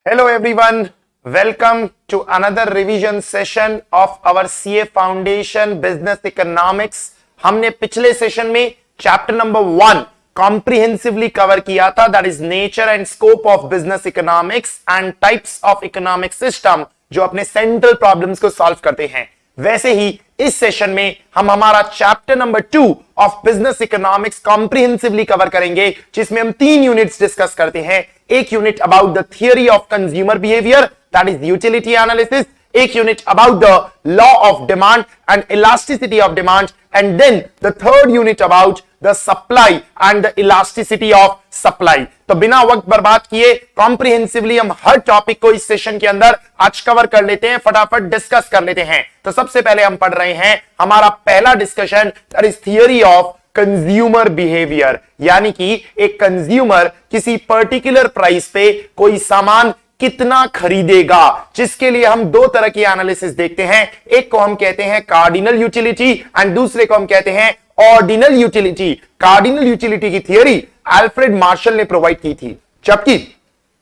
Hello everyone, welcome to another revision session of our CA Foundation Business Economics। हमने पिछले session में chapter number 1 comprehensively cover किया था, that is nature and scope of business economics and types of economic system, जो अपने central problems को solve करते हैं। वैसे ही इस सेशन में हम हमारा chapter number 2 of business economics comprehensively cover करेंगे, जिसमें हम 3 यूनिट्स डिस्कस करते हैं। एक unit about the theory of consumer behaviour, that is utility analysis, एक unit about the law of demand and elasticity of demand, and then the third unit about the supply and the elasticity of supply. तो बिना वक्त बर्बाद किए comprehensively हम हर topic को इस session के अंदर आज कवर कर लेते हैं, फटाफट डिस्कस कर लेते हैं। तो सबसे पहले हम पढ़ रहे हैं हमारा पहला discussion, that is theory of consumer behaviour, यानी कि एक कंज्यूमर किसी पर्टिकुलर प्राइस पे कोई सामान कितना खरीदेगा, जिसके लिए हम दो तरह की एनालिसिस देखते हैं। एक को हम कहते हैं कार्डिनल यूटिलिटी एंड दूसरे को हम कहते हैं ऑर्डिनल यूटिलिटी। कार्डिनल यूटिलिटी की थियरी अल्फ्रेड मार्शल ने प्रोवाइड की थी, जबकि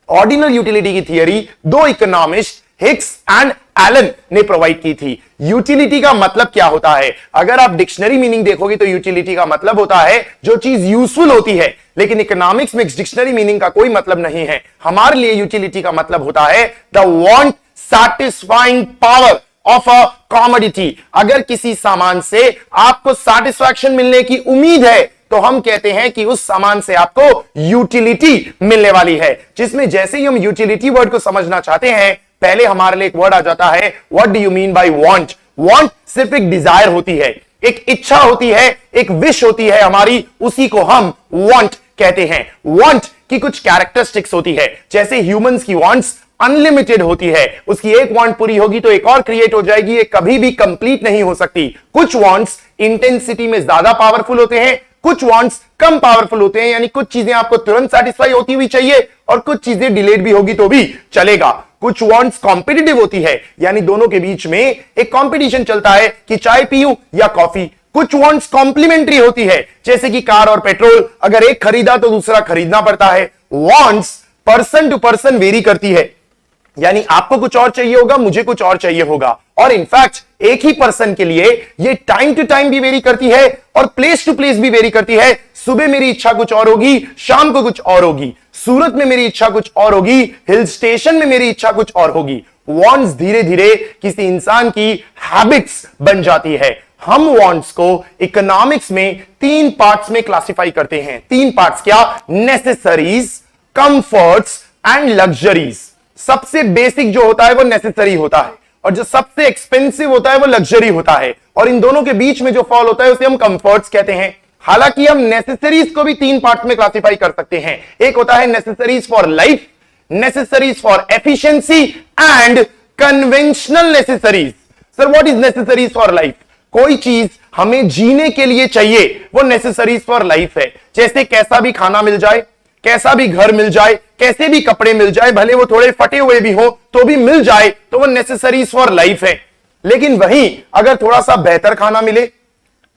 ऑर्डिनल यूटिलिटी की थियरी दो इकोनॉमिस्ट हिक्स एंड एलन ने प्रोवाइड की थी। यूटिलिटी का मतलब क्या होता है? अगर आप डिक्शनरी मीनिंग देखोगे तो यूटिलिटी का मतलब होता है जो चीज यूजफुल होती है, लेकिन इकोनॉमिक्स में डिक्शनरी मीनिंग का कोई मतलब नहीं है। हमारे लिए यूटिलिटी का मतलब होता है the want satisfying power of a commodity. अगर किसी सामान से आपको सैटिस्फैक्शन मिलने की उम्मीद है तो हम कहते हैं कि उस सामान से आपको यूटिलिटी मिलने वाली है। जिसमें जैसे ही हम यूटिलिटी वर्ड को समझना चाहते हैं, पहले हमारे लिए एक वर्ड आ जाता है, what do you mean by want. Want सिर्फ एक डिजायर होती है, एक इच्छा होती है, एक विश होती है हमारी, उसी को हम वांट कहते हैं। वांट की कुछ कैरेक्टरिस्टिक्स होती है, जैसे ह्यूमंस की वांट्स अनलिमिटेड होती है, उसकी एक वांट पूरी होगी तो एक और क्रिएट हो जाएगी, ये कभी भी कंप्लीट नहीं हो सकती। कुछ वांट्स इंटेंसिटी में ज्यादा पावरफुल होते हैं, कुछ वांट्स कम पावरफुल होते हैं, यानी कुछ चीजें आपको तुरंत सेटिस्फाई होती हुई चाहिए और कुछ चीजें डिलेड भी होगी तो भी चलेगा। कुछ वांट्स कॉम्पिटिटिव होती है, यानी दोनों के बीच में एक कंपटीशन चलता है कि चाय पीऊं या कॉफी। कुछ वांट्स कॉम्प्लीमेंट्री होती है, जैसे कि कार और पेट्रोल, अगर एक खरीदा तो दूसरा खरीदना पड़ता है। Wants person to person vary करती है, यानी आपको कुछ और चाहिए होगा, मुझे कुछ और चाहिए होगा, और इनफैक्ट एक ही पर्सन के लिए ये टाइम टू टाइम भी वेरी करती है और प्लेस टू प्लेस भी वेरी करती है। सुबह मेरी इच्छा कुछ और होगी, शाम को कुछ और होगी, सूरत में मेरी इच्छा कुछ और होगी, हिल स्टेशन में मेरी इच्छा कुछ और होगी। वांट्स धीरे धीरे किसी इंसान की हैबिट्स बन जाती है। हम वांट्स को इकोनॉमिक्स में 3 पार्ट्स में क्लासिफाई करते हैं। 3 पार्ट्स क्या? Necessaries, comforts and luxuries. सबसे बेसिक जो होता है वो नेसेसरी होता है, और जो सबसे एक्सपेंसिव होता है वो लग्जरी होता है, और इन दोनों के बीच में जो फॉल होता है उसे हम कंफर्ट्स कहते हैं। हालांकि हम नेसेसरीज को भी 3 पार्ट में क्लासिफाई कर सकते हैं। एक होता है necessaries for life, necessaries for efficiency and conventional necessaries. Sir what is necessaries for life? कोई चीज हमें जीने के लिए चाहिए, वो नेसेसरीज फॉर लाइफ है। जैसे कैसा भी खाना मिल जाए, कैसा भी घर मिल जाए, कैसे भी कपड़े मिल जाए, भले वो थोड़े फटे हुए भी हो तो भी मिल जाए, तो वो नेसेसरीज फॉर लाइफ है। लेकिन वहीं अगर थोड़ा सा बेहतर खाना मिले,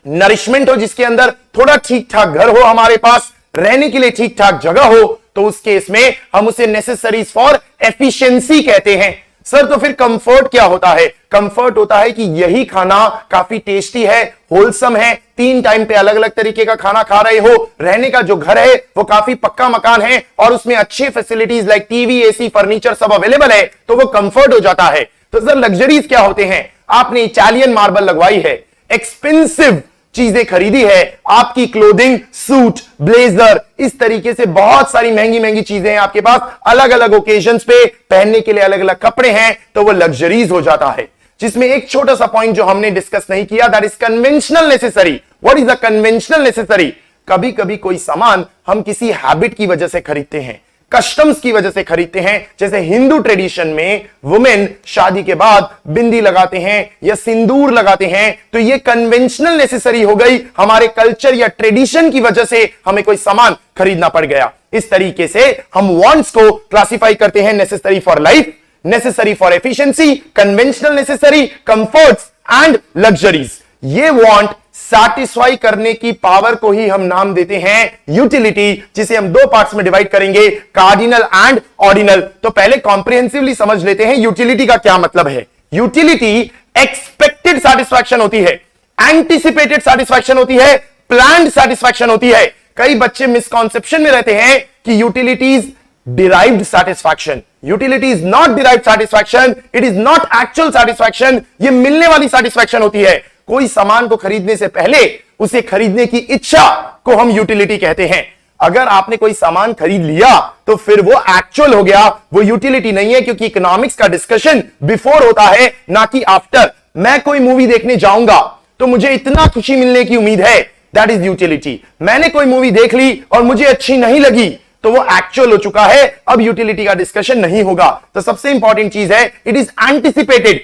नरिशमेंट हो, जिसके अंदर थोड़ा ठीक ठाक घर हो, हमारे पास रहने के लिए ठीक ठाक जगह हो, तो उस केस में हम उसे नेसेसरीज फॉर एफिशिएंसी कहते हैं। सर तो फिर कंफर्ट क्या होता है? कंफर्ट होता है कि यही खाना काफी टेस्टी है, होलसम है, 3 टाइम पे अलग अलग तरीके का खाना खा रहे हो, रहने का जो घर है वो काफी पक्का मकान है और उसमें अच्छे facilities like TV, AC, furniture सब अवेलेबल है, तो वो कंफर्ट हो जाता है। तो सर लग्जरीज क्या होते हैं? आपने इटालियन मार्बल लगवाई है, एक्सपेंसिव चीजें खरीदी है, आपकी क्लोथिंग, सूट, ब्लेजर, इस तरीके से बहुत सारी महंगी महंगी चीजें हैं आपके पास, अलग अलग ओकेजन्स पे पहनने के लिए अलग अलग कपड़े हैं, तो वो लग्जरीज हो जाता है। जिसमें एक छोटा सा पॉइंट जो हमने डिस्कस नहीं किया, that is conventional necessary. What is the conventional necessary? कभी कभी कोई सामान हम किसी हैबिट की वजह से खरीदते हैं, कस्टम्स की वजह से खरीदते हैं। जैसे हिंदू ट्रेडिशन में वुमेन शादी के बाद बिंदी लगाते हैं या सिंदूर लगाते हैं, तो ये कन्वेंशनल नेसेसरी हो गई, हमारे कल्चर या ट्रेडिशन की वजह से हमें कोई सामान खरीदना पड़ गया। इस तरीके से हम वांट्स को क्लासिफाई करते हैं, necessary for life, necessary for efficiency, conventional necessary, comforts and luxuries. ये वांट सैटिस्फाई करने की पावर को ही हम नाम देते हैं यूटिलिटी, जिसे हम दो पार्ट्स में डिवाइड करेंगे, कार्डिनल एंड ऑर्डिनल। तो पहले कॉम्प्रिहेंसिवली समझ लेते हैं यूटिलिटी का क्या मतलब है। यूटिलिटी एक्सपेक्टेड सैटिस्फैक्शन होती है, एंटिसिपेटेड सैटिस्फैक्शन होती है, प्लान्ड सैटिस्फैक्शन होती है। कई बच्चे मिसकॉन्सेप्शन में रहते हैं कि utility is derived satisfaction. Utility is not derived satisfaction, it is not actual satisfaction. ये मिलने वाली सैटिस्फैक्शन होती है। कोई सामान को खरीदने से पहले उसे खरीदने की इच्छा को हम यूटिलिटी कहते हैं। अगर आपने कोई सामान खरीद लिया तो फिर वो एक्चुअल हो गया, वो यूटिलिटी नहीं है, क्योंकि इकोनॉमिक्स का डिस्कशन बिफोर होता है ना कि आफ्टर। मैं कोई मूवी देखने जाऊंगा तो मुझे इतना खुशी मिलने की उम्मीद है, दैट इज यूटिलिटी। मैंने कोई मूवी देख ली और मुझे अच्छी नहीं लगी तो वो एक्चुअल हो चुका है, अब यूटिलिटी का डिस्कशन नहीं होगा। तो सबसे इंपॉर्टेंट चीज है, it is anticipated,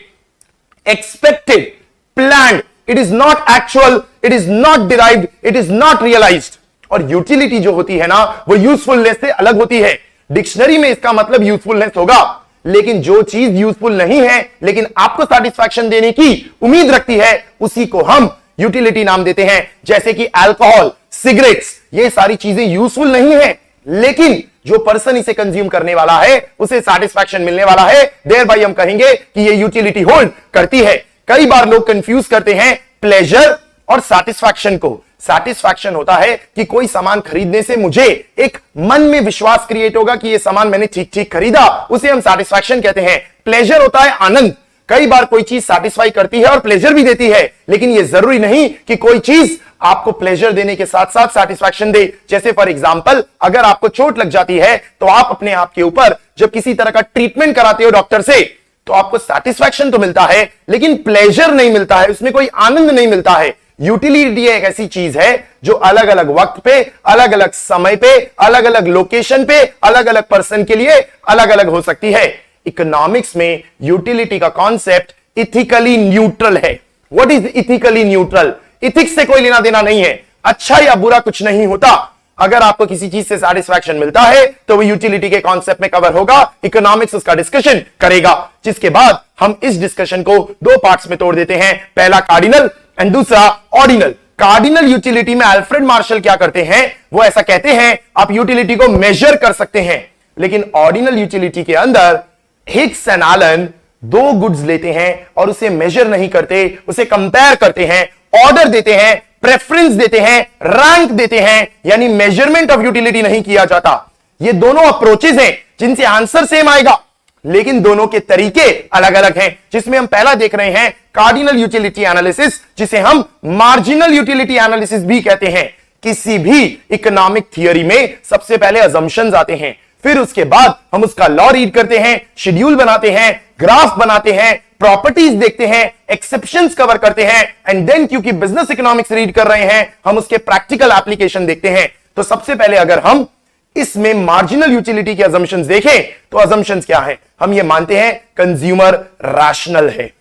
expected, planned, it is not actual, it is not derived, it is not realised. और यूटिलिटी जो होती है ना, वो यूजफुलनेस से अलग होती है। डिक्शनरी में इसका मतलब यूजफुलनेस होगा, लेकिन जो चीज यूजफुल नहीं है लेकिन आपको सैटिस्फैक्शन देने की उम्मीद रखती है, उसी को हम यूटिलिटी नाम देते हैं। जैसे कि अल्कोहल, सिगरेट्स, ये सारी चीजें यूजफुल नहीं है, लेकिन जो पर्सन इसे कंज्यूम करने वाला है उसे सैटिस्फैक्शन मिलने वाला है, देयर बाय हम कहेंगे कि ये यूटिलिटी होल्ड करती है। कई बार लोग कंफ्यूज करते हैं प्लेजर और सैटिस्फैक्शन को। सैटिस्फैक्शन होता है कि कोई सामान खरीदने से मुझे एक मन में विश्वास क्रिएट होगा कि ये सामान मैंने ठीक ठीक खरीदा, उसे हम सैटिस्फैक्शन कहते हैं। प्लेजर होता है आनंद। कई बार कोई चीज सैटिस्फाई करती है और प्लेजर भी देती है, लेकिन यह जरूरी नहीं कि कोई चीज आपको प्लेजर देने के साथ साथ सैटिस्फैक्शन दे। जैसे फॉर एग्जांपल, अगर आपको चोट लग जाती है तो आप अपने आप के ऊपर जब किसी तरह का ट्रीटमेंट कराते हो डॉक्टर से, तो आपको सैटिस्फैक्शन तो मिलता है लेकिन प्लेजर नहीं मिलता है, उसमें कोई आनंद नहीं मिलता है। यूटिलिटी एक ऐसी चीज है जो अलग अलग वक्त पे, अलग अलग समय पे, अलग अलग लोकेशन पे, अलग अलग पर्सन के लिए अलग अलग हो सकती है। इकोनॉमिक्स में यूटिलिटी का कॉन्सेप्ट इथिकली न्यूट्रल है। What is ethically neutral? Ethics से कोई लेना देना नहीं है, अच्छा या बुरा कुछ नहीं होता। अगर आपको किसी चीज से सैटिस्फैक्शन मिलता है तो वो यूटिलिटी के कॉन्सेप्ट में कवर होगा, इकोनॉमिक्स उसका डिस्कशन करेगा। जिसके बाद हम इस डिस्कशन को दो पार्ट्स में तोड़ देते हैं, पहला कार्डिनल एंड दूसरा ऑर्डिनल। कार्डिनल यूटिलिटी में अल्फ्रेड मार्शल क्या करते हैं, वो ऐसा कहते हैं आप यूटिलिटी को मेजर कर सकते हैं, लेकिन ऑर्डिनल यूटिलिटी के अंदर हिग्स एंड एलन दो गुड्स लेते हैं और उसे मेजर नहीं करते, उसे कंपेयर करते हैं, ऑर्डर देते हैं, प्रेफरेंस देते हैं, रैंक देते हैं, यानी मेजरमेंट ऑफ यूटिलिटी नहीं किया जाता। ये दोनों अप्रोचेस हैं जिनसे आंसर सेम आएगा, लेकिन दोनों के तरीके अलग अलग हैं। जिसमें हम पहला देख रहे हैं कार्डिनल यूटिलिटी एनालिसिस, जिसे हम मार्जिनल यूटिलिटी एनालिसिस भी कहते हैं। किसी भी इकोनॉमिक थियरी में सबसे पहले अजम्पशंस आते हैं, फिर उसके बाद हम उसका लॉ रीड करते हैं, शेड्यूल बनाते हैं, ग्राफ बनाते हैं, प्रॉपर्टीज देखते हैं, एक्सेप्शंस कवर करते हैं, एंड देन क्योंकि बिजनेस इकोनॉमिक्स रीड कर रहे हैं हम उसके प्रैक्टिकल एप्लीकेशन देखते हैं। तो सबसे पहले अगर हम इसमें मार्जिनल यूटिलिटी के अजम्पशंस देखें तो अजम्पशंस क्या है? हम ये मानते हैं कंज्यूमर रैशनल है,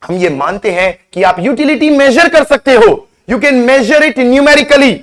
हम ये मानते हैं कि आप यूटिलिटी मेजर कर सकते हो, you can measure it numerically.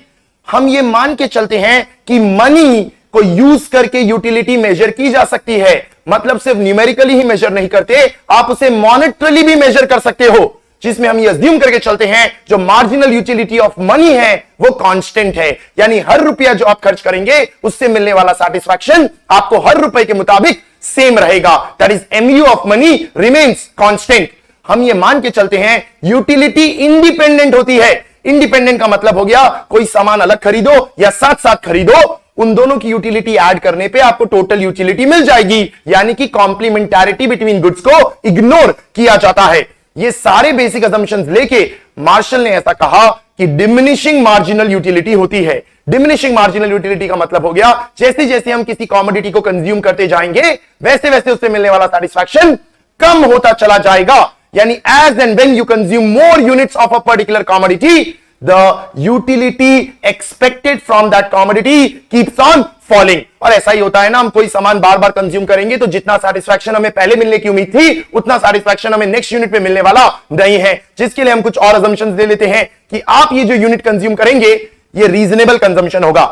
हम ये मान के चलते हैं कि मनी को यूज करके यूटिलिटी मेजर की जा सकती है, मतलब सिर्फ न्यूमेरिकली ही मेजर नहीं करते, आप उसे मॉनेटरली भी मेजर कर सकते हो, जिसमें हम ये अज्यूम करके चलते हैं जो मार्जिनल यूटिलिटी ऑफ मनी है वो कांस्टेंट है, यानी हर रुपया जो आप खर्च करेंगे उससे मिलने वाला सैटिस्फैक्शन आपको हर रुपए के मुताबिक सेम रहेगा, that is MU of money remains constant. हम ये मान के चलते हैं यूटिलिटी इंडिपेंडेंट होती है। इंडिपेंडेंट का मतलब हो गया कोई सामान अलग खरीदो या साथ साथ खरीदो, उन दोनों की यूटिलिटी ऐड करने पे आपको टोटल यूटिलिटी मिल जाएगी, यानी कि कॉम्प्लीमेंटैरिटी बिटवीन गुड्स को इग्नोर किया जाता है। ये सारे बेसिक असम्पशंस लेके मार्शल ने ऐसा कहा कि डिमिनिशिंग मार्जिनल यूटिलिटी होती है। डिमिनिशिंग मार्जिनल यूटिलिटी का मतलब हो गया जैसे जैसे हम किसी कॉमोडिटी को कंज्यूम करते जाएंगे वैसे वैसे उससे मिलने वाला सैटिस्फैक्शन कम होता चला जाएगा, यानी as and when you consume more units of a particular commodity the utility expected from that commodity keeps on falling। और ऐसा ही होता है ना, हम कोई सामान बार बार कंज्यूम करेंगे तो जितना सैटिस्फैक्शन हमें पहले मिलने की उम्मीद थी उतना सैटिस्फैक्शन हमें नेक्स्ट यूनिट पे मिलने वाला नहीं है, जिसके लिए हम कुछ और अजम्पशंस दे लेते हैं कि आप ये जो यूनिट कंज्यूम करेंगे ये रीजनेबल कंजम्पशन होगा,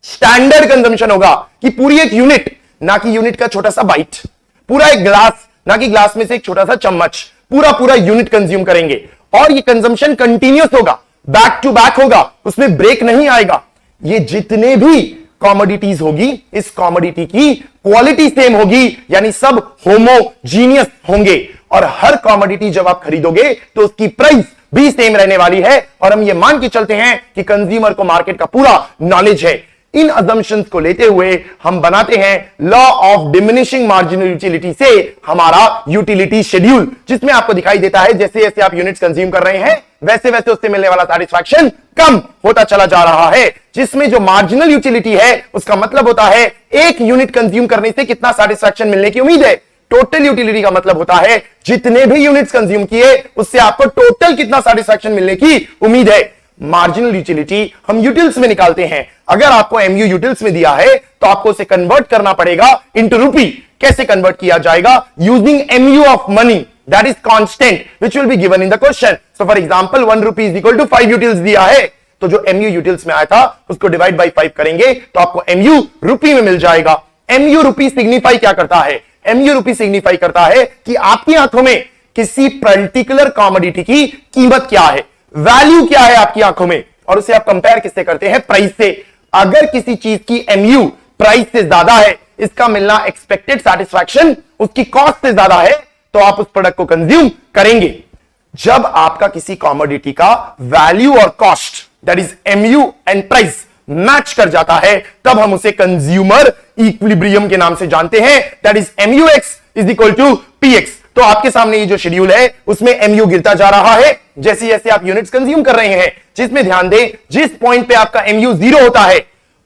स्टैंडर्ड कंजम्पशन होगा, कि पूरी एक यूनिट, ना कि यूनिट का छोटा सा बाइट, पूरा एक ग्लास, ना कि ग्लास में से एक छोटा सा चम्मच, पूरा पूरा यूनिट कंज्यूम करेंगे और ये कंजम्पशन कंटिन्यूस होगा। बैक टू बैक होगा, उसमें ब्रेक नहीं आएगा। ये जितने भी कॉमोडिटीज होगी, इस कॉमोडिटी की क्वालिटी सेम होगी, यानी सब होमोजीनियस होंगे, और हर कॉमोडिटी जब आप खरीदोगे तो उसकी प्राइस भी सेम रहने वाली है। और हम ये मान के चलते हैं कि कंज्यूमर को मार्केट का पूरा नॉलेज है। इन अजम्पशंस को लेते हुए हम बनाते हैं law of diminishing marginal utility से हमारा यूटिलिटी शेड्यूल, जिसमें आपको दिखाई देता है जैसे जैसे आप यूनिट्स कंज्यूम कर रहे हैं वैसे वैसे उससे मिलने वाला सैटिस्फैक्शन कम होता चला जा रहा है। जिसमें जो मार्जिनल यूटिलिटी है उसका मतलब होता है एक यूनिट कंज्यूम करने से कितना सैटिस्फैक्शन मिलने की उम्मीद है। टोटल यूटिलिटी का मतलब होता है जितने भी यूनिट्स कंज्यूम किए उससे आपको टोटल कितना सैटिस्फैक्शन मिलने की उम्मीद है। मार्जिनल यूटिलिटी हम यूटिल्स में निकालते हैं। अगर आपको एमयू यूटिल्स में दिया है तो आपको उसे कन्वर्ट करना पड़ेगा इनटू रूपी। कैसे कन्वर्ट किया जाएगा? Using MU of money that is constant which will be given in the question. So for example 1 rupee is equal to 5 utils दिया है, तो जो एमयू यूटिल्स में आया था उसको डिवाइड बाई 5 करेंगे तो आपको एमयू रूपी में मिल जाएगा। एमयू रूपी सिग्निफाई क्या करता है? एमयू रूपी सिग्निफाई करता है कि आपकी आंखों में किसी पर्टिकुलर कॉमोडिटी की कीमत क्या है, वैल्यू क्या है आपकी आंखों में, और उसे आप कंपेयर किससे करते हैं? प्राइस से। अगर किसी चीज की एमयू प्राइस से ज्यादा है, इसका मिलना एक्सपेक्टेड सैटिस्फैक्शन उसकी कॉस्ट से ज्यादा है, तो आप उस प्रोडक्ट को कंज्यूम करेंगे। जब आपका किसी कॉमोडिटी का वैल्यू और cost that is MU and price match कर जाता है तब हम उसे कंज्यूमर इक्विलिब्रियम के नाम से जानते हैं, that is MU X is equal to P X. तो आपके सामने ये जो शेड्यूल है उसमें एमयू गिरता जा रहा है जैसे जैसे आप यूनिट्स कंज्यूम कर रहे हैं, जिसमें ध्यान दें जिस पॉइंट पे आपका एमयू 0 होता है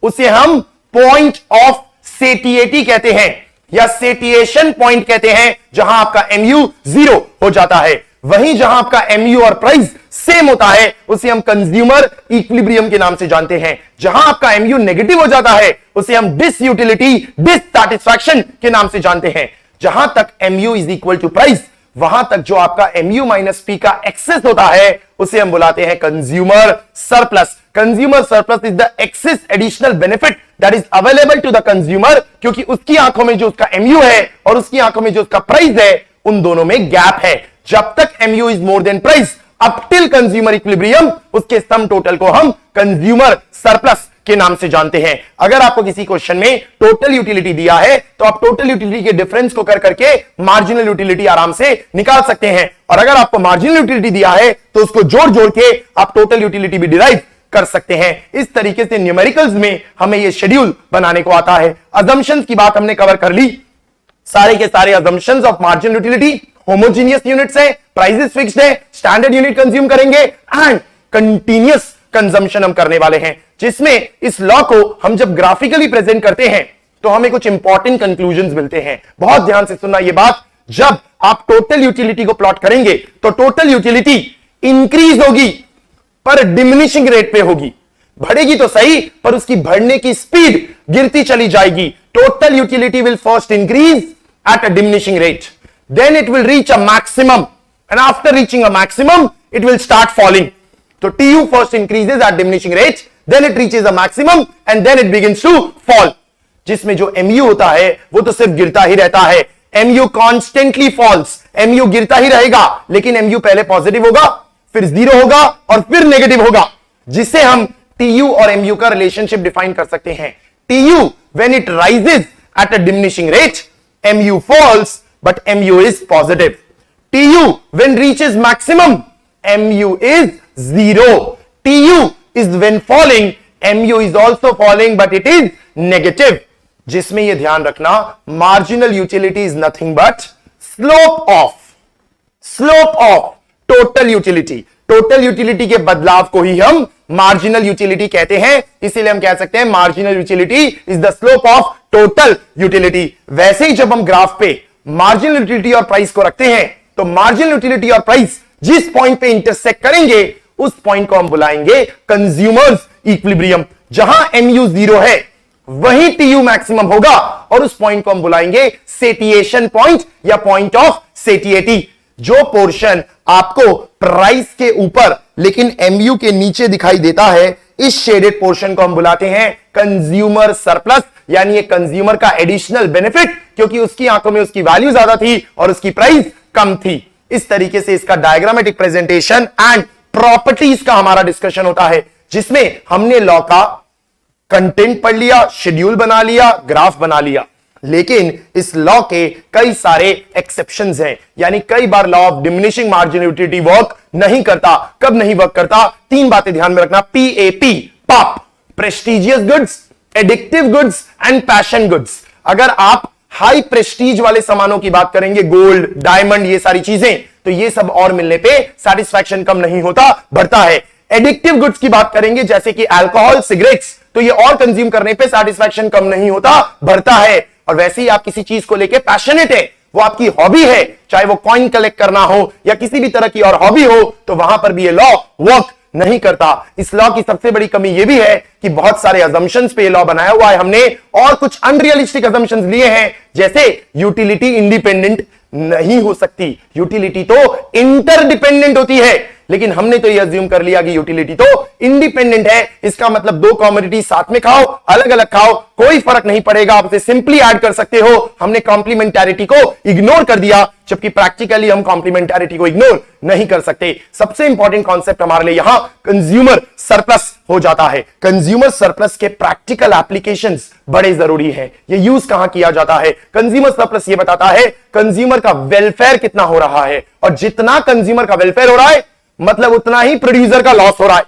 उसे हम पॉइंट ऑफ सेटिएटी कहते हैं या सेटिएशन पॉइंट कहते हैं, जहां आपका एमयू 0 हो जाता है। वहीं जहां आपका एमयू और प्राइस सेम होता है उसे हम कंज्यूमर इक्विलिब्रियम के नाम से जानते हैं। जहां आपका एमयू नेगेटिव हो जाता है उसे हम डिसयूटिलिटी डिससैटिस्फैक्शन के नाम से जानते हैं। जहां तक MU is equal to price, वहां तक जो आपका एमयू माइनस पी का एक्सेस होता है उसे हम बुलाते हैं consumer surplus. Consumer surplus is the excess additional benefit that is available to the consumer, क्योंकि उसकी आंखों में जो उसका एमयू है और उसकी आंखों में जो उसका प्राइस है उन दोनों में गैप है। जब तक MU is more then price up till consumer equilibrium, उसके सम टोटल को हम कंज्यूमर सरप्लस के नाम से जानते हैं। अगर आपको किसी क्वेश्चन में टोटल यूटिलिटी दिया है तो आप टोटल यूटिलिटी के डिफरेंस को कर करके मार्जिनल यूटिलिटी आराम से निकाल सकते हैं, और अगर आपको मार्जिनल यूटिलिटी दिया है तो उसको जोड़ जोड़ के आप टोटल यूटिलिटी भी डिराइव कर सकते हैं। इस तरीके से न्यूमेरिकल्स में हमें यह शेड्यूल बनाने को आता है। अजम्पशंस की बात हमने कवर कर ली। सारे के सारे assumptions of marginal utility homogeneous units है, प्राइसेस फिक्स्ड है, स्टैंडर्ड यूनिट कंज्यूम करेंगे एंड कंटीन्यूअस कंजम्पशन हम करने वाले हैं, जिसमें इस लॉ को हम जब ग्राफिकली प्रेजेंट करते हैं तो हमें कुछ इंपॉर्टेंट कंक्लूजंस मिलते हैं। बहुत ध्यान से सुनना यह बात। जब आप टोटल यूटिलिटी को प्लॉट करेंगे तो टोटल यूटिलिटी इंक्रीज होगी पर डिमिनिशिंग रेट पे होगी। बढ़ेगी तो सही पर उसकी बढ़ने की स्पीड गिरती चली जाएगी। Total utility will first increase at a diminishing rate, then it will reach a maximum, and after reaching a maximum it will start falling. So TU first increases at diminishing rate, then it reaches a maximum and then it begins to fall. जिसमें जो MU होता है वो तो सिर्फ गिरता ही रहता है। MU constantly falls, MU गिरता ही रहेगा, लेकिन MU पहले पॉजिटिव होगा, फिर 0 होगा और फिर नेगेटिव होगा, जिससे हम TU और MU का रिलेशनशिप डिफाइन कर सकते हैं। TU when it rises at a diminishing rate, MU falls but MU is positive. TU when reaches maximum, MU is 0. TU is when falling, MU is also falling but it is negative. जिसमें यह ध्यान रखना marginal utility is nothing but slope of total utility. Total utility के बदलाव को ही हम marginal utility कहते हैं, इसीलिए हम कह सकते हैं marginal utility is the slope of total utility. वैसे ही जब हम ग्राफ पे मार्जिनल यूटिलिटी और प्राइस को रखते हैं तो मार्जिनल यूटिलिटी और प्राइस जिस पॉइंट पे इंटरसेक्ट करेंगे उस पॉइंट को हम बुलाएंगे कंज्यूमर्स इक्विलिब्रियम। जहां एमयू 0 है वहीं टीयू मैक्सिमम होगा और उस पॉइंट को हम बुलाएंगे सेटिएशन पॉइंट या पॉइंट ऑफ सेटिएटी। जो पोर्शन आपको प्राइस के ऊपर लेकिन एमयू के नीचे दिखाई देता है, इस शेडेड पोर्शन को हम बुलाते हैं कंज्यूमर सरप्लस, यानी ये कंज्यूमर का एडिशनल बेनिफिट, क्योंकि उसकी आंखों में उसकी वैल्यू ज्यादा थी और उसकी प्राइस कम थी। इस तरीके से इसका डायग्रामेटिक प्रेजेंटेशन एंड प्रॉपर्टीज का हमारा डिस्कशन होता है, जिसमें हमने लॉ का कंटेंट पढ़ लिया, शेड्यूल बना लिया, ग्राफ बना लिया। लेकिन इस लॉ के कई सारे एक्सेप्शंस हैं, यानी कई बार law of diminishing margin utility work नहीं करता। कब नहीं वर्क करता? तीन बातें ध्यान में रखना। PAP, पाप, prestigious goods, addictive goods and passion goods. अगर आप हाई प्रेस्टीज वाले सामानों की बात करेंगे, गोल्ड, डायमंड, ये सारी चीजें, तो ये सब और मिलने पे सेटिस्फैक्शन कम नहीं होता, बढ़ता है। एडिक्टिव गुड्स की बात करेंगे, जैसे कि अल्कोहल, सिगरेट्स, तो ये और कंज्यूम करने पे सेटिस्फैक्शन कम नहीं होता, बढ़ता है। और वैसे ही आप किसी चीज को लेके पैशनेट है, वो आपकी हॉबी है, चाहे वो कॉइन कलेक्ट करना हो या किसी भी तरह की और हॉबी हो, तो वहां पर भी ये लॉ वर्क नहीं करता। इस लॉ की सबसे बड़ी कमी यह भी है कि बहुत सारे अजम्पशंस पे लॉ बनाया हुआ है हमने, और कुछ अनरियलिस्टिक अजम्पशंस लिए हैं, जैसे यूटिलिटी इंडिपेंडेंट नहीं हो सकती, यूटिलिटी तो इंटरडिपेंडेंट होती है। लेकिन हमने तो ये अज्यूम कर लिया कि यूटिलिटी तो इंडिपेंडेंट है। इसका मतलब दो कमोडिटी साथ में खाओ, अलग अलग खाओ, कोई फर्क नहीं पड़ेगा, आप उसे सिंपली ऐड कर सकते हो। हमने कॉम्प्लीमेंटैरिटी को इग्नोर कर दिया, जबकि प्रैक्टिकली हम कॉम्प्लीमेंटैरिटी को इग्नोर नहीं कर सकते। सबसे इंपॉर्टेंट कॉन्सेप्ट हमारे लिए यहां कंज्यूमर सरप्लस हो जाता है। कंज्यूमर सरप्लस के प्रैक्टिकल एप्लीकेशंस बड़े जरूरी है। ये यूज कहां किया जाता है? कंज्यूमर सरप्लस ये बताता है कंज्यूमर का वेलफेयर कितना हो रहा है, और जितना कंज्यूमर का वेलफेयर हो रहा है, मतलब उतना ही प्रोड्यूसर का लॉस हो रहा है,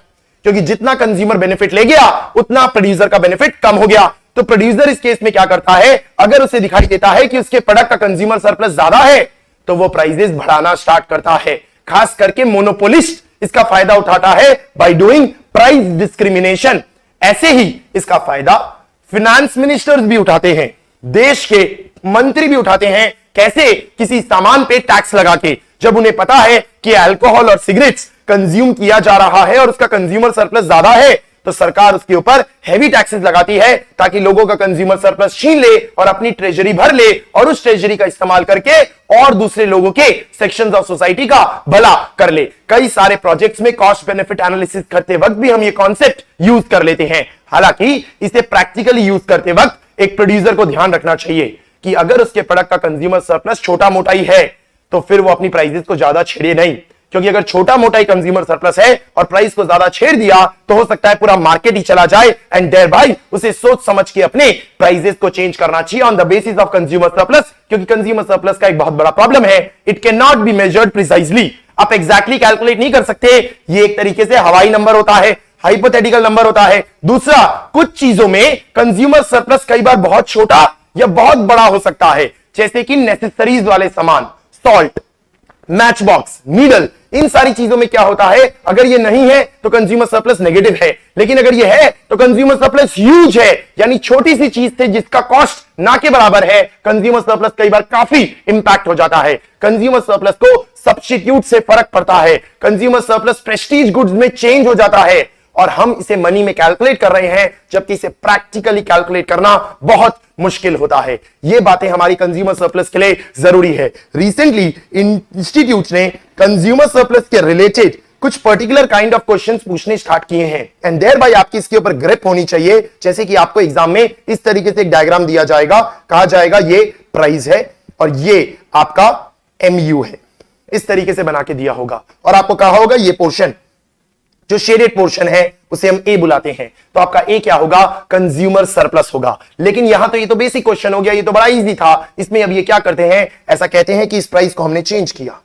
क्योंकि जितना कंज्यूमर बेनिफिट ले गया उतना प्रोड्यूसर का बेनिफिट कम हो गया। तो प्रोड्यूसर इस केस में क्या करता है? अगर उसे दिखाई देता है कि उसके प्रोडक्ट का कंज्यूमर सरप्लस ज्यादा है, तो वो प्राइसेस बढ़ाना स्टार्ट करता है। खास करके मोनोपोलिस्ट इसका फायदा उठाता है बाय डूइंग प्राइस डिस्क्रिमिनेशन। ऐसे ही इसका फायदा फाइनेंस मिनिस्टर्स भी उठाते हैं, देश के मंत्री भी उठाते हैं। कैसे? किसी सामान पे टैक्स लगा के। जब उन्हें पता है कि अल्कोहल और सिगरेट्स कंज्यूम किया जा रहा है और उसका कंज्यूमर सरप्लस ज्यादा है, तो सरकार उसके ऊपर हैवी टैक्सेस लगाती है, ताकि लोगों का कंज्यूमर सरप्लस छीन ले और अपनी ट्रेजरी भर ले, और उस ट्रेजरी का इस्तेमाल करके और दूसरे लोगों के सेक्शंस ऑफ सोसाइटी का भला कर ले। कई सारे प्रोजेक्ट्स में कॉस्ट बेनिफिट एनालिसिस करते वक्त भी हम ये कॉन्सेप्ट यूज कर लेते हैं। हालांकि इसे प्रैक्टिकली यूज करते वक्त एक प्रोड्यूसर को ध्यान रखना चाहिए कि अगर उसके प्रोडक्ट का कंज्यूमर सरप्लस छोटा मोटा ही है, तो फिर वो अपनी प्राइसेस को ज्यादा छेड़े नहीं, क्योंकि अगर छोटा मोटा ही कंज्यूमर सरप्लस है और प्राइस को ज्यादा छेड़ दिया, तो हो सकता है पूरा मार्केट ही चला जाए, एंड देयर बाय उसे सोच समझ के अपने प्राइसेस को चेंज करना चाहिए on the basis of consumer surplus. क्योंकि कंज्यूमर सरप्लस का एक बहुत बड़ा प्रॉब्लम है, it can not be measured precisely. आप एग्जैक्टली कैलकुलेट नहीं कर सकते, ये एक तरीके से हवाई नंबर होता है, हाइपोथेटिकल नंबर होता है। दूसरा, कुछ चीजों में कंज्यूमर सरप्लस कई बार बहुत छोटा या बहुत बड़ा हो सकता है, जैसे कि नेसेसरीज वाले सामान, सॉल्ट, मैच बॉक्स, नीडल, इन सारी चीजों में क्या होता है? अगर ये नहीं है तो कंज्यूमर सरप्लस नेगेटिव है, लेकिन अगर ये है तो कंज्यूमर सरप्लस ह्यूज है, यानी छोटी सी चीज से जिसका कॉस्ट ना के बराबर है, कंज्यूमर सरप्लस कई बार काफी इंपैक्ट हो जाता है। कंज्यूमर सरप्लस को सब्स्टिट्यूट से फर्क पड़ता है, कंज्यूमर सरप्लस प्रेस्टीज गुड्स में चेंज हो जाता है, और हम इसे मनी में कैलकुलेट कर रहे हैं, जबकि इसे प्रैक्टिकली कैलकुलेट करना बहुत मुश्किल होता है। ये बातें हमारी कंज्यूमर सरप्लस के लिए जरूरी है। रिसेंटली इंस्टीट्यूट्स ने कंज्यूमर सरप्लस के रिलेटेड कुछ पर्टिकुलर काइंड ऑफ क्वेश्चंस पूछने स्टार्ट किए हैं, एंड देयर बाय आपकी इसके ऊपर ग्रिप होनी चाहिए। जैसे कि आपको एग्जाम में इस तरीके से एक डायग्राम दिया जाएगा, कहा जाएगा ये प्राइस है और ये आपका MU है, इस तरीके से बना के दिया होगा, और आपको कहा होगा ये पोर्शन जो शेडेड पोर्शन है उसे हम ए बुलाते हैं, तो आपका ए क्या होगा? कंज्यूमर सरप्लस होगा। लेकिन यहां तो ये तो बेसिक क्वेश्चन हो गया, ये तो बड़ा इजी था। इसमें अब ये क्या करते हैं? ऐसा कहते हैं कि इस प्राइस को हमने चेंज किया,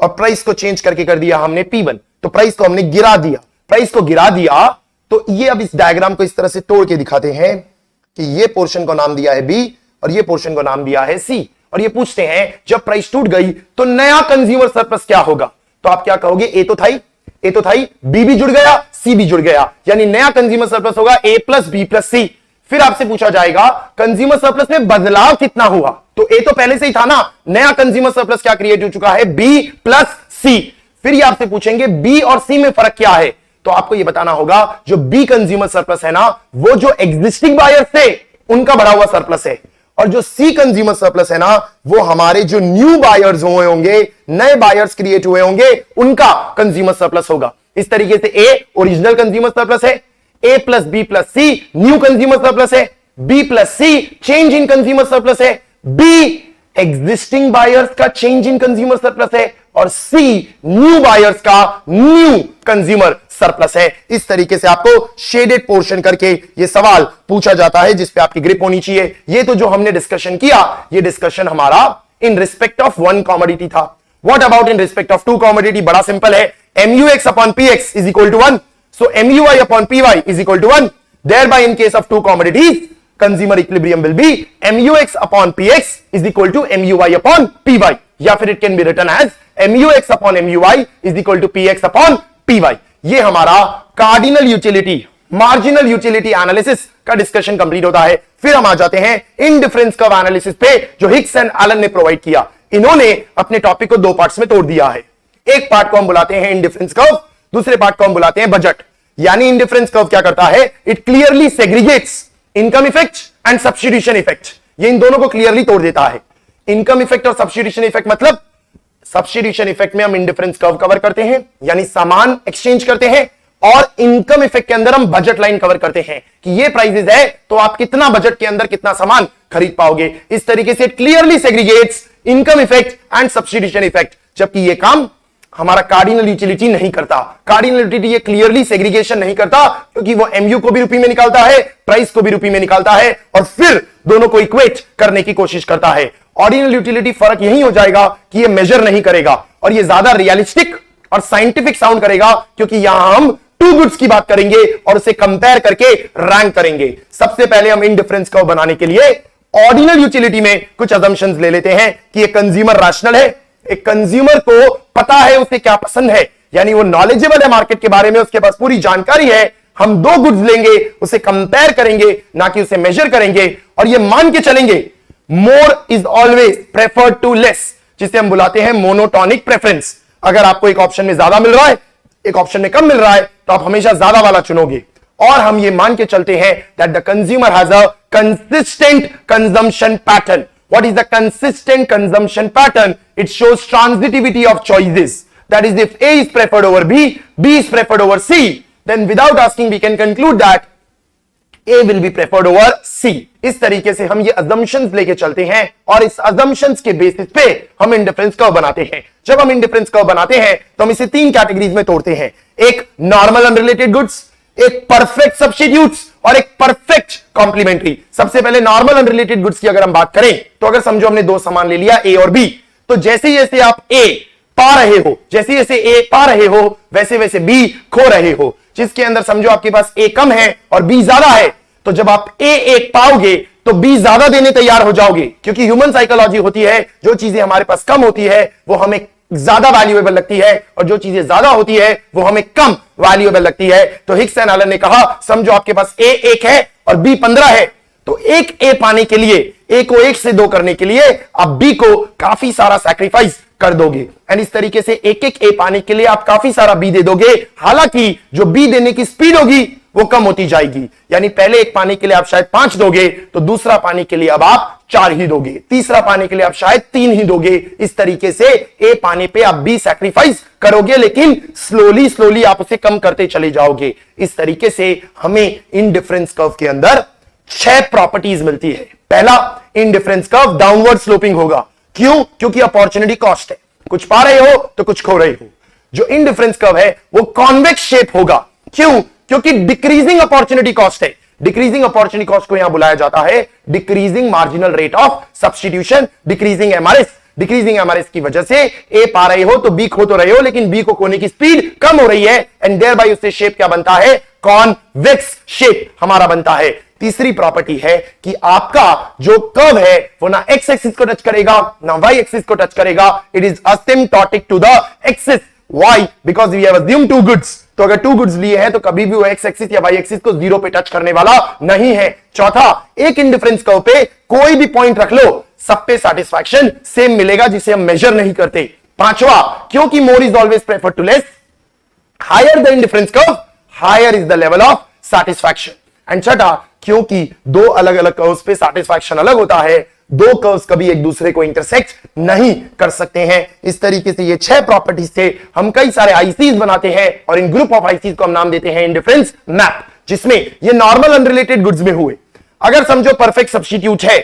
और प्राइस को चेंज करके कर दिया हमने P1, तो प्राइस को हमने गिरा दिया। प्राइस को गिरा दिया तो ये अब इस डायग्राम को इस तरह से तोड़ के दिखाते हैं कि ये पोर्शन को नाम दिया है B और ये पोर्शन को नाम दिया है C, और ये पूछते हैं जब प्राइस टूट गई तो नया कंज्यूमर सरप्लस क्या होगा? तो आप क्या कहोगे? ए तो था ही, बी भी जुड़ गया, सी भी जुड़ गया, यानी नया कंज्यूमर सरप्लस होगा A plus B plus C। फिर आपसे पूछा जाएगा कंज्यूमर सरप्लस में बदलाव कितना हुआ? तो ए तो पहले से ही था ना, नया कंज्यूमर सरप्लस क्या क्रिएट हो चुका है? B plus C। फिर ये आपसे पूछेंगे B और C में फर्क क्या है? तो आपको ये बताना होगा जो B कंज्यूमर सरप्लस है ना, वो जो एग्जिस्टिंग बायर्स थे उनका बढ़ा हुआ सरप्लस है, और जो सी कंज्यूमर सरप्लस है ना, वो हमारे जो न्यू बायर्स हुए होंगे, नए बायर्स क्रिएट हुए होंगे, उनका कंज्यूमर सरप्लस होगा। इस तरीके से ए ओरिजिनल कंज्यूमर सरप्लस है, A plus B plus C new consumer surplus है, B plus C change in consumer surplus है, बी एग्जिस्टिंग बायर्स का चेंज इन कंज्यूमर सरप्लस है, और सी न्यू बायर्स का न्यू कंज्यूमर सरप्लस है। इस तरीके से आपको शेडेड पोर्शन करके ये सवाल पूछा जाता है, जिसपे आपकी ग्रिप होनी चाहिए। ये तो जो हमने डिस्कशन किया, ये डिस्कशन हमारा in respect of one commodity था। What about in respect of two commodity? बड़ा सिंपल है, MUX upon PX is equal to 1. So MUY upon PY is equal to 1. Thereby in case of two commodities, consumer equilibrium will be MUX upon PX is equal to MUY upon PY. या फिर it can be written as MUX upon MUY is equal to PX upon PY. ये हमारा cardinal utility, marginal utility analysis का discussion complete होता है। फिर हम आ जाते हैं इनडिफरेंस कर्व एनालिसिस पे, जो हिक्स एंड एलन ने प्रोवाइड किया। इन्होंने अपने टॉपिक को दो पार्ट्स में तोड़ दिया है। एक पार्ट को हम बुलाते हैं इंडिफरेंस कर्व, दूसरे पार्ट को हम बुलाते हैं बजट। यानी इंडिफरेंस कर्व क्या करता है? It clearly segregates income effect and substitution effect. ये इन दोनों को क्लियरली तोड़ देता है। इनकम इफेक्ट और सब्स्टिट्यूशन इफेक्ट मतलब सब्स्टिट्यूशन इफेक्ट में हम इंडिफरेंस कर्व कवर करते हैं, यानी सामान एक्सचेंज करते हैं, और इनकम इफेक्ट के अंदर हम बजट लाइन कवर करते हैं कि ये प्राइसेस है तो आप कितना बजट के अंदर कितना सामान खरीद पाओगे। इस तरीके से it clearly segregates income effect and substitution effect, जबकि ये काम हमारा कार्डिनल यूटिलिटी नहीं करता। कार्डिनल यूटिलिटी ये क्लियरली सेग्रीगेशन नहीं करता, क्योंकि वो MU को भी रुपये में निकालता है, प्राइस को भी रुपये में निकालता है, और फिर दोनों को इक्वेट करने की कोशिश करता है। ऑर्डिनल यूटिलिटी फर्क यही हो जाएगा कि ये मेजर नहीं करेगा, और ये ज्यादा रियलिस्टिक और साइंटिफिक साउंड करेगा, क्योंकि यहां हम टू गुड्स की बात करेंगे और उसे कंपेयर करके रैंक करेंगे। सबसे पहले हम इंडिफरेंस कर्व बनाने के लिए ऑर्डिनल यूटिलिटी में कुछ अजम्पशंस ले लेते हैं कि ये कंज्यूमर रैशनल है, एक कंज्यूमर को पता है उसे क्या पसंद है, यानी वो नॉलेजेबल है मार्केट के बारे में, उसके पास पूरी जानकारी है। हम दो गुड्स लेंगे, उसे कंपेयर करेंगे, ना कि उसे मेजर करेंगे, और ये मान के चलेंगे more is always preferred to less, जिसे हम बुलाते हैं मोनोटोनिक प्रेफरेंस। अगर आपको एक ऑप्शन में ज्यादा मिल रहा है, एक ऑप्शन में कम मिल रहा है, तो आप हमेशा ज्यादा वाला चुनोगे। और हम ये मान के चलते हैं that the consumer has a consistent consumption pattern. What is the consistent consumption pattern? It shows transitivity of choices. That is, if A is preferred over B, B is preferred over C, then without asking we can conclude that A will be preferred over C. इस तरीके से हम ये assumptions लेके चलते हैं, और इस assumptions के बेसिस पे हम इंडिफरेंस कर्व बनाते हैं। जब हम इंडिफरेंस कर्व बनाते हैं तो हम इसे तीन कैटेगरीज में तोड़ते हैं, एक नॉर्मल अनरिलेटेड गुड्स, एक परफेक्ट सब्स्टिट्यूट्स, और एक परफेक्ट कॉम्प्लीमेंट्री। सबसे पहले नॉर्मल अनरिलेटेड गुड्स की अगर हम बात करें, तो अगर समझो हमने दो सामान ले लिया, ए और बी, तो जैसे जैसे आप ए पा रहे हो, जैसे जैसे ए पा रहे हो, वैसे वैसे बी खो रहे हो। जिसके अंदर समझो आपके पास ए कम है और बी ज्यादा है, तो जब आप ए एक पाओगे तो बी ज्यादा देने तैयार हो जाओगे, क्योंकि ह्यूमन साइकोलॉजी होती है, जो चीजें हमारे पास कम होती है वो हमें ज्यादा वैल्यूएबल लगती है, और जो चीजें ज्यादा होती है वो हमें कम वैल्यूएबल लगती है। तो हिक्स एंड एलन ने कहा, समझो आपके पास ए 1 है और बी 15 है, तो एक ए पाने के लिए, ए को 1 से 2 करने के लिए आप बी को काफी सारा सैक्रिफाइस कर दोगे, एंड इस तरीके से एक एक ए पाने के लिए आप काफी सारा बी दे दोगे। हालांकि जो बी देने की स्पीड होगी वो कम होती जाएगी, यानी पहले एक पाने के लिए आप शायद 5 दोगे, तो दूसरा पाने के लिए अब आप 4 ही दोगे, तीसरा पाने के लिए आप शायद 3 ही दोगे। इस तरीके से ए पाने पे आप बी सैक्रिफाइस करोगे, लेकिन स्लोली स्लोली आप उसे कम करते चले जाओगे। इस तरीके से हमें इंडिफरेंस कर्व के अंदर 6 प्रॉपर्टीज मिलती है। पहला, इंडिफरेंस कर्व डाउनवर्ड स्लोपिंग होगा। क्यों? क्योंकि अपॉर्चुनिटी कॉस्ट है, कुछ पा रहे हो तो कुछ खो रहे हो। जो इंडिफरेंस कर्व है वो कॉन्वेक्स शेप होगा। क्यों? क्योंकि डिक्रीजिंग अपॉर्चुनिटी कॉस्ट है। डिक्रीजिंग अपॉर्चुनिटी कॉस्ट को यहां बुलाया जाता है decreasing marginal rate of substitution, decreasing MRS. Decreasing MRS की वजह से ए पा रहे हो तो बी खो तो रहे हो, लेकिन बी को खोने की स्पीड कम हो रही है, एंड देयर बाय उससे शेप क्या बनता है? कॉन्वेक्स शेप हमारा बनता है। तीसरी प्रॉपर्टी है कि आपका जो कर्व है वो ना एक्स एक्सिस को टच करेगा ना वाई एक्सिस को टच करेगा। It is asymptotic to the axis. Why? Because we have assumed two goods. तो अगर 2 गुड्स लिए हैं तो कभी भी वो एक्स एक्सिस या वाई एक्सिस को 0 पे टच करने वाला नहीं है। चौथा, एक इंडिफरेंस कर्व पे कोई भी पॉइंट रख लो, सब पे सैटिस्फैक्शन सेम मिलेगा, जिसे हम मेजर नहीं करते। पांचवा, क्योंकि more is always preferred to less, higher the indifference curve higher is the level of satisfaction. And छठा, क्योंकि दो अलग अलग कर्व्स पे सैटिस्फैक्शन अलग होता है, दो कर्व्स कभी एक दूसरे को इंटरसेक्ट नहीं कर सकते हैं। इस तरीके से ये 6 प्रॉपर्टीज से हम कई सारे आईसीज बनाते हैं, और इन ग्रुप ऑफ आईसीज को हम नाम देते हैं इंडिफरेंस मैप, जिसमें ये नॉर्मल अनरिलेटेड गुड्स में हुए। अगर समझो परफेक्ट सब्स्टिट्यूट है,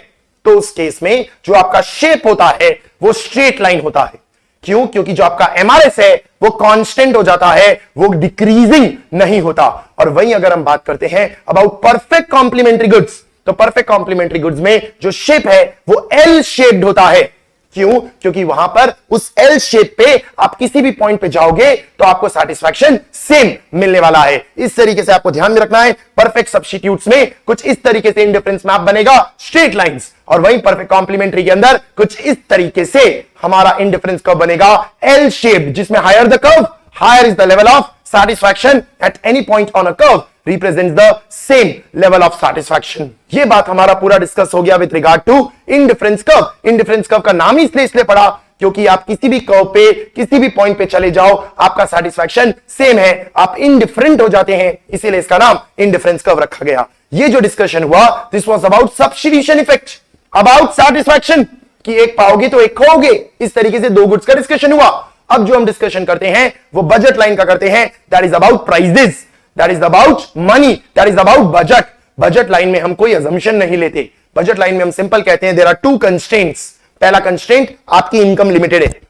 तो उस केस में जो आपका शेप होता है वो स्ट्रेट लाइन होता है। क्यों? क्योंकि जो आपका एमआरएस है वो कांस्टेंट हो जाता है, वो डिक्रीजिंग नहीं होता। और वहीं अगर हम बात करते हैं अबाउट परफेक्ट कॉम्प्लीमेंट्री गुड्स, तो परफेक्ट कॉम्प्लीमेंट्री गुड्स में जो शेप है वो एल शेप्ड होता है। क्यों? क्योंकि वहां पर उस एल शेप पे आप किसी भी पॉइंट पे जाओगे तो आपको सैटिस्फैक्शन सेम मिलने वाला है। इस तरीके से आपको ध्यान में रखना है। परफेक्ट सब्स्टिट्यूट्स में कुछ इस तरीके से इंडिफरेंस मैप बनेगा, स्ट्रेट लाइंस, और वहीं परफेक्ट कॉम्प्लीमेंट्री के अंदर कुछ इस तरीके से हमारा इंडिफरेंस कर्व बनेगा एल शेप, जिसमें higher the curve, higher is the level of satisfaction at any point on a curve represents the same level of satisfaction। ये बात हमारा पूरा डिस्कस हो गया with regard to indifference curve. Indifference curve का नाम ही इसलिए पड़ा क्योंकि आप किसी भी कर्व पे किसी भी पॉइंट पे चले जाओ आपका सैटिस्फैक्शन सेम है, आप इंडिफरेंट हो जाते हैं, इसीलिए इसका नाम इंडिफरेंस कर्व रखा गया। ये जो डिस्कशन हुआ this was about substitution effect, about satisfaction कि एक पाओगे तो एक खोओगे, इस तरीके से दो गुड्स का डिस्कशन हुआ। अब जो हम डिस्कशन करते हैं वो बजट लाइन का करते हैं, that is about prices, that is about money, that is about budget. Budget line में हम कोई अजम्पशन नहीं लेते। बजट लाइन में हम सिंपल कहते हैं देयर आर टू कंस्ट्रेंट्स। पहला कंस्ट्रेंट आपकी इनकम लिमिटेड है,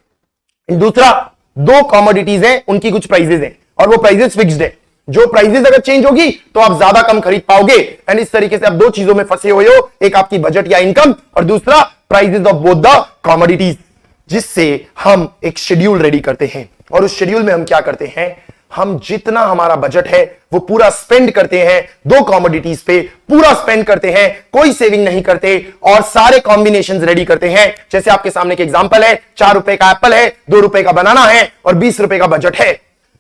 दूसरा दो कमोडिटीज हैं उनकी कुछ प्राइसेस हैं और वो प्राइसेस फिक्स्ड है। जो प्राइसेस अगर चेंज होगी तो आप ज्यादा कम खरीद पाओगे। एंड इस तरीके से आप दो चीजों में फंसे हुए हो, एक आपकी बजट या इनकम और दूसरा prices of both the commodities, जिससे हम एक शेड्यूल रेडी करते हैं। और उस शेड्यूल में हम क्या करते हैं, हम जितना हमारा बजट है वो पूरा स्पेंड करते हैं, दो कमोडिटीज पे पूरा स्पेंड करते हैं, कोई सेविंग नहीं करते और सारे कॉम्बिनेशंस रेडी करते हैं। जैसे आपके सामने एक एग्जांपल है, 4 रुपए का एप्पल है, 2 रुपए का बनाना है और 20 रुपए का बजट है।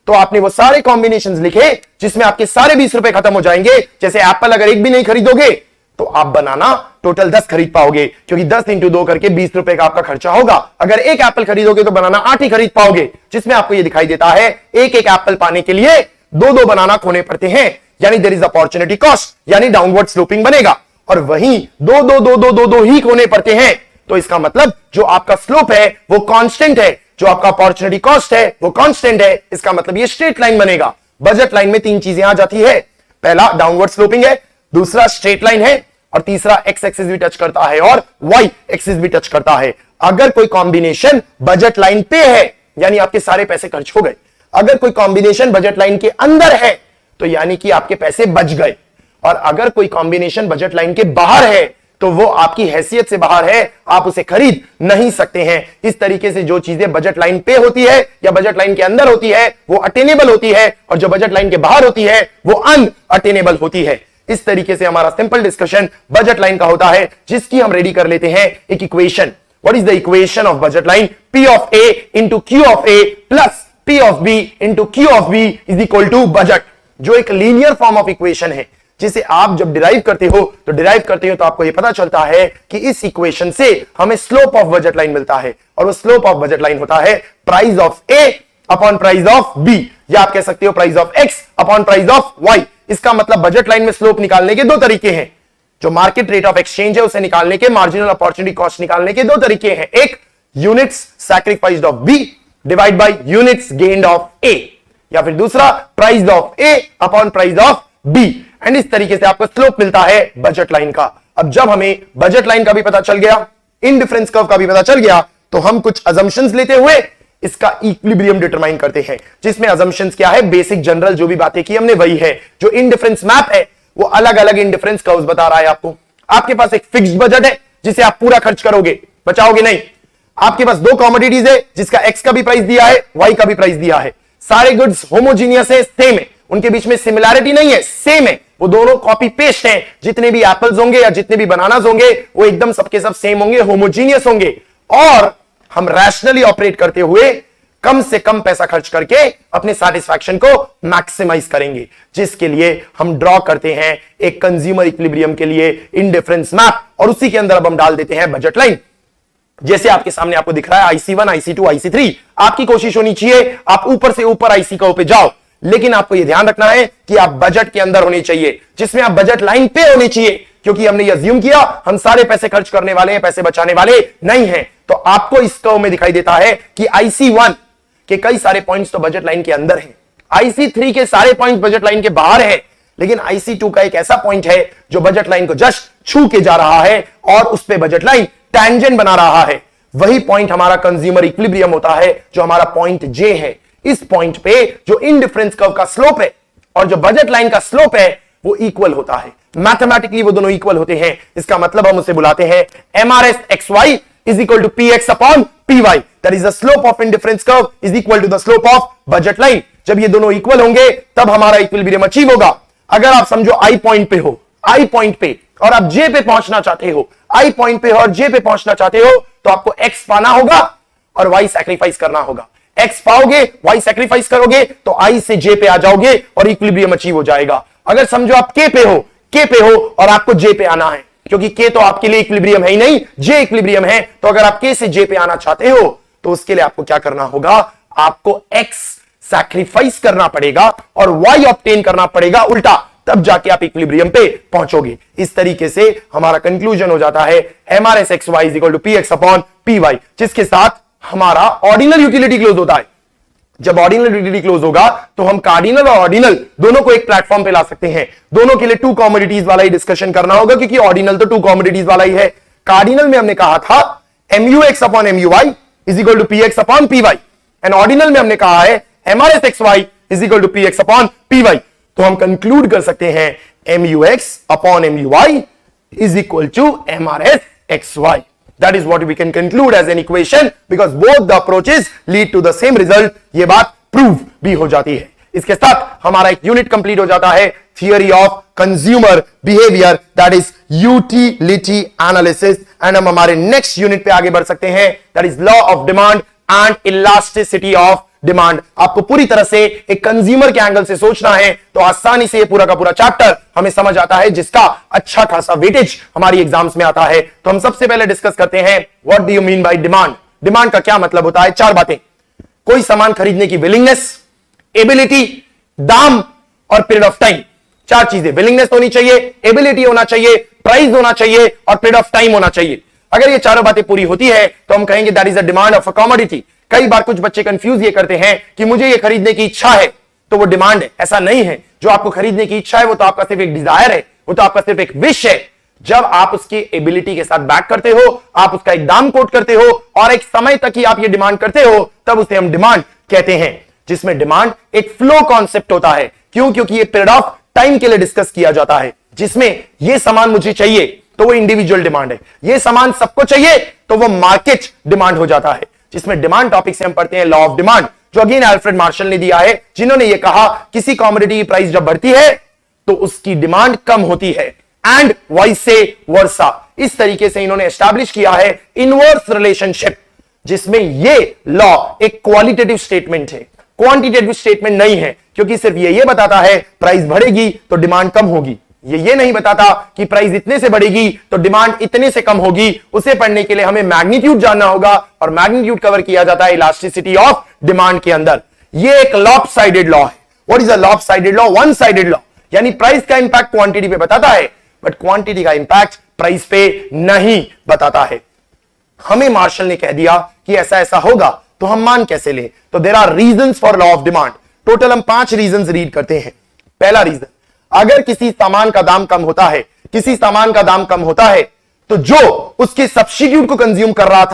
तो आपने वो सारे कॉम्बिनेशंस लिखे जिसमें आपके सारे 20 रुपए खत्म हो जाएंगे। जैसे एप्पल अगर एक भी नहीं खरीदोगे तो आप बनाना टोटल 10 खरीद पाओगे, क्योंकि 10 इंटू 2 करके 20 रुपए का आपका खर्चा होगा। अगर एक एप्पल खरीदोगे तो बनाना 8 ही खरीद पाओगे, जिसमें आपको ये दिखाई देता है एक एक एप्पल पाने के लिए 2-2 बनाना खोने पड़ते हैं, यानी देयर इज अपॉर्चुनिटी कॉस्ट, यानी डाउनवर्ड स्लोपिंग बनेगा। और वहीं 2-2 ही खोने पड़ते हैं, तो इसका मतलब जो आपका स्लोप है वो कांस्टेंट है, जो आपका अपॉर्चुनिटी कॉस्ट है वो कांस्टेंट है। इसका मतलब ये स्ट्रेट लाइन बनेगा। बजट लाइन में 3 चीजें आ जाती है, पहला डाउनवर्ड स्लोपिंग है, दूसरा स्ट्रेट लाइन है और तीसरा एक्स एक्सिस भी टच करता है और वाई एक्सिस भी टच करता है। अगर कोई कॉम्बिनेशन बजट लाइन पे है यानी आपके सारे पैसे खर्च हो गए, अगर कोई कॉम्बिनेशन बजट लाइन के अंदर है तो यानी कि आपके पैसे बच गए, और अगर कोई कॉम्बिनेशन बजट लाइन के बाहर है तो वो आपकी हैसियत से बाहर है, आप उसे खरीद नहीं सकते हैं। इस तरीके से जो चीजें बजट लाइन पे होती है या बजट लाइन के अंदर होती है वो अटेनेबल होती है, और जो बजट लाइन के बाहर होती है वो अनअटेनेबल होती है। इस तरीके से हमारा सिंपल डिस्कशन बजट लाइन का होता है, जिसकी हम रेडी कर लेते हैं एक equation. What is the equation of budget line? P of A into Q of A plus P of B into Q of B is equal to budget, जो एक लीनियर फॉर्म ऑफ इक्वेशन है, जिसे आप जब derive करते हो तो आपको यह पता चलता है कि इस इक्वेशन से हमें स्लोप ऑफ बजट लाइन मिलता है, और वो स्लोप ऑफ बजट लाइन होता है price of A upon price of B, या आप कह सकते हो price of X upon price of Y। इसका मतलब बजट लाइन में स्लोप निकालने के 2 तरीके हैं। जो मार्केट रेट ऑफ एक्सचेंज है उसे निकालने के, मार्जिनल अपॉर्चुनिटी कॉस्ट निकालने के 2 तरीके हैं, एक units sacrificed of B divide by units gained of A, या फिर दूसरा price of A upon price of B। And इस तरीके से आपको स्लोप मिलता है बजट लाइन का। अब जब हमें बजट लाइन का भी पता चल गया, इंडिफरेंस कर्व का भी पता चल गया, तो हम कुछ अजम्पशंस लेते हुए इसका इक्विलिब्रियम डिटरमाइन करते हैं, जिसमें अजम्पशंस क्या है, बेसिक जनरल जो भी बातें की हमने वही है। जो इंडिफरेंस मैप है वो अलग अलग इंडिफरेंस कर्व्स बता रहा है आपको। आपके पास एक फिक्स्ड बजट है जिसे आप पूरा खर्च करोगे, बचाओगे नहीं। आपके पास 2 कमोडिटीज है जिसका एक्स का भी प्राइस दिया है, वाई का भी प्राइस दिया है। सारे गुड्स होमोजीनियस है, सेम है, उनके बीच में सिमिलैरिटी नहीं है, सेम है, वो दोनों कॉपी पेस्ट हैं। जितने भी एप्पल्स होंगे या जितने भी बनानास होंगे वो एकदम सबके सब सेम होंगे, होमोजीनियस होंगे, और हम रैशनली ऑपरेट करते हुए कम से कम पैसा खर्च करके अपने सैटिस्फैक्शन को मैक्सिमाइज करेंगे, जिसके लिए हम ड्रॉ करते हैं एक कंज्यूमर इक्विलिब्रियम के लिए इंडिफरेंस मैप, और उसी के अंदर अब हम डाल देते हैं बजट लाइन। जैसे आपके सामने आपको दिख रहा है IC1, IC2, IC3। आपकी कोशिश होनी चाहिए आप ऊपर से ऊपर IC कर्व पे जाओ, लेकिन आपको यह ध्यान रखना है कि आप बजट के अंदर होने चाहिए, जिसमें आप बजट लाइन पे होने चाहिए, क्योंकि हमने यह अज्यूम किया हम सारे पैसे खर्च करने वाले हैं, पैसे बचाने वाले नहीं हैं। तो आपको इस कर्व में दिखाई देता है कि IC1 के कई सारे पॉइंट्स तो बजट लाइन के अंदर हैं, IC3 के सारे पॉइंट्स बजट लाइन के बाहर है, लेकिन IC2 का एक ऐसा पॉइंट है जो बजट लाइन को जस्ट छू के जा रहा है और उस पे बजट लाइन टैंजेंट बना रहा है। वही पॉइंट हमारा कंज्यूमर इक्विलिब्रियम होता है, जो हमारा पॉइंट जे है। इस पॉइंट पे जो इंडिफरेंस कर्व का स्लोप है और जो बजट लाइन का स्लोप है वो इक्वल होता है। मैथमेटिकली वो दोनों इक्वल होते हैं। इसका मतलब हम उसे बुलाते हैं MRS X Y is equal to P X upon P Y, that is the slope of indifference curve is equal to the slope of budget line. जब ये दोनों इक्वल होंगे तब हमारा इक्विलिब्रियम अचीव होगा। अगर आप समझो आई पॉइंट पे हो, आई पॉइंट पे और आप जे पे पहुंचना चाहते हो, आई पॉइंट पे और जे पे पहुंचना चाहते हो, तो आपको एक्स पाना होगा और वाई सैक्रिफाइस करना होगा। एक्स पाओगे, वाई सैक्रिफाइस करोगे तो आई से जे पे आ जाओगे और इक्विलिब्रियम अचीव हो जाएगा। अगर समझो आप के पे हो और आपको जे पे आना है, क्योंकि के तो आपके लिए इक्विलिब्रियम है ही नहीं, जे इक्विलिब्रियम है, तो अगर आप के से जे पे आना चाहते हो तो उसके लिए आपको क्या करना होगा, आपको एक्स सैक्रिफाइस करना पड़ेगा और वाई ऑब्टेन करना पड़ेगा उल्टा, तब जाके आप इक्विलिब्रियम पे पहुंचोगे। इस तरीके से हमारा कंक्लूजन हो जाता है MRS X Y is equal to P X upon P Y, जिसके साथ हमारा ऑर्डिनल यूटिलिटी क्लोज होता है। जब ऑर्डिनल यूटिलिटी क्लोज होगा तो हम कार्डिनल और ऑर्डिनल दोनों को एक प्लेटफॉर्म पे ला सकते हैं। दोनों के लिए टू कॉमोडिटीज वाला ही डिस्कशन करना होगा, क्योंकि ऑर्डिनल तो टू कॉमोडिटीज वाला ही है। कार्डिनल में हमने कहा था MU X upon MU Y is equal to P X upon P Y, and ordinal में हमने कहा है MRS X Y is equal to P X upon P Y. तो हम कंक्लूड कर सकते हैं MU X upon MU Y is equal to MRS X Y. That is what we can conclude as an equation because both the approaches lead to the same result। ये बात prove भी हो जाती है। इसके साथ हमारा एक यूनिट कंप्लीट हो जाता है, theory of consumer behaviour, that is utility analysis. And हम हमारे नेक्स्ट यूनिट पे आगे बढ़ सकते हैं, that is law of demand and elasticity of demand. आपको पूरी तरह से एक कंज्यूमर के एंगल से सोचना है तो आसानी से ये पूरा का पूरा चैप्टर हमें समझ आता है, जिसका अच्छा खासा वेटेज हमारी एग्जाम्स में आता है। तो हम सबसे पहले डिस्कस करते हैं what do you mean by demand. Demand का क्या मतलब होता है? चार बातें, कोई सामान खरीदने की विलिंगनेस, एबिलिटी, दाम और पीरियड ऑफ टाइम। चार चीजें, विलिंगनेस होनी चाहिए, एबिलिटी होना चाहिए, प्राइस होना चाहिए और पीरियड ऑफ टाइम होना चाहिए। अगर ये चारों बातें पूरी होती है तो हम कहेंगे that is a demand of a commodity. कई बार कुछ बच्चे कंफ्यूज ये करते हैं कि मुझे ये खरीदने की इच्छा है तो वो डिमांड है। ऐसा नहीं है। जो आपको खरीदने की इच्छा है वो तो आपका सिर्फ एक डिजायर है, वो तो आपका सिर्फ एक विश है। जब आप उसकी एबिलिटी के साथ बैक करते हो, आप उसका एक दाम कोट करते हो और एक समय तक ही आप ये डिमांड करते हो, तब उसे हम डिमांड कहते हैं, जिसमें डिमांड एक फ्लो कॉन्सेप्ट होता है। क्यों? क्योंकि ये पीरियड ऑफ टाइम के लिए डिस्कस किया जाता है, जिसमें ये सामान मुझे चाहिए तो वो इंडिविजुअल डिमांड है, ये सामान सबको चाहिए तो वो मार्केट डिमांड हो जाता है। जिसमें डिमांड टॉपिक से हम पढ़ते हैं लॉ ऑफ डिमांड, जो अगेन अल्फ्रेड मार्शल ने दिया है, जिन्होंने ये कहा किसी कमोडिटी की प्राइस जब बढ़ती है तो उसकी डिमांड कम होती है, एंड वाइसे वर्सा। इस तरीके से इन्होंने एस्टैब्लिश किया है इनवर्स रिलेशनशिप, जिसमें ये लॉ एक क्वालिटेटिव स्टेटमेंट है, क्वांटिटेटिव स्टेटमेंट नहीं है। क्योंकि सिर्फ ये बताता है प्राइस बढ़ेगी तो डिमांड कम होगी, ये नहीं बताता कि प्राइस इतने से बढ़ेगी तो डिमांड इतने से कम होगी। उसे पढ़ने के लिए हमें मैग्नीट्यूड जानना होगा, और मैग्नीट्यूड कवर किया जाता है इलास्टिसिटी ऑफ डिमांड के अंदर। ये एक लॉपसाइडेड लॉ है। What is a lopsided law? One sided law, यानी प्राइस का इंपैक्ट क्वांटिटी पे बताता है बट क्वांटिटी का इंपैक्ट प्राइस पे नहीं बताता है। हमें मार्शल ने कह दिया कि ऐसा ऐसा होगा, तो हम मान कैसे लें? तो there are reasons for law of demand. Total हम 5 रीजंस रीड करते हैं। पहला रीजन, अगर किसी सामान का दाम कम होता है, किसी सामान का दाम कम होता है तो जो उसके सब्स्टिट्यूट को कंज्यूम कर रहा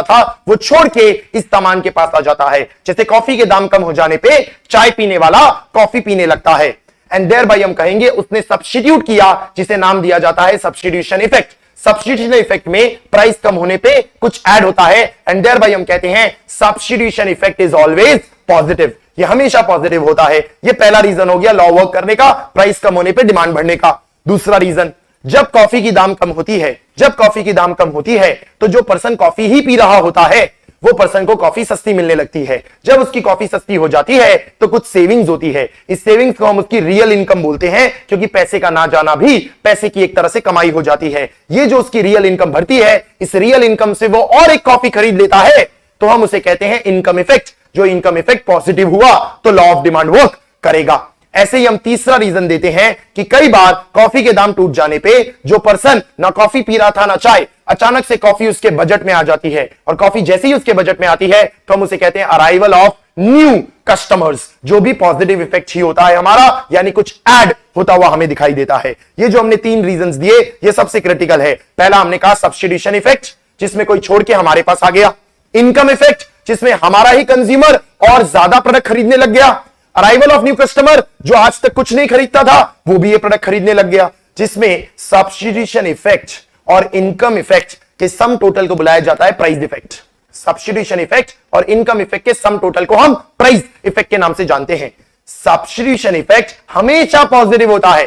था, वो छोड़ के इस सामान के पास आ जाता है। जैसे कॉफी के दाम कम हो जाने पे चाय पीने वाला कॉफी पीने लगता है, एंड देयर बाय हम कहेंगे उसने सब्स्टिट्यूट किया, जिसे नाम दिया जाता है सब्स्टिट्यूशन इफेक्ट। सब्स्टिट्यूशन इफेक्ट में प्राइस कम होने पे कुछ ऐड होता है, एंड देयर बाय हम कहते हैं substitution effect is always positive. ये हमेशा पॉजिटिव होता है। ये पहला रीजन हो गया लॉ वर्क करने का, प्राइस कम होने पे डिमांड बढ़ने का। दूसरा रीजन, जब कॉफी की दाम कम होती है, तो जो पर्सन कॉफी ही पी रहा होता है वो पर्सन को कॉफी सस्ती मिलने लगती है। जब उसकी कॉफी सस्ती हो जाती है तो कुछ सेविंग्स होती है। इस सेविंग्स को हम उसकी रियल इनकम बोलते हैं, क्योंकि पैसे का ना जाना भी पैसे की एक तरह से कमाई हो जाती है। ये जो उसकी रियल इनकम बढ़ती है, इस रियल इनकम से वो और एक कॉफी खरीद लेता है, तो हम उसे कहते हैं इनकम इफेक्ट। जो इनकम इफेक्ट पॉजिटिव हुआ तो लॉ ऑफ डिमांड वर्क करेगा। ऐसे ही हम तीसरा रीजन देते हैं कि कई बार कॉफी के दाम टूट जाने पे जो पर्सन ना कॉफी पी रहा था ना चाय, अचानक से कॉफी उसके बजट में आ जाती है, और कॉफी जैसे ही उसके बजट में आती है तो हम उसे कहते हैं अराइवल ऑफ न्यू कस्टमर्स, जो भी पॉजिटिव इफेक्ट ही होता है हमारा, यानी कुछ ऐड होता हुआ हमें दिखाई देता है। ये जो हमने 3 रीजंस दिए, ये सबसे क्रिटिकल है। पहला हमने कहा सब्स्टिट्यूशन इफेक्ट, जिसमें कोई छोड़ के हमारे पास आ गया। इनकम इफेक्ट, जिसमें हमारा ही कंज्यूमर और ज्यादा प्रोडक्ट खरीदने लग गया। अराइवल ऑफ न्यू कस्टमर, जो आज तक कुछ नहीं खरीदता था वो भी ये प्रोडक्ट खरीदने लग गया। जिसमें सब्स्टिट्यूशन इफेक्ट और इनकम इफेक्ट के सम टोटल को बुलाया जाता है प्राइस इफेक्ट। सब्स्टिट्यूशन इफेक्ट और इनकम इफेक्ट के सम टोटल को हम प्राइस इफेक्ट के नाम से जानते हैं। सब्स्टिट्यूशन इफेक्ट हमेशा पॉजिटिव होता है,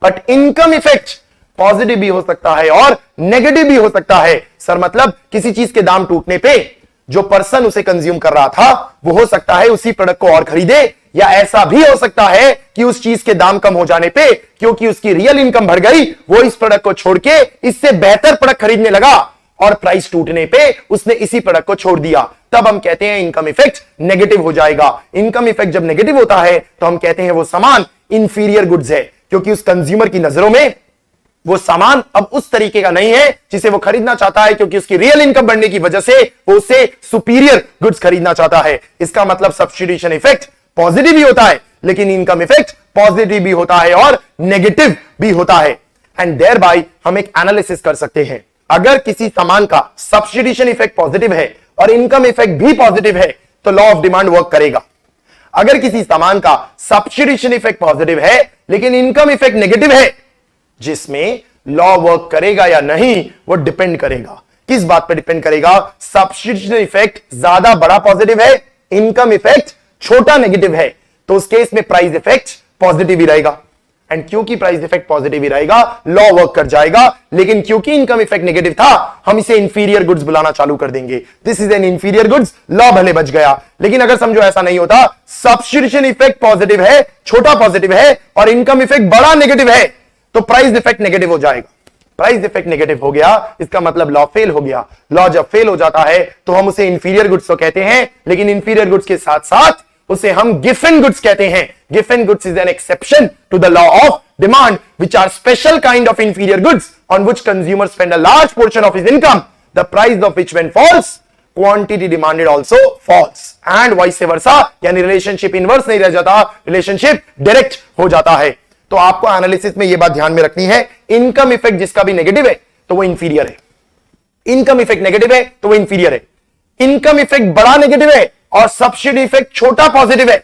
बट इनकम इफेक्ट पॉजिटिव भी हो सकता है और नेगेटिव भी हो सकता है। सर मतलब किसी चीज के दाम टूटने पे जो पर्सन उसे कंज्यूम कर रहा था वो हो सकता है उसी प्रोडक्ट को और खरीदे, या ऐसा भी हो सकता है कि उस चीज के दाम कम हो जाने पे, क्योंकि उसकी रियल इनकम बढ़ गई, वो इस प्रोडक्ट को छोड़ के इससे बेहतर प्रोडक्ट खरीदने लगा और प्राइस टूटने पे उसने इसी प्रोडक्ट को छोड़ दिया। तब हम कहते हैं इनकम इफेक्ट नेगेटिव हो जाएगा। इनकम इफेक्ट जब नेगेटिव होता है तो हम कहते हैं वो सामान इंफीरियर गुड्स है, क्योंकि उस कंज्यूमर की नजरों में वो सामान अब उस तरीके का नहीं है जिसे वो खरीदना चाहता है, क्योंकि उसकी रियल इनकम बढ़ने की वजह से वो उससे सुपीरियर गुड्स खरीदना चाहता है। इसका मतलब सब्स्टिट्यूशन इफेक्ट पॉजिटिव भी होता है, लेकिन इनकम इफेक्ट पॉजिटिव भी होता है और नेगेटिव भी होता है। एंड देयर बाय हम एक एनालिसिस कर सकते हैं। अगर किसी सामान का सब्स्टिट्यूशन इफेक्ट पॉजिटिव है और इनकम इफेक्ट भी पॉजिटिव है तो लॉ ऑफ डिमांड वर्क करेगा। अगर किसी सामान का सब्स्टिट्यूशन इफेक्ट पॉजिटिव है लेकिन इनकम इफेक्ट नेगेटिव है, जिसमें लॉ वर्क करेगा या नहीं वो डिपेंड करेगा। किस बात पर डिपेंड करेगा? सब्स्टिट्यूशन इफेक्ट ज्यादा बड़ा पॉजिटिव है, इनकम इफेक्ट छोटा नेगेटिव है, तो उस केस में प्राइस इफेक्ट पॉजिटिव ही रहेगा। एंड क्योंकि प्राइस इफेक्ट पॉजिटिव ही रहेगा लॉ वर्क कर जाएगा। लेकिन क्योंकि इनकम इफेक्ट नेगेटिव था हम इसे इंफीरियर गुड्स बुलाना चालू कर देंगे। This is an inferior goods, law भले बच गया। लेकिन अगर समझो ऐसा नहीं होता, सब्स्टिट्यूशन इफेक्ट पॉजिटिव है, छोटा पॉजिटिव है, और इनकम इफेक्ट बड़ा नेगेटिव है, तो प्राइस इफेक्ट नेगेटिव हो जाएगा। प्राइस इफेक्ट नेगेटिव हो गया, इसका मतलब लॉ फेल हो गया। लॉ जब फेल हो जाता है तो हम उसे इंफीरियर गुड्स तो कहते हैं, लेकिन इंफीरियर गुड्स के साथ साथ उसे हम गिफन गुड्स कहते हैं। Giffen goods is an exception to the law of demand, which are special kind of inferior goods on which consumers spend a large portion of his income, the price of which when falls, quantity demanded also falls, and vice versa, यानी relationship inverse नहीं रह जाता, relationship direct हो जाता है। तो आपको analysis में यह बात ध्यान में रखनी है, इनकम इफेक्ट जिसका भी नेगेटिव है तो वो इंफीरियर है। इनकम इफेक्ट नेगेटिव है तो वो इंफीरियर है। इनकम इफेक्ट बड़ा नेगेटिव है और सब्सिडी इफेक्ट छोटा पॉजिटिव है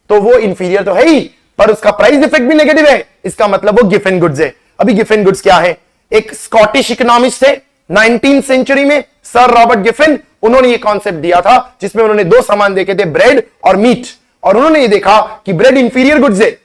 तो वो इंफीरियर तो है ही, पर उसका प्राइस इफेक्ट भी नेगेटिव है, इसका मतलब वो गिफन गुड्स है। अभी गिफन गुड्स क्या है? एक स्कॉटिश इकोनॉमिस्ट थे 19th सेंचुरी में, सर रॉबर्ट गिफन, उन्होंने ये कॉन्सेप्ट दिया था जिसमें उन्होंने 2 सामान देखे थे, ब्रेड और मीट, और उन्होंने ये देखा कि ब्रेड इंफीरियर गुड्स है।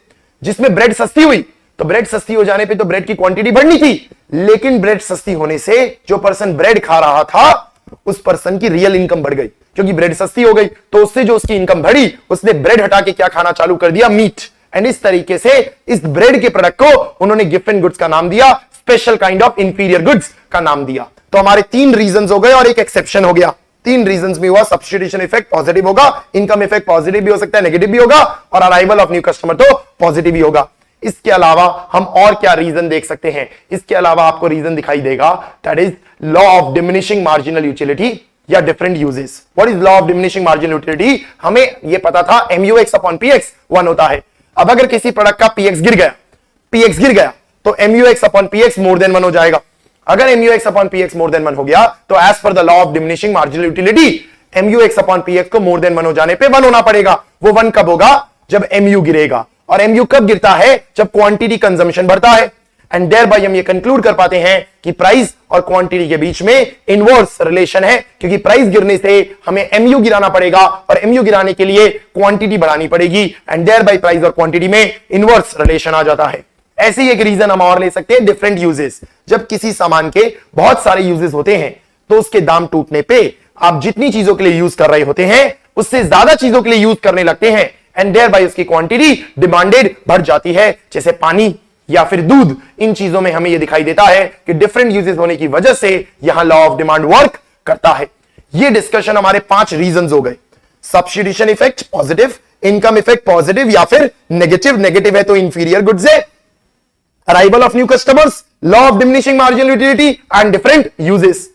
जिसमें ब्रेड सस्ती हुई तो ब्रेड सस्ती हो जाने पे तो ब्रेड की क्वांटिटी बढ़नी थी, लेकिन ब्रेड सस्ती होने से जो पर्सन ब्रेड खा रहा था उस पर्सन की रियल इनकम बढ़ गई, क्योंकि ब्रेड सस्ती हो गई। तो उससे जो उसकी इनकम बढ़ी, उसने ब्रेड हटा के क्या खाना चालू कर दिया? मीट। एंड इस तरीके से इस ब्रेड के प्रोडक्ट को उन्होंने गिफन गुड्स का नाम दिया, special kind of inferior goods का नाम दिया। तो हमारे 3 रीजंस हो गए और एक एक्सेप्शन हो गया। 3 रीजंस में हुआ, सब्स्टिट्यूशन इफेक्ट पॉजिटिव होगा, इनकम इफेक्ट पॉजिटिव भी हो सकता है, नेगेटिव भी होगा, और अराइवल ऑफ न्यू कस्टमर तो पॉजिटिव ही होगा। इसके अलावा हम और क्या रीजन देख सकते हैं? इसके अलावा आपको रीजन दिखाई देगा, that is law of diminishing marginal utility या different uses. What is law of diminishing marginal utility? हमें यह पता था MUX upon PX 1 होता है। अब अगर किसी प्रोडक्ट का PX गिर गया तो MUX upon PX more than 1 हो जाएगा। अगर MUX upon PX more than 1 हो गया तो as per the law of diminishing marginal utility MUX upon PX को मोर देन 1 हो जाने पे 1 होना पड़ेगा। वो 1 कब होगा? जब MU गिरेगा। और MU कब गिरता है? जब क्वांटिटी कंजम्पशन बढ़ता है। एंड देयर बाय हम ये कंक्लूड कर पाते हैं कि प्राइस और क्वांटिटी के बीच में इनवर्स रिलेशन है, क्योंकि प्राइस गिरने से हमें MU गिराना पड़ेगा और MU गिराने के लिए क्वांटिटी बढ़ानी पड़ेगी, एंड देयर बाय प्राइस और क्वांटिटी में इनवर्स रिलेशन आ जाता है। ऐसे ही एक रीजन हम और ले सकते हैं, डिफरेंट यूजेस। जब किसी सामान के बहुत सारे यूजेस होते हैं तो उसके दाम टूटने पे आप जितनी चीजों के लिए यूज कर रहे होते हैं उससे ज्यादा चीजों के लिए यूज करने लगते हैं, एंड देयर बाय उसकी क्वांटिटी डिमांडेड बढ़ जाती है, जैसे पानी या फिर दूध। इन चीजों में हमें यह दिखाई देता है कि डिफरेंट यूजेस होने की वजह से यहां लॉ ऑफ डिमांड वर्क करता है। ये डिस्कशन हमारे 5 रीजंस हो गए। Substitution effect positive, income effect positive या फिर नेगेटिव, नेगेटिव है तो इंफीरियर गुड्स है, arrival of new customers, law of diminishing marginal utility and different uses.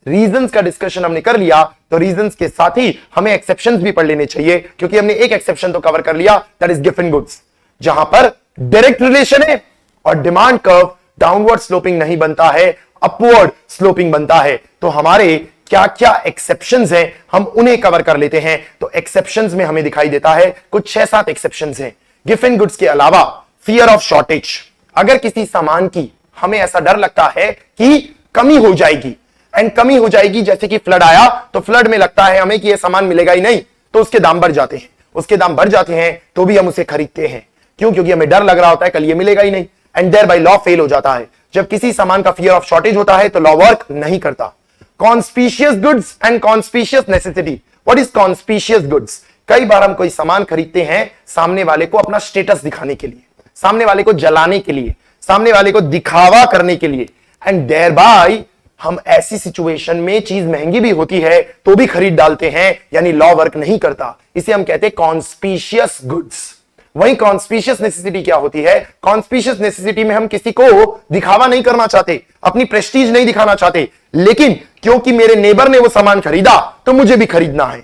Reasons का डिस्कशन हमने कर लिया, तो रीजंस के साथ ही हमें एक्सेप्शंस भी पढ़ लेने चाहिए, क्योंकि हमने एक एक्सेप्शन तो कवर कर लिया, दैट इज गिफ्ट गुड्स, जहां पर डायरेक्ट रिलेशन है और डिमांड कर्व डाउनवर्ड स्लोपिंग नहीं बनता है, अपवर्ड स्लोपिंग बनता है। तो हमारे क्या क्या एक्सेप्शंस हैं हम उन्हें कवर कर लेते हैं। तो एक्सेप्शंस में हमें दिखाई देता है कुछ 6-7 एक्सेप्शंस हैं गिफ्ट एंड गुड्स के अलावा। फियर ऑफ शॉर्टेज, अगर किसी सामान की हमें ऐसा डर लगता है कि कमी हो जाएगी, एंड कमी हो जाएगी, जैसे कि फ्लड आया तो फ्लड में लगता है हमें कि यह सामान मिलेगा ही नहीं, तो उसके दाम बढ़ जाते हैं, उसके दाम बढ़ जाते हैं तो भी हम उसे खरीदते हैं। क्यों? क्योंकि हमें डर लग रहा होता है कल ये मिलेगा ही नहीं, and thereby law fail हो जाता है। जब किसी सामान का फियर ऑफ शॉर्टेज होता है तो लॉ वर्क नहीं करता। Conspicuous goods and conspicuous necessity. What is conspicuous goods? कई बार हम कोई सामान खरीदते हैं सामने वाले को अपना स्टेटस दिखाने के लिए, सामने वाले को जलाने के लिए, सामने वाले को दिखावा करने के लिए, एंड देयर बाय हम ऐसी सिचुएशन में चीज महंगी भी होती है तो भी खरीद डालते हैं, यानी लॉ वर्क नहीं करता। इसे हम कहते हैं कॉन्स्पिशियस गुड्स। वही कॉन्स्पिशियस नेसेसिटी क्या होती है? कॉन्स्पिशियस नेसेसिटी में हम किसी को दिखावा नहीं करना चाहते, अपनी प्रेस्टीज नहीं दिखाना चाहते, लेकिन क्योंकि मेरे नेबर ने वो सामान खरीदा तो मुझे भी खरीदना है,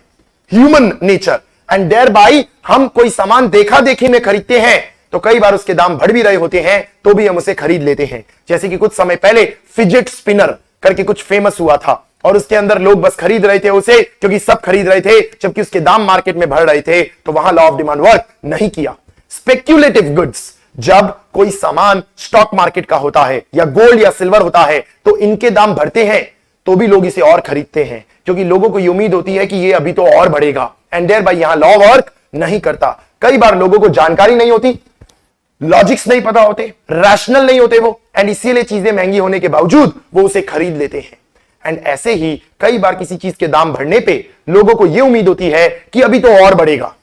human nature, and thereby हम कोई सामान देखा देखी में खरीदते हैं तो कई बार उसके दाम बढ़ भी रहे होते हैं तो भी हम उसे खरीद लेते हैं। जैसे कि कुछ समय पहले फिजेट स्पिनर करके कुछ फेमस हुआ था और उसके अंदर लोग बस खरीद रहे थे उसे क्योंकि सब खरीद रहे थे, जबकि उसके दाम मार्केट में बढ़ रहे थे, तो वहां लॉ ऑफ डिमांड वर्क नहीं किया। स्पेक्यूलेटिव गुड्स, जब कोई सामान स्टॉक मार्केट का होता है या गोल्ड या सिल्वर होता है तो इनके दाम बढ़ते हैं तो भी लोग इसे और खरीदते हैं, क्योंकि लोगों को ये उम्मीद होती है कि ये अभी तो और बढ़ेगा, एंड देयर बाय यहां लॉ वर्क नहीं करता। कई बार लोगों को जानकारी नहीं होती, लॉजिक्स नहीं पता होते, रैशनल नहीं होते वो, एंड इसीलिए चीजें महंगी होने के बावजूद वो उसे खरीद लेते हैं। एंड ऐसे ही कई बार किसी चीज के दाम बढ़ने पे लोगों को यह उम्मीद होती है कि अभी तो और बढ़ेगा,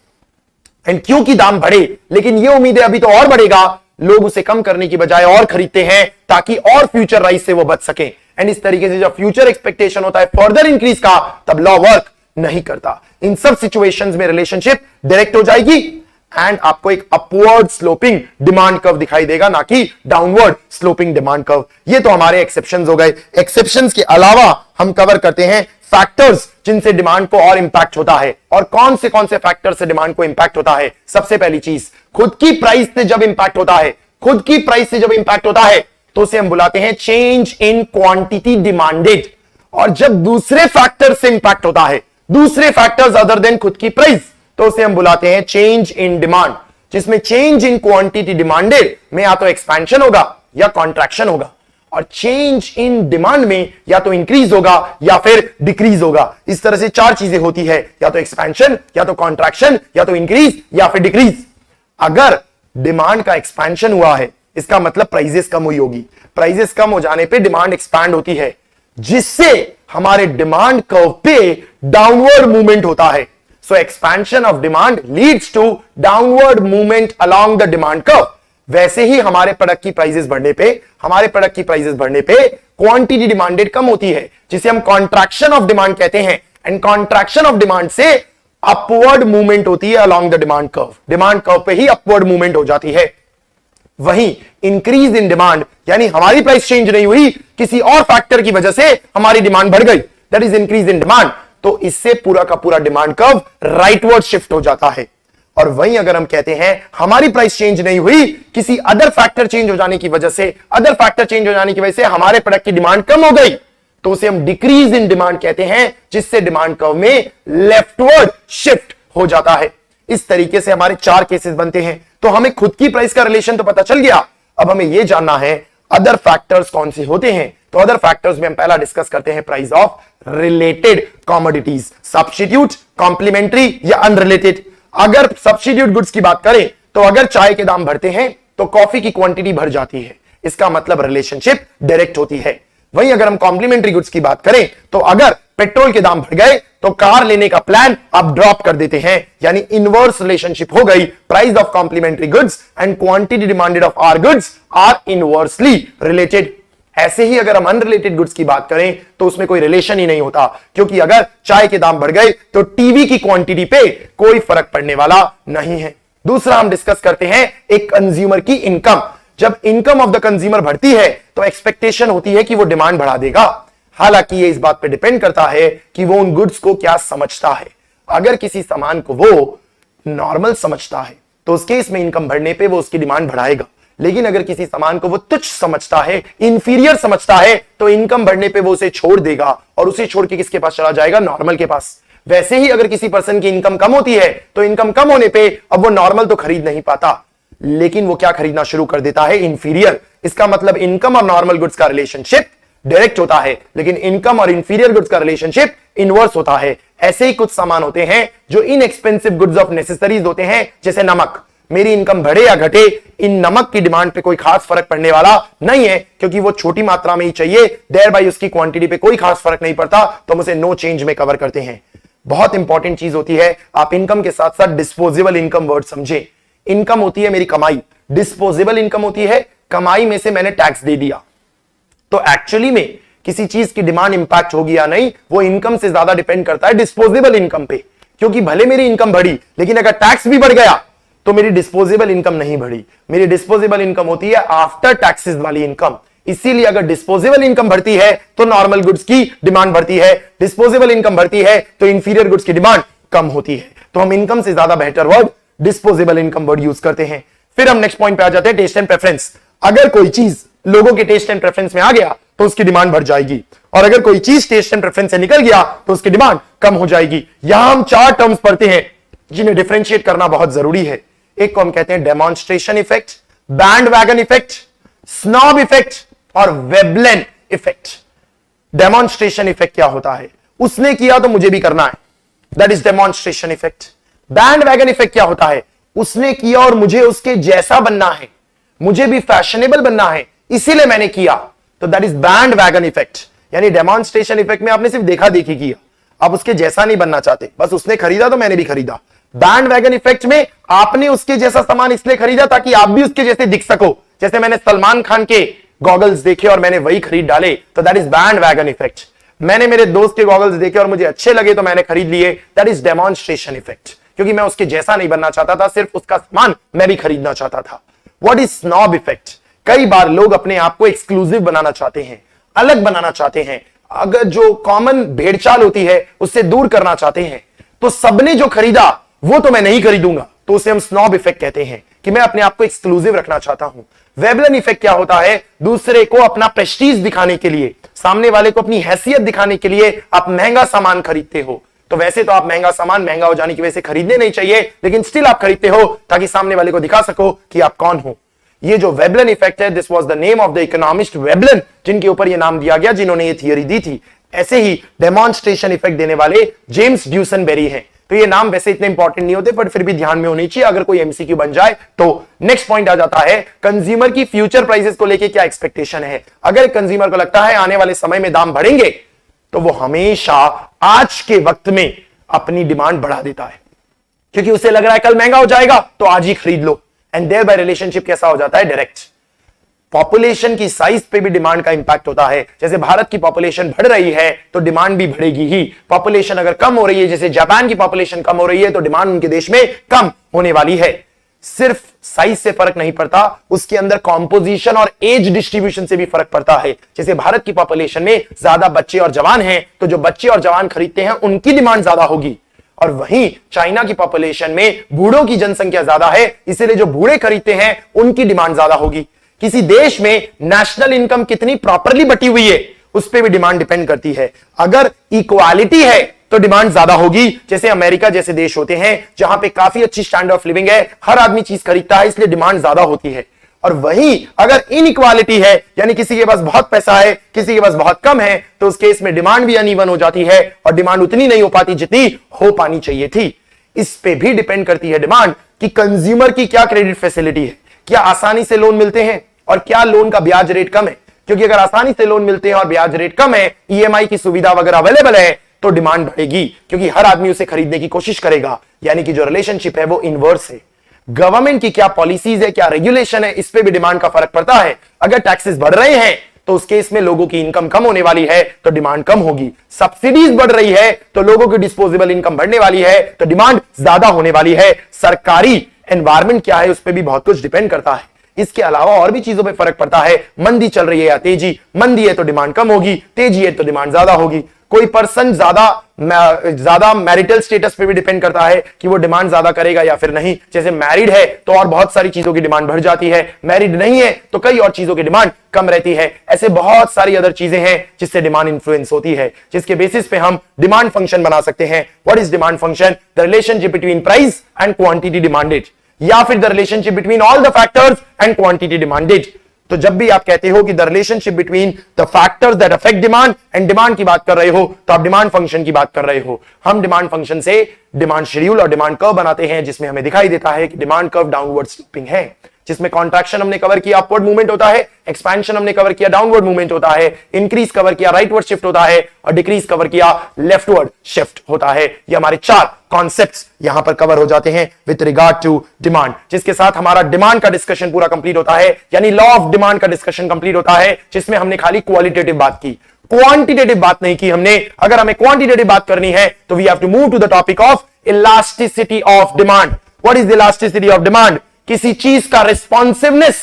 एंड क्योंकि दाम बढ़े लेकिन यह उम्मीद है अभी तो और बढ़ेगा, लोग उसे कम करने की बजाय और खरीदते हैं ताकि और फ्यूचर राइज से वो बच सके। एंड इस तरीके से जब फ्यूचर एक्सपेक्टेशन होता है फर्दर इंक्रीज का, तब लॉ वर्क नहीं करता। इन सब सिचुएशंस में रिलेशनशिप डायरेक्ट हो जाएगी एंड आपको एक अपवर्ड स्लोपिंग डिमांड कर्व दिखाई देगा, ना कि डाउनवर्ड स्लोपिंग डिमांड कर्व। ये तो हमारे एक्सेप्शंस हो गए। एक्सेप्शंस के अलावा हम कवर करते हैं फैक्टर्स जिनसे डिमांड को और इंपैक्ट होता है। और कौन से फैक्टर से डिमांड को इंपैक्ट होता है? सबसे पहली चीज, खुद की प्राइस से जब इंपैक्ट होता है, खुद की प्राइस से जब इंपैक्ट होता है तो उसे हम बुलाते हैं चेंज इन क्वांटिटी डिमांडेड। और जब दूसरे फैक्टर से इंपैक्ट होता है, दूसरे फैक्टर्स अदर देन खुद की प्राइस, तो उसे हम बुलाते हैं चेंज इन डिमांड, जिसमें चेंज इन क्वांटिटी डिमांडेड में या तो एक्सपेंशन होगा या कॉन्ट्रैक्शन होगा, और चेंज इन डिमांड में या तो इंक्रीज होगा या फिर डिक्रीज होगा। इस तरह से 4 चीजें होती है, या तो एक्सपेंशन, या तो कॉन्ट्रैक्शन, या तो इंक्रीज या फिर डिक्रीज। अगर डिमांड का एक्सपेंशन हुआ है इसका मतलब प्राइजेस कम हुई होगी, प्राइजेस कम हो जाने पे डिमांड एक्सपैंड होती है, जिससे हमारे डिमांड कर्व पे डाउनवर्ड मूवमेंट होता है। So expansion of demand leads to downward movement along the demand curve. वैसे ही हमारे प्रोडक्ट की प्राइसेस बढ़ने पे क्वांटिटी डिमांडेड कम होती है, जिसे हम कॉन्ट्रैक्शन ऑफ डिमांड कहते हैं, एंड कॉन्ट्रैक्शन ऑफ डिमांड से अपवर्ड मूवमेंट होती है along the demand curve. Demand curve पे ही अपवर्ड मूवमेंट हो जाती है। वहीं इंक्रीज इन डिमांड, यानी हमारी प्राइस चेंज नहीं हुई, किसी और फैक्टर की वजह से हमारी डिमांड बढ़ गई, that is increase in demand, तो इससे पूरा का पूरा डिमांड कर्व राइटवर्ड शिफ्ट हो जाता है। और वहीं अगर हम कहते हैं हमारी प्राइस चेंज नहीं हुई, किसी अदर फैक्टर चेंज हो जाने की वजह से हमारे प्रोडक्ट की डिमांड कम हो गई, तो उसे हम डिक्रीज इन डिमांड कहते हैं, जिससे डिमांड कर्व में लेफ्टवर्ड शिफ्ट हो जाता है। इस तरीके से हमारे 4 केसेस बनते हैं। तो हमें खुद की प्राइस का रिलेशन तो पता चल गया, अब हमें यह जानना है अदर फैक्टर्स कौन से होते हैं। तो अदर फैक्टर्स में हम पहला डिस्कस करते हैं price of related commodities, substitute, complementary या अनरिलेटेड। अगर सब्स्टिट्यूट गुड्स की बात करें तो अगर चाय के दाम बढ़ते हैं तो कॉफी की क्वांटिटी बढ़ जाती है, इसका मतलब रिलेशनशिप डायरेक्ट होती है। वहीं अगर हम कॉम्प्लीमेंट्री गुड्स की बात करें तो अगर पेट्रोल के दाम बढ़ गए तो कार लेने का प्लान आप ड्रॉप कर देते हैं, यानी इनवर्स रिलेशनशिप हो गई। Price of complementary goods and quantity demanded of our goods are inversely related. ऐसे ही अगर हम अनरिलेटेड गुड्स की बात करें तो उसमें कोई रिलेशन ही नहीं होता, क्योंकि अगर चाय के दाम बढ़ गए तो टीवी की क्वांटिटी पे कोई फर्क पड़ने वाला नहीं है। दूसरा हम डिस्कस करते हैं एक कंज्यूमर की इनकम। जब इनकम ऑफ द कंज्यूमर बढ़ती है तो एक्सपेक्टेशन होती है कि वो डिमांड बढ़ा देगा। हालांकि ये इस बात पे डिपेंड करता है कि वो उन गुड्स को क्या समझता है। अगर किसी सामान को वो नॉर्मल समझता है तो उस केस में इनकम बढ़ने पे वो उसकी डिमांड बढ़ाएगा, लेकिन अगर किसी सामान को वो तुच्छ समझता है, इंफीरियर समझता है, तो इनकम बढ़ने पे वो उसे छोड़ देगा और उसे छोड़ के किसके पास चला जाएगा? नॉर्मल के पास। वैसे ही अगर किसी पर्सन की इनकम कम होती है तो इनकम कम होने पे अब वो नॉर्मल तो खरीद नहीं पाता, लेकिन वो क्या खरीदना शुरू कर देता है? इंफीरियर। इसका मतलब इनकम और नॉर्मल गुड्स का रिलेशनशिप डायरेक्ट होता है, लेकिन इनकम और इंफीरियर गुड्स का रिलेशनशिप इनवर्स होता है। ऐसे ही कुछ सामान होते हैं जो इनएक्सपेंसिव गुड्स ऑफ नेसेसरीज होते हैं, जैसे नमक। मेरी इनकम बढ़े या घटे, इन नमक की डिमांड पे कोई खास फर्क पड़ने वाला नहीं है, क्योंकि वो छोटी मात्रा में ही चाहिए, देयर बाय उसकी क्वांटिटी पे कोई खास फर्क नहीं पड़ता, तो हम उसे नो चेंज में कवर करते हैं। बहुत इंपॉर्टेंट चीज होती है, आप इनकम के साथ साथ डिस्पोजेबल इनकम वर्ड समझे। इनकम होती है मेरी कमाई, डिस्पोजेबल इनकम होती है कमाई में से मैंने टैक्स दे दिया। तो एक्चुअली में किसी चीज की डिमांड इंपैक्ट होगी या नहीं, वो इनकम से ज्यादा डिपेंड करता है डिस्पोजेबल इनकम पे, क्योंकि भले मेरी इनकम बढ़ी, लेकिन अगर टैक्स भी बढ़ गया तो मेरी डिस्पोजेबल इनकम नहीं बढ़ी। मेरी डिस्पोजेबल इनकम होती है आफ्टर टैक्सेस वाली इनकम। इसीलिए अगर डिस्पोजेबल इनकम बढ़ती है तो नॉर्मल गुड्स की डिमांड बढ़ती है, डिस्पोजेबल इनकम बढ़ती है तो इंफीरियर गुड्स की डिमांड कम होती है। तो हम इनकम से ज्यादा बेहतर word disposable income word use करते हैं। फिर हम नेक्स्ट पॉइंट पे आ जाते हैं, टेस्ट एंड प्रेफरेंस। अगर कोई चीज लोगों के टेस्ट एंड प्रेफरेंस में आ गया तो उसकी डिमांड बढ़ जाएगी, और अगर कोई चीज टेस्ट एंड प्रेफरेंस से निकल गया तो उसकी डिमांड कम हो जाएगी। यहां हम 4 टर्म्स पढ़ते हैं जिन्हें डिफरेंशिएट करना बहुत जरूरी है। एक को हम कहते हैं demonstration effect, bandwagon effect, snob effect और वेबलेन इफेक्ट। डेमोन्स्ट्रेशन इफेक्ट क्या होता है? उसने किया तो मुझे भी करना है, that is demonstration effect. Bandwagon effect क्या होता है? उसने किया और मुझे उसके जैसा बनना है, मुझे भी फैशनेबल बनना है, इसीलिए मैंने किया, तो दैट इज बैंडवैगन इफेक्ट। यानी डेमोन्स्ट्रेशन इफेक्ट में आपने सिर्फ देखा देखी किया, आप उसके जैसा नहीं बनना चाहते, बस उसने खरीदा तो मैंने भी खरीदा। बैंडवैगन इफेक्ट में आपने उसके जैसा सामान इसलिए खरीदा ताकि आप भी उसके जैसे दिख सको। जैसे मैंने सलमान खान के गॉगल्स देखे और मैंने वही खरीद डाले, तो दैट इज बैंडवैगन इफेक्ट। मैंने मेरे दोस्त के गॉगल्स देखे और मुझे अच्छे लगे तो मैंने खरीद लिए, दैट इज डेमोन्स्ट्रेशन इफेक्ट, क्योंकि मैं उसके जैसा नहीं बनना चाहता था, सिर्फ उसका सामान मैं भी खरीदना चाहता था। What is snob effect? कई बार लोग अपने आप को एक्सक्लूसिव बनाना चाहते हैं, अलग बनाना चाहते हैं, अगर जो कॉमन भेड़चाल होती है उससे दूर करना चाहते हैं, तो सबने जो खरीदा वो तो मैं नहीं खरीदूंगा, तो उसे हम स्नॉब इफेक्ट कहते हैं कि मैं अपने आप को एक्सक्लूसिव रखना चाहता हूं। वेबलन इफेक्ट क्या होता है? दूसरे को अपना प्रेस्टीज दिखाने के लिए, सामने वाले को अपनी हैसियत दिखाने के लिए आप महंगा सामान खरीदते हो। तो वैसे तो आप महंगा सामान महंगा हो जाने की वजह से खरीदने नहीं चाहिए, लेकिन स्टिल आप खरीदते हो ताकि सामने वाले को दिखा सको कि आप कौन हो। ये जो वेबलन इफेक्ट है, this was the name of the economist Veblen, जिनके ऊपर ये नाम दिया गया, जिन्होंने ये थियरी दी थी। ऐसे ही डेमोन्स्ट्रेशन इफेक्ट देने वाले जेम्स ड्यूसनबेरी हैं। तो ये नाम वैसे इतने इंपॉर्टेंट नहीं होते, पर फिर भी ध्यान में होनी चाहिए अगर कोई एमसीक्यू बन जाए तो। नेक्स्ट पॉइंट आ जाता है, कंज्यूमर की फ्यूचर प्राइसेस को लेके क्या एक्सपेक्टेशन है। अगर कंज्यूमर को लगता है आने वाले समय में दाम बढ़ेंगे, तो वो हमेशा आज के वक्त में अपनी डिमांड बढ़ा देता है, क्योंकि उसे लग रहा है कल महंगा हो जाएगा तो आज ही खरीद लो। एंड देयर बाय रिलेशनशिप कैसा हो जाता है? डायरेक्ट। पॉपुलेशन की साइज पे भी डिमांड का इंपैक्ट होता है। जैसे भारत की पॉपुलेशन बढ़ रही है तो डिमांड भी बढ़ेगी ही। पॉपुलेशन अगर कम हो रही है, जैसे जापान की पॉपुलेशन कम हो रही है, तो डिमांड उनके देश में कम होने वाली है। सिर्फ साइज से फर्क नहीं पड़ता, उसके अंदर कॉम्पोजिशन और एज डिस्ट्रीब्यूशन से भी फर्क पड़ता है। जैसे भारत की पॉपुलेशन में ज्यादा बच्चे और जवान हैं, तो जो बच्चे और जवान खरीदते हैं उनकी डिमांड ज्यादा होगी। और वहीं चाइना की पॉपुलेशन में बूढ़ों की जनसंख्या ज्यादा है, इसीलिए जो बूढ़े खरीदते हैं उनकी डिमांड ज्यादा होगी। किसी देश में नेशनल इनकम कितनी प्रॉपरली बटी हुई है, उस पर भी डिमांड डिपेंड करती है। अगर इक्वालिटी है तो डिमांड ज्यादा होगी। जैसे अमेरिका जैसे देश होते हैं जहां पे काफी अच्छी स्टैंडर्ड ऑफ लिविंग है, हर आदमी चीज खरीदता है, इसलिए डिमांड ज्यादा होती है। और वहीं अगर इनइक्वालिटी है, यानी किसी के पास बहुत पैसा है, किसी के पास बहुत कम है, तो उस केस में डिमांड भी अनइवन हो जाती है और डिमांड उतनी नहीं हो पाती जितनी हो पानी चाहिए थी। इस पे भी डिपेंड करती है डिमांड कि कंज्यूमर की क्या क्रेडिट फैसिलिटी है, क्या आसानी से लोन मिलते हैं और क्या लोन का ब्याज रेट कम है। क्योंकि अगर आसानी से लोन मिलते हैं और ब्याज रेट कम है, ईएमआई की सुविधा वगैरह अवेलेबल है, तो डिमांड बढ़ेगी, क्योंकि हर आदमी उसे खरीदने की कोशिश करेगा। यानी कि जो रिलेशनशिप है वो इनवर्स है। गवर्नमेंट की क्या पॉलिसीज है, क्या रेगुलेशन है, इस पे भी डिमांड का फर्क पड़ता है। अगर टैक्सेस बढ़ रहे हैं तो उस केस में लोगों की इनकम कम होने वाली है, तो डिमांड कम होगी। सब्सिडीज बढ़ रही है तो लोगों की डिस्पोजेबल इनकम बढ़ने वाली है, तो डिमांड ज्यादा होने वाली है। सरकारी एनवायरमेंट क्या है, उस पर भी बहुत कुछ डिपेंड करता है। इसके अलावा और भी चीजों पे फर्क पड़ता है। मंदी चल रही है या तेजी, मंदी है तो डिमांड कम होगी, तेजी है तो डिमांड ज्यादा होगी। कोई पर्सन ज्यादा मैरिटल स्टेटस पे भी डिपेंड करता है कि वो डिमांड ज्यादा करेगा या फिर नहीं। जैसे मैरिड है तो और बहुत सारी चीजों की डिमांड बढ़ जाती है, मैरिड नहीं है तो कई और चीजों की डिमांड कम रहती है। ऐसे बहुत सारी अदर चीजें हैं जिससे डिमांड इन्फ्लुएंस होती है, जिसके बेसिस पे हम डिमांड फंक्शन बना सकते हैं। What is demand function? The relationship between price and quantity demanded, या फिर the relationship between all the factors and quantity demanded. तो जब भी आप कहते हो कि the relationship between the factors that affect demand and demand की बात कर रहे हो, तो आप डिमांड फंक्शन की बात कर रहे हो। हम डिमांड फंक्शन से डिमांड शेड्यूल और डिमांड कर्व बनाते हैं, जिसमें हमें दिखाई देता है कि डिमांड कर्व डाउनवर्ड स्लोपिंग है, जिसमें कॉन्ट्रैक्शन हमने कवर किया अपवर्ड मूवमेंट होता है, एक्सपेंशन हमने कवर किया डाउनवर्ड मूवमेंट होता है, इंक्रीज कवर किया राइटवर्ड शिफ्ट होता है और डिक्रीज कवर किया लेफ्टवर्ड शिफ्ट होता है। ये हमारे 4 कॉन्सेप्ट्स यहां पर कवर हो जाते हैं विद रिगार्ड टू डिमांड, जिसके साथ हमारा डिमांड का डिस्कशन पूरा कंप्लीट होता है, यानी लॉ ऑफ डिमांड का डिस्कशन कंप्लीट होता है, जिसमें हमने खाली क्वालिटेटिव बात की, क्वांटिटेटिव बात नहीं की हमने। अगर हमें क्वांटिटेटिव बात करनी है तो we have to move to the topic of elasticity of demand. What is the elasticity of demand? किसी चीज का रिस्पॉन्सिवनेस,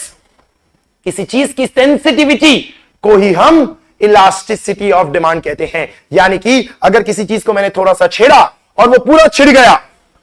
किसी चीज की सेंसिटिविटी को ही हम इलास्टिसिटी ऑफ डिमांड कहते हैं। यानी कि अगर किसी चीज को मैंने थोड़ा सा छेड़ा और वो पूरा छिड़ गया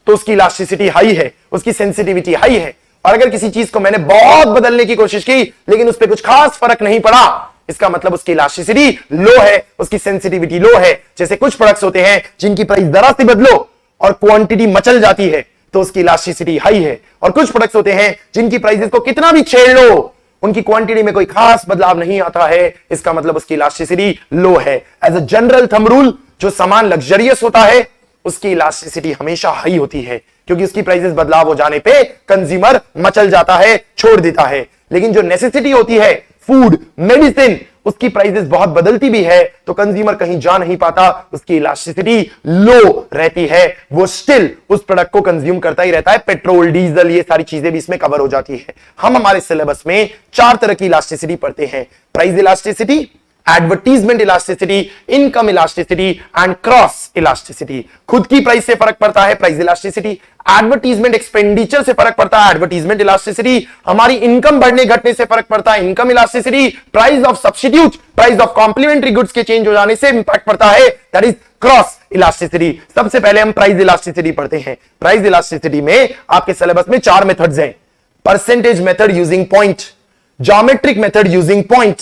तो उसकी इलास्टिसिटी हाई है, उसकी सेंसिटिविटी हाई है। और अगर किसी चीज को मैंने बहुत बदलने की कोशिश की लेकिन उस पर कुछ खास फर्क नहीं पड़ा, इसका मतलब उसकी इलास्टिसिटी लो है, उसकी सेंसिटिविटी लो है। जैसे कुछ प्रोडक्ट्स होते हैं जिनकी प्राइस जरा सी बदलो और क्वांटिटी मचल जाती है तो उसकी इलास्टिसिटी हाई है, और कुछ प्रोडक्ट्स होते हैं जिनकी प्राइसेस को कितना भी छेड़ लो उनकी क्वांटिटी में कोई खास बदलाव नहीं आता है, इसका मतलब उसकी इलास्टिसिटी लो है। As a general thumb rule, जो सामान लग्जरियस होता है उसकी इलास्टिसिटी हमेशा हाई होती है, क्योंकि उसकी प्राइसेस बदलाव हो जाने पे कंज्यूमर मचल जाता है, छोड़ देता है। लेकिन जो नेसेसिटी होती है, फूड, मेडिसिन, उसकी प्राइसेस बहुत बदलती भी है तो कंज्यूमर कहीं जा नहीं पाता, उसकी इलास्टिसिटी लो रहती है, वो स्टिल उस प्रोडक्ट को कंज्यूम करता ही रहता है। पेट्रोल, डीजल, ये सारी चीजें भी इसमें कवर हो जाती है। हम हमारे सिलेबस में 4 तरह की इलास्टिसिटी पढ़ते हैं: price elasticity, advertisement elasticity, income elasticity and cross elasticity. खुद की प्राइस से फर्क पड़ता है प्राइस इलास्टिसिटी, एडवर्टीजमेंट एक्सपेंडिचर से फर्क पड़ता है एडवर्टीजमेंट इलास्टिसिटी, हमारी इनकम बढ़ने घटने से फर्क पड़ता है income elasticity, price of substitute, price of complementary goods के चेंज हो जाने से इंपैक्ट पड़ता है, दैट इज क्रॉस इलास्टिसिटी। सबसे पहले हम प्राइस इलास्टिसिटी पढ़ते हैं। प्राइस इलास्टिसिटी में आपके सिलेबस में 4 मेथड्स हैं: percentage method using point, geometric method using point,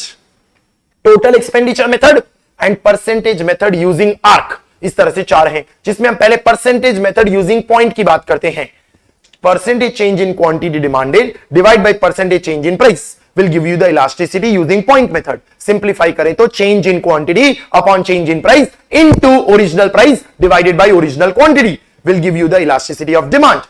total expenditure method and percentage method using arc. इस तरह से 4 हैं, जिसमें हम पहले परसेंटेज मेथड यूजिंग पॉइंट की बात करते हैं। Percentage change in quantity demanded divide by percentage change in price will give you the elasticity using point method. Simplify करें तो change in quantity upon change in price into original price divided by original quantity will give you the elasticity of demand.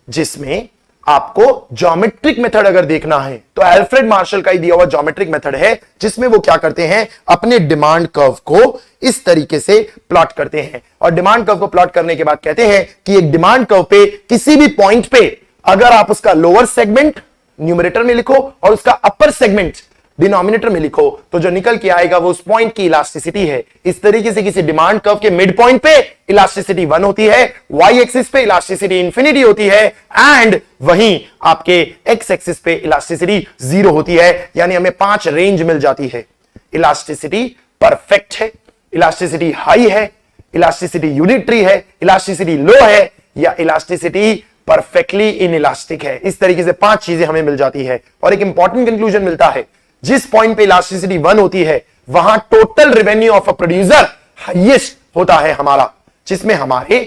जिसमें आपको geometric method अगर देखना है तो Alfred Marshall का ही दिया हुआ ज्योमेट्रिक मेथड है, जिसमें वो क्या करते हैं, अपने डिमांड कर्व को इस तरीके से प्लॉट करते हैं। और डिमांड कर्व को प्लॉट करने के बाद कहते हैं कि एक डिमांड कर्व पे किसी भी पॉइंट पे अगर आप उसका लोअर सेगमेंट न्यूमरेटर में लिखो और उसका अपर सेगमेंट डिनोमिनेटर में लिखो तो जो निकल के आएगा वो उस पॉइंट की इलास्टिसिटी है। इस तरीके से किसी डिमांड कर्व के मिड पॉइंट पे इलास्टिसिटी 1 होती है, वाई एक्सिस पे इलास्टिसिटी इंफिनिटी होती है एंड वहीं आपके एक्स एक्सिस पे इलास्टिसिटी 0 होती है। यानी हमें 5 रेंज मिल जाती है। इलास्टिसिटी परफेक्ट है, इलास्टिसिटी हाई है, इलास्टिसिटी यूनिटरी है, इलास्टिसिटी लो है, या इलास्टिसिटी परफेक्टली इनइलास्टिक है। इस तरीके से 5 चीजें हमें मिल जाती है और एक इंपॉर्टेंट कंक्लूजन मिलता है, जिस पॉइंट पे इलास्टिसिटी 1 होती है वहां total revenue of a producer highest होता है हमारा, जिसमें हमारे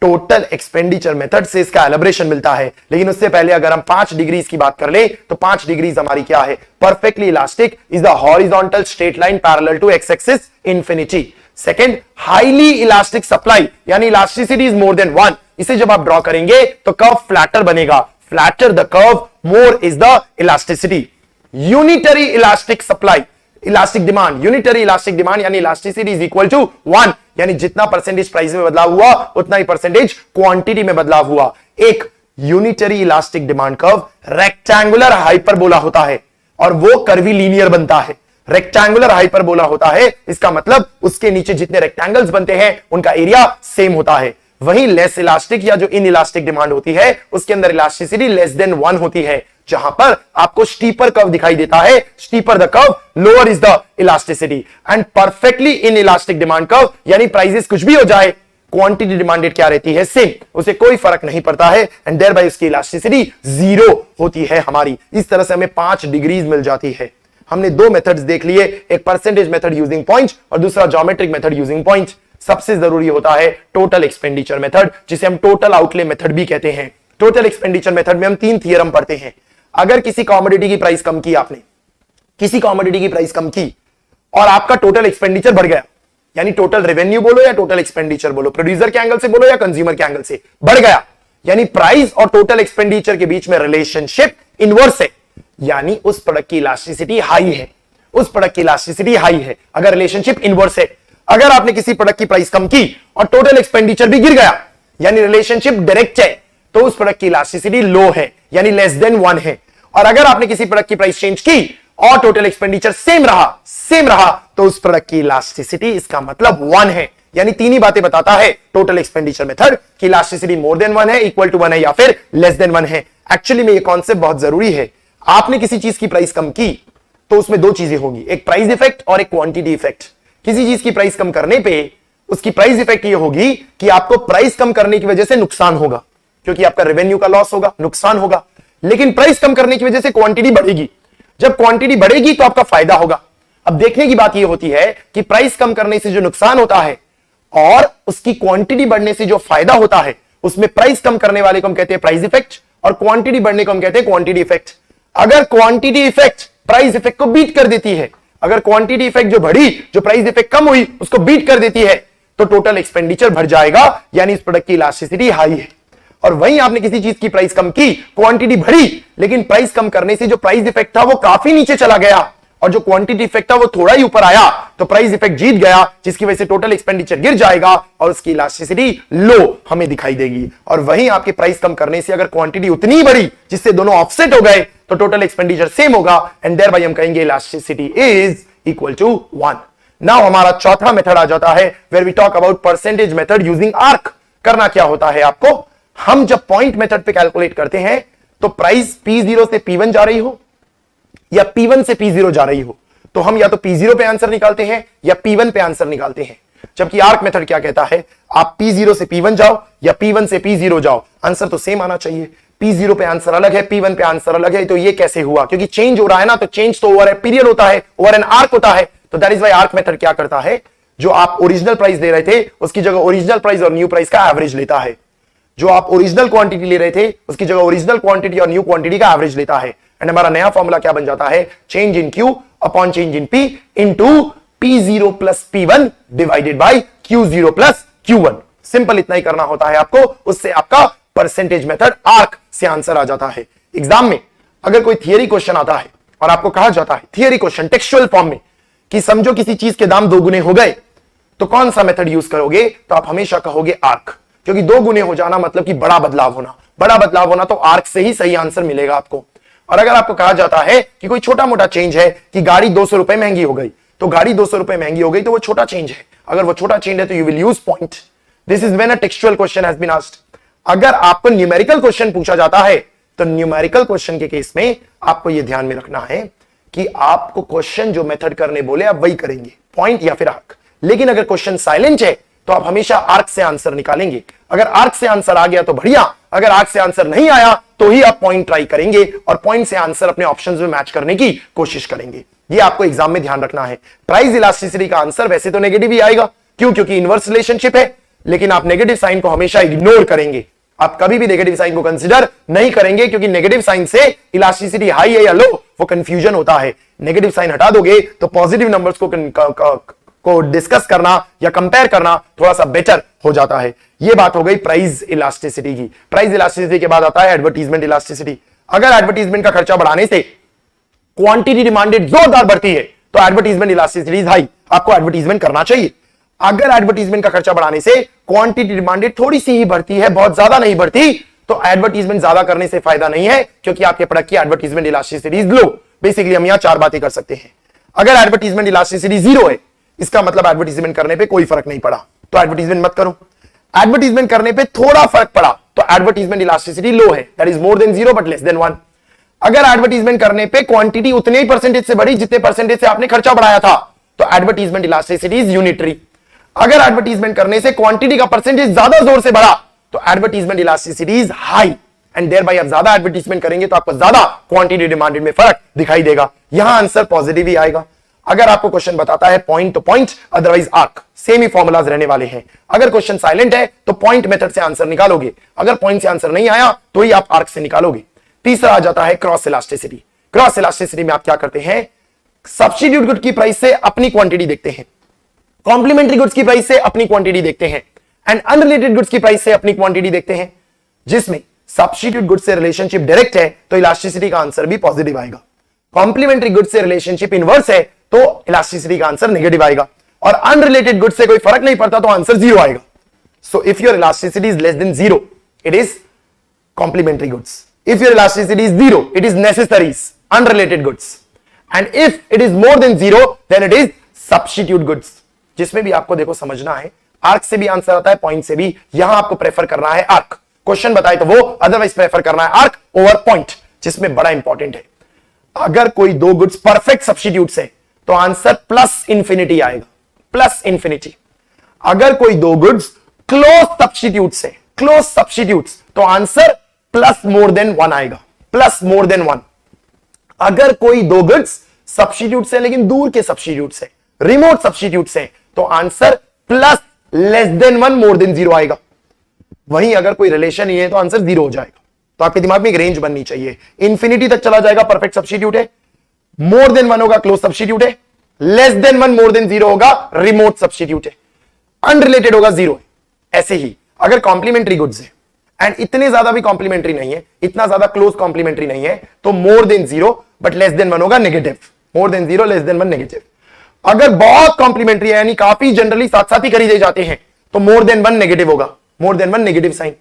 टोटल एक्सपेंडिचर मेथड से इसका एलिब्रेशन मिलता है। लेकिन उससे पहले अगर हम 5 डिग्रीज की बात कर ले तो 5 डिग्रीज हमारी क्या है, perfectly elastic is the horizontal straight line parallel to X axis infinity. Second, highly elastic supply, यानी इलास्टिसिटी इज मोर देन 1। इसे जब आप ड्रॉ करेंगे तो कर्व फ्लैटर बनेगा, flatter the curve more is the elasticity. Unitary elastic supply, elastic demand, unitary elastic demand यानी elasticity is equal to 1, यानी जितना परसेंटेज प्राइस में बदलाव हुआ उतना ही परसेंटेज क्वांटिटी में बदलाव हुआ। एक unitary elastic demand curve rectangular hyperbola होता है और वो कर्वी लीनियर बनता है। रेक्टेंगुलर हाइपरबोला होता है, इसका मतलब उसके नीचे जितने रेक्टेंगल्स बनते हैं उनका एरिया सेम होता है। वहीं लेस इलास्टिक या जो इन इलास्टिक डिमांड होती है उसके अंदर इलास्टिसिटी लेस देन 1 होती है। जहां पर आपको स्टीपर कर्व दिखाई देता है, steeper the curve, lower is the elasticity and perfectly inelastic demand curve, यानी प्राइसेस कुछ भी हो जाए, क्वांटिटी डिमांडेड क्या रहती है, सेम, उसे कोई फर्क नहीं पड़ता है एंड देयर बाय उसकी इलास्टिसिटी जीरो होती है हमारी। इस तरह से हमें 5 डिग्रीज मिल जाती है। हमने 2 मेथड्स देख लिए, एक परसेंटेज मेथड यूजिंग पॉइंट्स और दूसरा ज्योमेट्रिक मेथड यूजिंग पॉइंट्स। सबसे जरूरी होता है टोटल एक्सपेंडिचर मेथड, जिसे हम टोटल आउटले मेथड भी कहते हैं। टोटल एक्सपेंडिचर मेथड में हम 3 थियरम पढ़ते हैं। अगर किसी कॉमोडिटी की प्राइस कम की, आपने किसी कॉमोडिटी की प्राइस कम की और आपका टोटल एक्सपेंडिचर बढ़ गया, यानी टोटल रेवेन्यू बोलो या टोटल एक्सपेंडिचर बोलो, प्रोड्यूसर के एंगल से बोलो या कंज्यूमर के एंगल से, बढ़ गया, यानी प्राइस और टोटल एक्सपेंडिचर के बीच में रिलेशनशिप इनवर्स है, यानी उस प्रोडक्ट की इलास्टिसिटी हाई है, उस प्रोडक्ट की इलास्टिसिटी हाई है अगर रिलेशनशिप इनवर्स है। अगर आपने किसी प्रोडक्ट की प्राइस कम की और टोटल एक्सपेंडिचर भी गिर गया, यानी रिलेशनशिप डायरेक्ट है, तो उस प्रोडक्ट की इलास्टिसिटी लो है, यानी लेस देन 1 है। और अगर आपने किसी प्रोडक्ट की प्राइस चेंज की और टोटल एक्सपेंडिचर सेम रहा, तो उस प्रोडक्ट की इलास्टिसिटी, इसका मतलब 1 है। यानी 3 ही बातें बताता है टोटल एक्सपेंडिचर मेथड की इलास्टिसिटी मोर देन 1 है, इक्वल टू 1 है या फिर लेस देन 1 है। एक्चुअली में ये कॉन्सेप्ट बहुत जरूरी है। आपने किसी चीज की प्राइस कम की तो उसमें 2 चीजें होंगी, एक प्राइस इफेक्ट और एक क्वांटिटी इफेक्ट। किसी चीज की प्राइस कम करने पे उसकी प्राइस इफेक्ट ये होगी कि आपको प्राइस कम करने की वजह से नुकसान होगा, क्योंकि आपका रेवेन्यू का लॉस होगा, नुकसान होगा। लेकिन प्राइस कम करने की वजह से क्वांटिटी बढ़ेगी, जब क्वांटिटी बढ़ेगी तो आपका फायदा होगा। अब देखने की बात यह होती है कि प्राइस कम करने से जो नुकसान होता है और उसकी क्वांटिटी बढ़ने से जो फायदा होता है, उसमें प्राइस कम करने वाले को हम कहते हैं प्राइस इफेक्ट और क्वांटिटी बढ़ने को हम कहते हैं क्वांटिटी इफेक्ट। अगर क्वांटिटी इफेक्ट प्राइस इफेक्ट को बीट कर देती है, अगर क्वांटिटी इफेक्ट जो बढ़ी, जो प्राइस इफेक्ट कम हुई, उसको बीट कर देती है, तो टोटल एक्सपेंडिचर बढ़ जाएगा, यानी इस प्रोडक्ट की इलास्टिसिटी हाई है। और वहीं आपने किसी चीज की प्राइस कम की, क्वांटिटी बढ़ी, लेकिन प्राइस कम करने से जो प्राइस इफेक्ट था वो काफी नीचे चला गया और जो क्वांटिटी इफेक्ट था वो थोड़ा ही ऊपर आया, तो प्राइस इफेक्ट जीत गया, जिसकी वजह से टोटल एक्सपेंडिचर गिर जाएगा और उसकी इलास्टिसिटी लो हमें दिखाई देगी। और वहीं आपके प्राइस कम करने से अगर क्वांटिटी उतनी बढ़ी जिससे दोनों ऑफसेट हो गए, तो टोटल एक्सपेंडिचर सेम होगा एंड देयर बाय हम कहेंगे elasticity is equal to 1। Now हमारा चौथा मेथड आ जाता है where we talk about percentage method using arc. करना क्या होता है आपको, हम जब पॉइंट मेथड पे कैलकुलेट करते हैं तो प्राइस P0 से P1 जा रही हो या P1 से P0 जा रही हो, तो हम या तो P0 पे आंसर निकालते हैं या P1 पे आंसर निकालते हैं। जबकि आर्क मेथड क्या कहता है, आप P0 से P1 जाओ या P1 से P0 जाओ, आंसर तो सेम आना चाहिए। P0 पे आंसर अलग है, P1 पे आंसर अलग है, तो ये कैसे हुआ, क्योंकि चेंज हो रहा है ना, तो चेंज तो ओवर ए पीरियड होता है, ओवर एन आर्क होता है। तो that is why arc method क्या करता है, जो आप ओरिजिनल प्राइस ले रहे थे उसकी जगह ओरिजिनल प्राइस और न्यू प्राइस का एवरेज लेता है। जो आप ओरिजिनल क्वांटिटी ले रहे थे उसकी जगह ओरिजिनल क्वांटिटी और न्यू क्वांटिटी का एवरेज लेता है। एंड हमारा नया फॉर्मूला क्या बन जाता है, change in Q upon change in P into P0 plus P1 divided by Q0 plus Q1। Simple इतना ही करना होता है आपको, उससे आपका परसेंटेज मेथड आर्क से आंसर आ जाता है। एग्जाम में अगर कोई थियरी क्वेश्चन आता है और आपको कहा जाता है थियरी क्वेश्चन टेक्सचुअल फॉर्म में कि समझो किसी चीज के दाम 2 गुने हो गए, तो कौन सा मेथड यूज करोगे, तो आप हमेशा कहोगे आर्क, क्योंकि 2 गुने हो जाना मतलब कि बड़ा बदलाव होना, बड़ा बदलाव होना, तो आर्क से ही सही आंसर मिलेगा आपको। और अगर आपको कहा जाता है कि कोई छोटा मोटा चेंज है कि गाड़ी 200 रुपए महंगी हो गई, तो गाड़ी 200 रुपए महंगी हो गई तो वो छोटा चेंज है, अगर वो छोटा चेंज है तो you will use point. This is when a textual question has been asked. अगर आपको न्यूमेरिकल क्वेश्चन पूछा जाता है तो न्यूमेरिकल क्वेश्चन के केस में आपको यह ध्यान में रखना है कि आपको क्वेश्चन जो मेथड करने बोले आप वही करेंगे, पॉइंट या फिर आर्क। लेकिन अगर क्वेश्चन साइलेंट है तो आप हमेशा आर्क से आंसर निकालेंगे। अगर आर्क से आंसर आ गया तो बढ़िया, अगर आर्क से आंसर नहीं आया तो ही आप पॉइंट ट्राई करेंगे और पॉइंट से आंसर अपने ऑप्शंस में मैच करने की कोशिश करेंगे। ये आपको एग्जाम में ध्यान रखना है। प्राइस इलास्टिसिटी का आंसर वैसे तो नेगेटिव ही आएगा, क्यों, क्योंकि इनवर्स रिलेशनशिप है, लेकिन आप नेगेटिव साइन को हमेशा इग्नोर करेंगे। आप कभी भी नेगेटिव साइन को कंसीडर नहीं करेंगे, क्योंकि नेगेटिव साइन से इलास्टिसिटी हाई है या लो वो कंफ्यूजन होता है। नेगेटिव साइन हटा दोगे तो पॉजिटिव नंबर्स को डिस्कस करना या कंपेयर करना थोड़ा सा बेटर हो जाता है। ये बात हो गई प्राइस इलास्टिसिटी की। प्राइस इलास्टिसिटी के बाद आता है एडवर्टीजमेंट इलास्टिसिटी। अगर एडवर्टीजमेंट का खर्चा बढ़ाने से क्वांटिटी डिमांडेड जोरदार बढ़ती है तो एडवर्टीजमेंट इलास्टिसिटी हाई, आपको एडवर्टीजमेंट करना चाहिए। अगर एडवर्टीजमेंट का खर्चा बढ़ाने से क्वांटिटी डिमांडेड थोड़ी सी ही बढ़ती है, बहुत ज्यादा नहीं बढ़ती, तो एडवर्टीजमेंट ज्यादा करने से फायदा नहीं है, क्योंकि आपके प्रोडक्ट की एडवर्टीजमेंट इलास्टिसिटी लो। बेसिकली हम यहां 4 बातें कर सकते हैं। अगर एडवर्टीजमेंट इलास्टिसिटी 0 है, इसका मतलब एडवर्टीजमेंट करने पे कोई फर्क नहीं पड़ा, तो एडवर्टीजमेंट मत करो। एडवर्टीजमेंट करने पे थोड़ा फर्क पड़ा तो एडवर्टीजमेंट इलास्टिसिटी लो है, that is more then 0 but less then 1। अगर एडवर्टीजमेंट करने पे क्वांटिटी उतने ही परसेंटेज से बढ़ी जितने परसेंटेज से आपने खर्चा बढ़ाया था, तो एडवर्टीजमेंट इलास्टिसिटी इज यूनिटरी। अगर एडवर्टीजमेंट करने से क्वांटिटी का परसेंटेज ज्यादा जोर से बढ़ा, तो advertisement elasticity is high, and thereby आप ज्यादा एडवर्टीजमेंट करेंगे तो आपको ज्यादा क्वांटिटी डिमांडेड में फर्क दिखाई देगा। यहां आंसर पॉजिटिव ही आएगा। अगर आपको क्वेश्चन बताता है पॉइंट तो पॉइंट, अदरवाइज आर्क, सेम ही फॉर्मुलाज रहने वाले हैं। अगर क्वेश्चन साइलेंट है तो पॉइंट मेथड से आंसर निकालोगे, अगर पॉइंट से आंसर नहीं आया तो ही आप आर्क से निकालोगे। तीसरा आ जाता है क्रॉस इलास्टिसिटी। क्रॉस इलास्टिसिटी में आप क्या करते हैं, सब्स्टिट्यूट गुड की प्राइस से अपनी क्वांटिटी देखते हैं, कॉम्प्लीमेंट्री गुड्स की प्राइस से अपनी क्वांटिटी देखते हैं, एंड अनरिलेटेड गुड्स की प्राइस से अपनी क्वांटिटी देखते हैं। जिसमें सब्स्टिट्यूट गुड से रिलेशनशिप डायरेक्ट है तो इलास्टिसिटी का आंसर भी पॉजिटिव आएगा, कॉम्प्लीमेंट्री गुड से रिलेशनशिप इनवर्स है तो इलास्टिसिटी का आंसर नेगेटिव आएगा, और अनरिलेटेड गुड से कोई फर्क नहीं पड़ता तो आंसर जीरो आएगा। So if your elasticity is less than zero, it is complementary goods. If your elasticity is zero, it is necessaries, unrelated goods, and if it is more than zero then it is substitute goods. जिसमें भी आपको देखो समझना है, arc से भी answer आता है, पॉइंट से भी। यहां आपको प्रेफर करना है आर्क, क्वेश्चन बताए तो वो, अदरवाइज प्रेफर करना है आर्क ओवर पॉइंट। जिसमें बड़ा इंपॉर्टेंट है, अगर कोई दो गुड्स परफेक्ट सब्स्टिट्यूट्स है तो आंसर प्लस इंफिनिटी आएगा, प्लस इंफिनिटी। अगर कोई दो गुड्स क्लोज सब्स्टिट्यूट्स है, क्लोज सब्स्टिट्यूट्स, तो आंसर प्लस मोर देन वन आएगा, प्लस मोर देन वन। अगर कोई दो गुड्स सब्स्टिट्यूट्स है लेकिन दूर के सब्स्टिट्यूट्स है, रिमोट सब्स्टिट्यूट्स है, तो answer plus less than one more than zero आएगा। वहीं अगर कोई रिलेशन ही है तो आंसर जीरो हो जाएगा। तो आपके दिमाग में एक रेंज बननी चाहिए, इंफिनिटी तक चला जाएगा परफेक्ट सब्स्टिट्यूट है, मोर देन वन होगा क्लोज सब्स्टिट्यूट है, less than one more than zero होगा रिमोट सब्स्टिट्यूट है, अनरिलेटेड होगा जीरो है। ऐसे ही अगर कॉम्प्लीमेंट्री गुड्स है एंड इतने ज्यादा भी कॉम्प्लीमेंट्री नहीं है, इतना ज्यादा क्लोज कॉम्प्लीमेंट्री नहीं है, तो more than zero but less than one होगा negative, more than zero less than one negative. अगर बहुत कॉम्प्लीमेंट्री है यानी काफी जनरली साथ साथ ही खरीदे जाते हैं, तो मोर देन वन नेगेटिव होगा, more than one negative sign.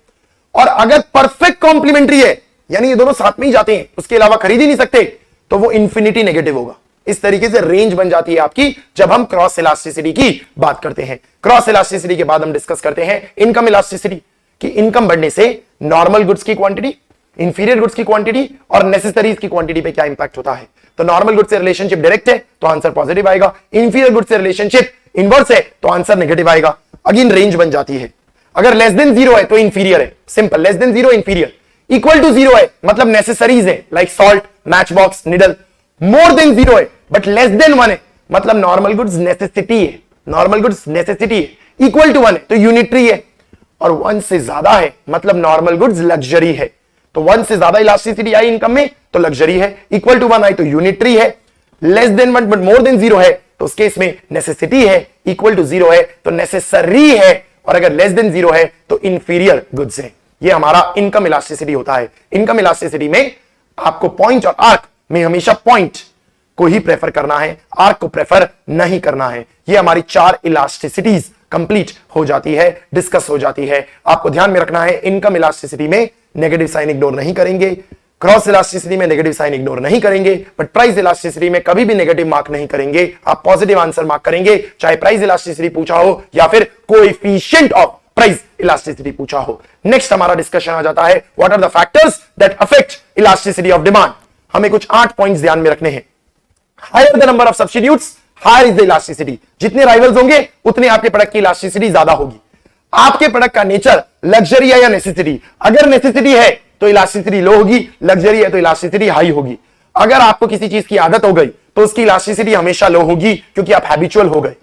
और अगर परफेक्ट कॉम्प्लीमेंट्री है यानी ये दोनों साथ में ही जाते हैं, उसके अलावा खरीद ही नहीं सकते, तो वो इंफिनिटी नेगेटिव होगा। इस तरीके से रेंज बन जाती है आपकी जब हम क्रॉस इलास्टिसिटी की बात करते हैं। क्रॉस इलास्टिसिटी के बाद हम डिस्कस करते हैं इनकम इलास्टिसिटी, कि इनकम बढ़ने से नॉर्मल गुड्स की क्वांटिटी, इंफीरियर गुड्स की क्वांटिटी और नेसेसरीज की क्वांटिटी पे क्या इंपैक्ट होता है। तो नॉर्मल गुड्स से रिलेशनशिप डायरेक्ट है तो आंसर पॉजिटिव आएगा, इंफीरियर गुड्स से रिलेशनशिप इनवर्स है तो आंसर नेगेटिव आएगा। अगेन रेंज बन जाती है, अगर लेस देन जीरो है तो इंफीरियर है, simple, less than zero inferior, equal to zero है मतलब नेसेसरीज है like salt, match box, needle, more than zero है बट लेस देन वन है मतलब नॉर्मल गुड्स नेसेसिटी है, नॉर्मल गुड्स नेसेसिटी है, इक्वल टू वन है तो यूनिटरी है, और वन से ज्यादा है मतलब नॉर्मल गुड्स लग्जरी है। तो वन से ज्यादा इलास्टिसिटी आई इनकम में तो लग्जरी है, इक्वल टू वन आई तो यूनिटरी है, less than one but more than zero है तो उस केस में नेसेसिटी है, इक्वल टू जीरो है तो नेसेसरी है, और अगर लेस देन जीरो है तो इंफीरियर गुड्स है। ये हमारा इनकम इलास्टिसिटी होता है। इनकम इलास्टिसिटी में आपको पॉइंट और आर्क में हमेशा पॉइंट को ही प्रेफर करना है, आर्क को प्रेफर नहीं करना है। ये हमारी चार इलास्टिसिटीज कंप्लीट हो जाती है, डिस्कस हो जाती है। आपको ध्यान में रखना है इनकम इलास्टिसिटी में नेगेटिव साइन इग्नोर नहीं करेंगे, क्रॉस इलास्टिसिटी में नेगेटिव साइन इग्नोर नहीं करेंगे, बट प्राइस इलास्टिसिटी में कभी भी नेगेटिव मार्क नहीं करेंगे, आप पॉजिटिव आंसर मार्क करेंगे, चाहे प्राइस इलास्टिसिटी पूछा हो या फिर कोएफिशिएंट ऑफ प्राइस इलास्टिसिटी पूछा हो। नेक्स्ट हमारा डिस्कशन आ जाता है what are the factors that affect elasticity of demand. हमें कुछ 8 पॉइंट्स ध्यान में रखने हैं। Higher the number of substitutes higher is the elasticity, जितने राइवल्स होंगे उतने आपके प्रोडक्ट की इलास्टिसिटी ज्यादा होगी। आपके प्रोडक्ट का नेचर लग्जरी है या नेसेसिटी, अगर नेसेसिटी है तो इलास्टिसिटी लो होगी, लग्जरी है तो इलास्टिसिटी हाई होगी। अगर आपको किसी चीज की आदत हो गई तो उसकी इलास्टिसिटी हमेशा लो होगी क्योंकि आप हैबिचुअल हो गए।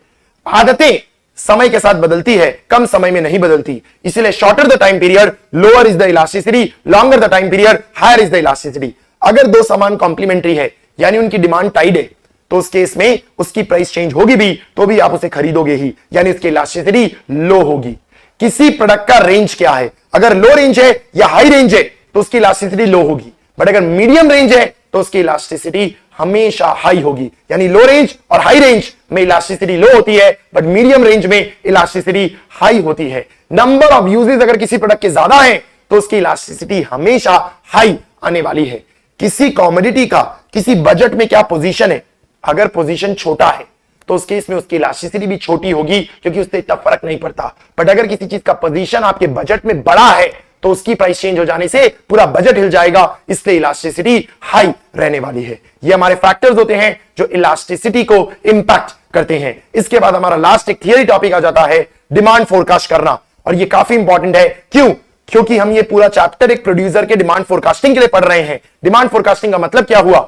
आदतें समय के साथ बदलती है, कम समय में नहीं बदलती, इसलिए shorter the time period lower is the elasticity, longer the time period higher is the elasticity. अगर दो सामान कॉम्प्लीमेंट्री है यानी उनकी डिमांड टाइड है तो उस केस में उसकी प्राइस चेंज होगी भी तो भी आप उसे खरीदोगे ही, यानी उसकी इलास्टिसिटी लो होगी। किसी प्रोडक्ट का रेंज क्या है, अगर लो रेंज है या हाई रेंज है तो उसकी इलास्टिसिटी लो होगी, बट अगर मीडियम रेंज है तो उसकी इलास्टिसिटी हमेशा हाई होगी। यानी लो रेंज और हाई रेंज में इलास्टिसिटी लो होती है बट मीडियम रेंज में इलास्टिसिटी हाई होती है। नंबर ऑफ यूजेस अगर किसी प्रोडक्ट के ज्यादा है तो उसकी इलास्टिसिटी हमेशा हाई आने वाली है। किसी कॉमोडिटी का किसी बजट में क्या पोजीशन है, अगर पोजीशन छोटा है तो उस केस में उसकी इलास्टिसिटी भी छोटी होगी क्योंकि उससे इतना फर्क नहीं पड़ता, बट अगर किसी चीज का पोजीशन आपके बजट में बड़ा है तो उसकी प्राइस चेंज हो जाने से पूरा बजट हिल जाएगा, इसलिए इलास्टिसिटी हाई रहने वाली है। ये हमारे फैक्टर्स होते हैं जो इलास्टिसिटी को इंपैक्ट करते हैं। इसके बाद हमारा लास्ट एक थियरी टॉपिक आ जाता है डिमांड फोरकास्ट करना, और ये काफी इंपॉर्टेंट है। क्यों? क्योंकि हम ये पूरा चैप्टर एक प्रोड्यूसर के डिमांड फोरकास्टिंग के लिए पढ़ रहे हैं। डिमांड फोरकास्टिंग का मतलब क्या हुआ?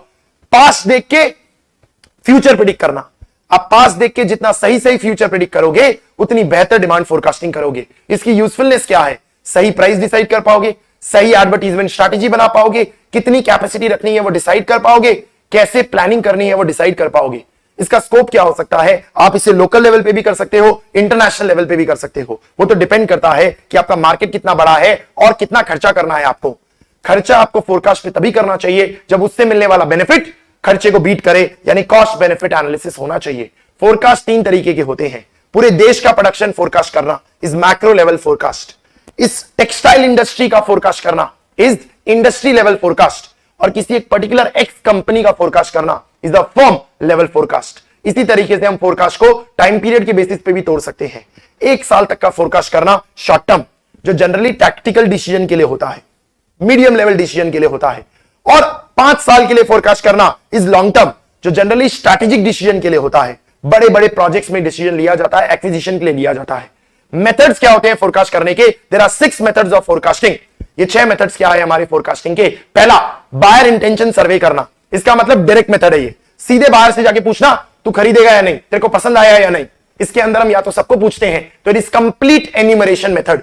पास्ट देख के फ्यूचर प्रेडिक्ट करना। आप पास्ट देख के जितना सही सही फ्यूचर प्रेडिक्ट करोगे उतनी बेहतर डिमांड फोरकास्टिंग करोगे। इसकी यूजफुलनेस क्या है? सही प्राइस डिसाइड कर पाओगे, सही एडवर्टाइजमेंट स्ट्रैटेजी बना पाओगे, कितनी कैपेसिटी रखनी है वो डिसाइड कर पाओगे, कैसे प्लानिंग करनी है वो डिसाइड कर पाओगे। इसका स्कोप क्या हो सकता है? आप इसे लोकल लेवल पे भी कर सकते हो, इंटरनेशनल लेवल पे भी कर सकते हो। वो तो डिपेंड करता है कि आपका मार्केट कितना बड़ा है और कितना खर्चा करना है आपको। खर्चा आपको फोरकास्ट पे तभी करना चाहिए जब उससे मिलने वाला बेनिफिट खर्चे को बीट करे, यानी कॉस्ट बेनिफिट एनालिसिस होना चाहिए। फोरकास्ट 3 तरीके के होते हैं। पूरे देश का प्रोडक्शन फोरकास्ट करना इज मैक्रो लेवल फोरकास्ट, इस टेक्सटाइल इंडस्ट्री का फोरकास्ट करना इज इंडस्ट्री लेवल फोरकास्ट, और किसी एक पर्टिकुलर एक्स कंपनी का फोरकास्ट करना is the firm level forecast. इसी तरीके से हम फोरकास्ट को टाइम पीरियड के बेसिस पे भी तोड़ सकते हैं। 1 साल तक का फोरकास्ट करना शॉर्ट टर्म, जो जनरली टैक्टिकल डिसीजन के लिए होता है, मीडियम लेवल डिसीजन के लिए होता है, और 5 साल के लिए फोरकास्ट करना इज लॉन्ग टर्म, जो जनरली स्ट्रैटेजिक डिसीजन के लिए होता है। बड़े बड़े प्रोजेक्ट्स में डिसीजन लिया जाता है, एक्विजिशन के लिए लिया जाता है। मेथड्स क्या होते हैं फोरकास्ट करने के? There are 6 methods of forecasting. ये 6 मेथड्स क्या है हमारे फोरकास्टिंग के? पहला, बायर इंटेंशन सर्वे करना। इसका मतलब डायरेक्ट मेथड है ये, सीधे बाहर से जाके पूछना तू खरीदेगा या नहीं, तेरे को पसंद आया या नहीं। इसके अंदर हम या तो सबको पूछते हैं तो it is complete enumeration method,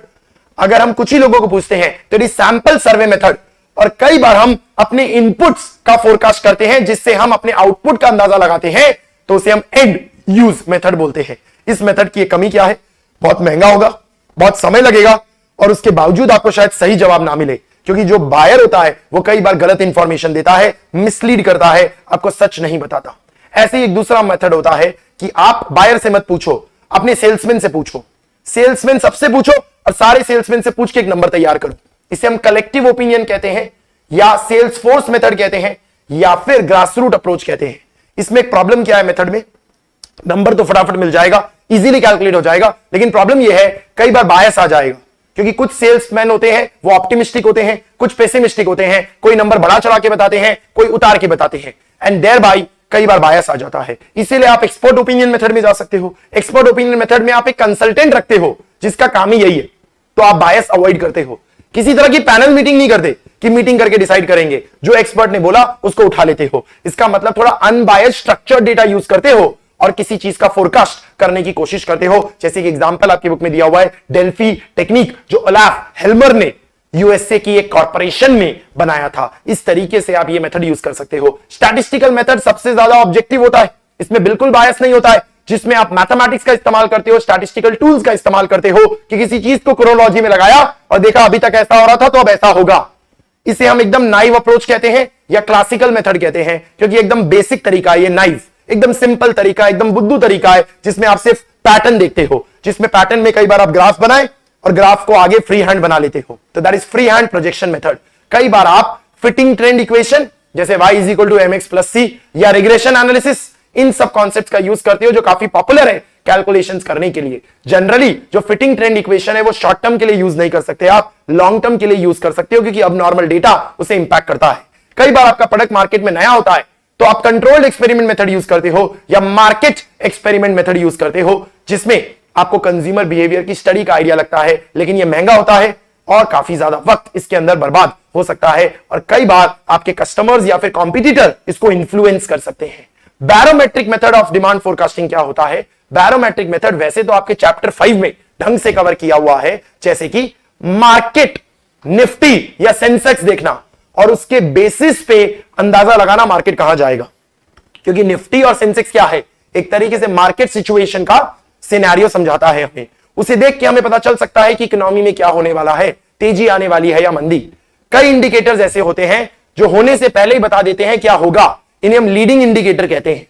अगर हम कुछ ही लोगों को पूछते हैं तो it is sample survey method, और कई बार हम अपने इनपुट्स का फोरकास्ट करते हैं जिससे हम अपने आउटपुट का अंदाजा लगाते हैं, तो उसे हम एंड यूज मेथड बोलते हैं। इस मेथड की कमी क्या है? बहुत महंगा होगा, बहुत समय लगेगा, और उसके बावजूद आपको शायद सही जवाब ना मिले, क्योंकि जो बायर होता है वो कई बार गलत इंफॉर्मेशन देता है, मिसलीड करता है, आपको सच नहीं बताता। ऐसे ही एक दूसरा मेथड होता है कि आप बायर से मत पूछो, अपने सेल्समैन से पूछो। सेल्समैन सबसे पूछो और सारे सेल्समैन से पूछ के एक नंबर तैयार करो। इसे हम कलेक्टिव ओपिनियन कहते हैं, या सेल्स फोर्स मेथड कहते हैं, या फिर ग्रास रूट अप्रोच कहते हैं। इसमें एक प्रॉब्लम क्या है मेथड में? नंबर तो फटाफट मिल जाएगा, इजीली कैलकुलेट हो जाएगा, लेकिन प्रॉब्लम यह है कई बार बायस आ जाएगा, क्योंकि कुछ सेल्समैन होते हैं वो ऑप्टिमिस्टिक होते हैं, कुछ पेसिमिस्टिक होते हैं, कोई नंबर बढ़ा चढ़ा के बताते हैं, कोई उतार के बताते हैं, एंड देयर बाय कई बार बायस आ जाता है। इसीलिए आप एक्सपर्ट ओपिनियन मेथड में जा सकते हो। एक्सपर्ट ओपिनियन मेथड में आप एक कंसल्टेंट रखते हो जिसका काम ही यही है, तो आप बायस अवॉइड करते हो। किसी तरह की पैनल मीटिंग नहीं करते कि मीटिंग करके डिसाइड करेंगे, जो एक्सपर्ट ने बोला उसको उठा लेते हो। इसका मतलब थोड़ा अनबायस्ड स्ट्रक्चर्ड डेटा यूज करते हो और किसी चीज का फोरकास्ट करने की कोशिश करते हो। जैसे कि एग्जांपल आपकी बुक में दिया हुआ है डेल्फी टेक्निक, जो ओलाफ हेल्मर ने यूएसए की एक कॉर्पोरेशन में बनाया था। इस तरीके से आप ये मेथड यूज कर सकते हो। स्टैटिस्टिकल मेथड सबसे ज्यादा ऑब्जेक्टिव होता है, इसमें बिल्कुल बायस नहीं होता है, जिसमें आप मैथमेटिक्स का इस्तेमाल करते हो, स्टैटिस्टिकल टूल्स का इस्तेमाल करते हो कि किसी चीज को क्रोनोलॉजी में लगाया और देखा अभी तक ऐसा हो रहा था तो अब ऐसा होगा। इसे हम एकदम नाइव अप्रोच कहते हैं या क्लासिकल मेथड कहते हैं, क्योंकि एकदम बेसिक तरीका है ये, नाइव एकदम सिंपल तरीका, एकदम बुद्धू तरीका है, जिसमें आप सिर्फ पैटर्न देखते हो, जिसमें पैटर्न में कई बार आप ग्राफ बनाए और ग्राफ को आगे फ्री हैंड बना लेते हो, तो that is free hand projection method. कई बार आप फिटिंग ट्रेंड इक्वेशन जैसे y is equal to mx plus c या रिग्रेशन एनालिसिस, इन सब कॉन्सेप्ट का यूज करते हो, जो काफी पॉपुलर है कैलकुलेशंस करने के लिए। जनरली जो फिटिंग ट्रेंड इक्वेशन है वो शॉर्ट टर्म के लिए यूज नहीं कर सकते, आप लॉन्ग टर्म के लिए यूज कर सकते हो, क्योंकि अब नॉर्मल डेटा उसे इंपैक्ट करता है। कई बार आपका प्रोडक्ट मार्केट में नया होता है तो आप कंट्रोल्ड एक्सपेरिमेंट मेथड यूज करते हो या मार्केट एक्सपेरिमेंट मेथड यूज करते हो, जिसमें आपको कंज्यूमर बिहेवियर की स्टडी का आइडिया लगता है, लेकिन यह महंगा होता है और काफी ज्यादा वक्त इसके अंदर बर्बाद हो सकता है, और कई बार आपके कस्टमर्स या फिर कॉम्पिटिटर इसको इन्फ्लुएंस कर सकते हैं। Barometric method of demand forecasting क्या होता है? बैरोमेट्रिक मेथड वैसे तो आपके चैप्टर 5 में ढंग से कवर किया हुआ है, जैसे कि मार्केट, निफ्टी या सेंसेक्स देखना और उसके बेसिस पे अंदाजा लगाना मार्केट कहां जाएगा, क्योंकि निफ्टी और सेंसेक्स क्या है? एक तरीके से मार्केट सिचुएशन का सिनेरियो समझाता है हमें। उसे देख के हमें पता चल सकता है कि इकोनॉमी में क्या होने वाला है, तेजी आने वाली है या मंदी। कई इंडिकेटर्स ऐसे होते हैं जो होने से पहले ही बता देते हैं क्या होगा, इन्हें हम लीडिंग इंडिकेटर कहते हैं।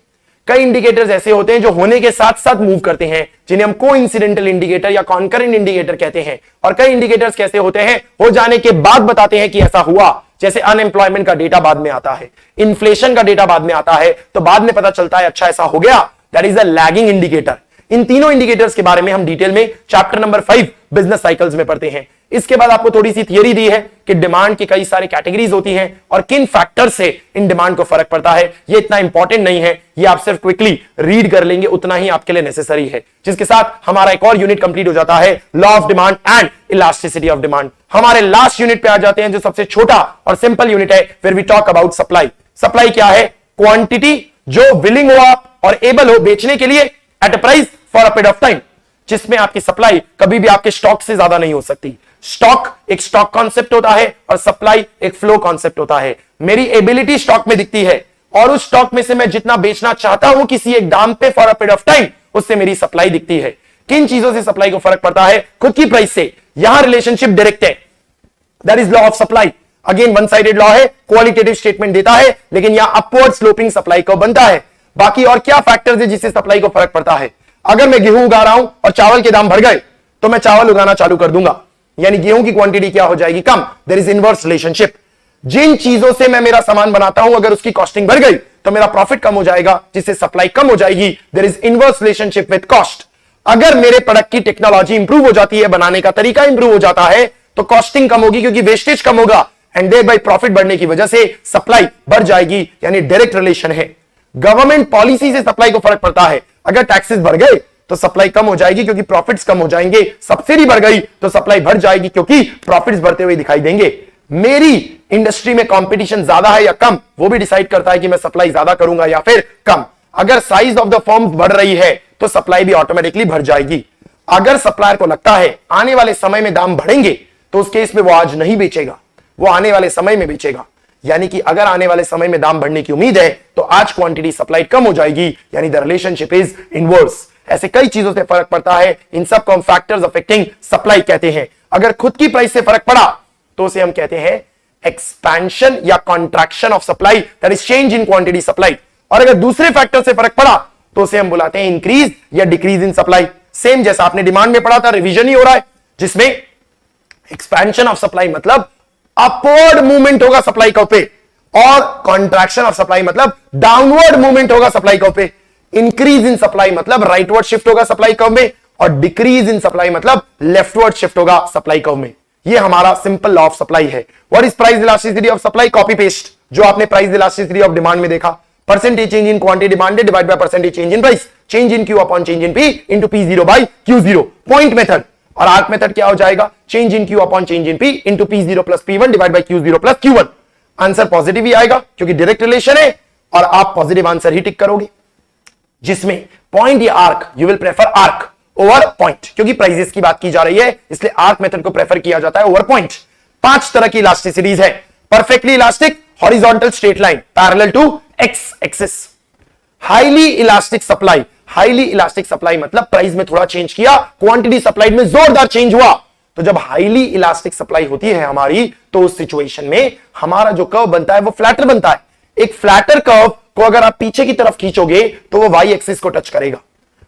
कई इंडिकेटर्स ऐसे होते हैं जो होने के साथ साथ मूव करते हैं, जिन्हें हम कोइंसिडेंटल इंडिकेटर या कॉन्करेंट इंडिकेटर कहते हैं। और कई इंडिकेटर्स कैसे होते हैं, हो जाने के बाद बताते हैं कि ऐसा हुआ, जैसे अनएम्प्लॉयमेंट का डेटा बाद में आता है, इन्फ्लेशन का डेटा बाद में आता है, तो बाद में पता चलता है अच्छा ऐसा हो गया, that is a lagging indicator. इन तीनों इंडिकेटर्स के बारे में हम डिटेल में चैप्टर नंबर 5 बिजनेस साइकिल्स में पढ़ते हैं। इसके बाद आपको थोड़ी सी थियरी दी है कि डिमांड की कई सारे कैटेगरीज होती हैं और किन फैक्टर से इन डिमांड को फर्क पड़ता है। ये इतना इंपॉर्टेंट नहीं है, ये आप सिर्फ क्विकली रीड कर लेंगे, उतना ही आपके लिए नेसेसरी है। जिसके साथ हमारा एक और यूनिट कंप्लीट हो जाता है, law of demand and elasticity of demand. हमारे लास्ट यूनिट पे आ जाते हैं, जो सबसे छोटा और सिंपल यूनिट है, फिर we talk about supply. Supply क्या है? क्वांटिटी जो विलिंग हो आप और एबल हो बेचने के लिए at a price for a period of time, जिसमें आपकी सप्लाई कभी भी आपके स्टॉक से ज्यादा नहीं हो सकती। स्टॉक एक स्टॉक कॉन्सेप्ट होता है और सप्लाई एक फ्लो कॉन्सेप्ट होता है। मेरी एबिलिटी स्टॉक में दिखती है और उस स्टॉक में से मैं जितना बेचना चाहता हूं किसी एक दाम पे for a period of time, उससे मेरी सप्लाई दिखती है। किन चीजों से सप्लाई को फर्क पड़ता है? खुद की प्राइस से। यहां रिलेशनशिप डायरेक्ट है, that is law of supply. Again one sided law है, क्वालिटेटिव स्टेटमेंट देता है, लेकिन यहां अपवर्ड स्लोपिंग सप्लाई को बनता है। बाकी और क्या फैक्टर्स है जिससे सप्लाई को फर्क पड़ता है? अगर मैं गेहूं उगा रहा हूं और चावल के दाम बढ़ गए तो मैं चावल उगाना चालू कर दूंगा, यानी गेहूं की क्वांटिटी क्या हो जाएगी? कम। There is inverse relationship. जिन चीजों से मैं मेरा सामान बनाता हूं अगर उसकी कॉस्टिंग बढ़ गई तो मेरा प्रॉफिट कम हो जाएगा, जिससे सप्लाई कम हो जाएगी। There is inverse relationship with cost. अगर मेरे प्रोडक्ट की टेक्नोलॉजी इंप्रूव हो जाती है, बनाने का तरीका इंप्रूव हो जाता है, तो कॉस्टिंग कम होगी क्योंकि वेस्टेज कम होगा एंड देयर बाय प्रॉफिट बढ़ने की वजह से सप्लाई बढ़ जाएगी, यानी डायरेक्ट रिलेशन है। गवर्नमेंट पॉलिसी से सप्लाई को फर्क पड़ता है। अगर टैक्सेस बढ़ गए तो सप्लाई कम हो जाएगी क्योंकि प्रॉफिट्स कम हो जाएंगे। सब्सिडी बढ़ गई तो सप्लाई बढ़ जाएगी क्योंकि प्रॉफिट्स बढ़ते हुए दिखाई देंगे। मेरी इंडस्ट्री में कंपटीशन ज्यादा है या कम, वो भी डिसाइड करता है कि मैं सप्लाई ज्यादा करूंगा या फिर कम। अगर साइज ऑफ द फर्म्स बढ़ रही है तो सप्लाई भी ऑटोमेटिकली बढ़ जाएगी। अगर सप्लायर को लगता है आने वाले समय में दाम बढ़ेंगे तो उस केस में वो आज नहीं बेचेगा, वो आने वाले समय में बेचेगा। यानी कि अगर आने वाले समय में दाम बढ़ने की उम्मीद है तो आज क्वांटिटी सप्लाई कम हो जाएगी, यानी द रिलेशनशिप इज इनवर्स। ऐसे कई चीजों से फर्क पड़ता है, इन सब को हम फैक्टर्स अफेक्टिंग सप्लाई कहते हैं। अगर खुद की प्राइस से फर्क पड़ा तो उसे हम कहते हैं एक्सपेंशन या contraction of supply, that is change in quantity supply. और अगर दूसरे फैक्टर से फर्क पड़ा तो उसे हम बुलाते हैं इंक्रीज या डिक्रीज इन सप्लाई। सेम जैसा आपने डिमांड में पढ़ा था, रिवीजन ही हो रहा है, जिसमें एक्सपेंशन ऑफ सप्लाई मतलब अपवर्ड मूवमेंट होगा सप्लाई कर्व पे, और कॉन्ट्रैक्शन ऑफ सप्लाई मतलब डाउनवर्ड मूवमेंट होगा सप्लाई कर्व पे। इंक्रीज इन सप्लाई मतलब राइटवर्ड शिफ्ट होगा सप्लाई कर्व में, और डिक्रीज इन सप्लाई मतलब लेफ्टवर्ड शिफ्ट होगा सप्लाई कर्व में। ये हमारा सिंपल लॉ ऑफ सप्लाई है। What is price elasticity of supply? Copy paste जो आपने प्राइस इलास्टिसिटी ऑफ डिमांड में देखा, percentage change in quantity demanded divide by percentage change in price, change in Q upon change in P into P0 by Q0। Point method और arc method क्या हो जाएगा? Change in Q upon change in P into P0 plus P1 divide by Q0 plus Q1। Answer positive ही आएगा क्योंकि direct relation है और आप पॉजिटिव आंसर ही टिक करोगे। जिसमें पॉइंट या arc, you will prefer arc over point, क्योंकि प्राइजेस की बात की जा रही है इसलिए आर्क मेथड को प्रेफर किया जाता है ओवर पॉइंट। 5 तरह की इलास्टिसिटीज है। Perfectly elastic, horizontal straight line parallel to X axis. Highly elastic supply, highly elastic supply मतलब प्राइस में थोड़ा चेंज किया, क्वांटिटी सप्लाई में जोरदार चेंज हुआ। तो जब हाईली इलास्टिक सप्लाई होती है हमारी, तो उस सिचुएशन में हमारा जो कर्व बनता है वो फ्लैटर बनता है। एक फ्लैटर कर्व को अगर आप पीछे की तरफ खींचोगे तो वो वाई एक्सिस को टच करेगा।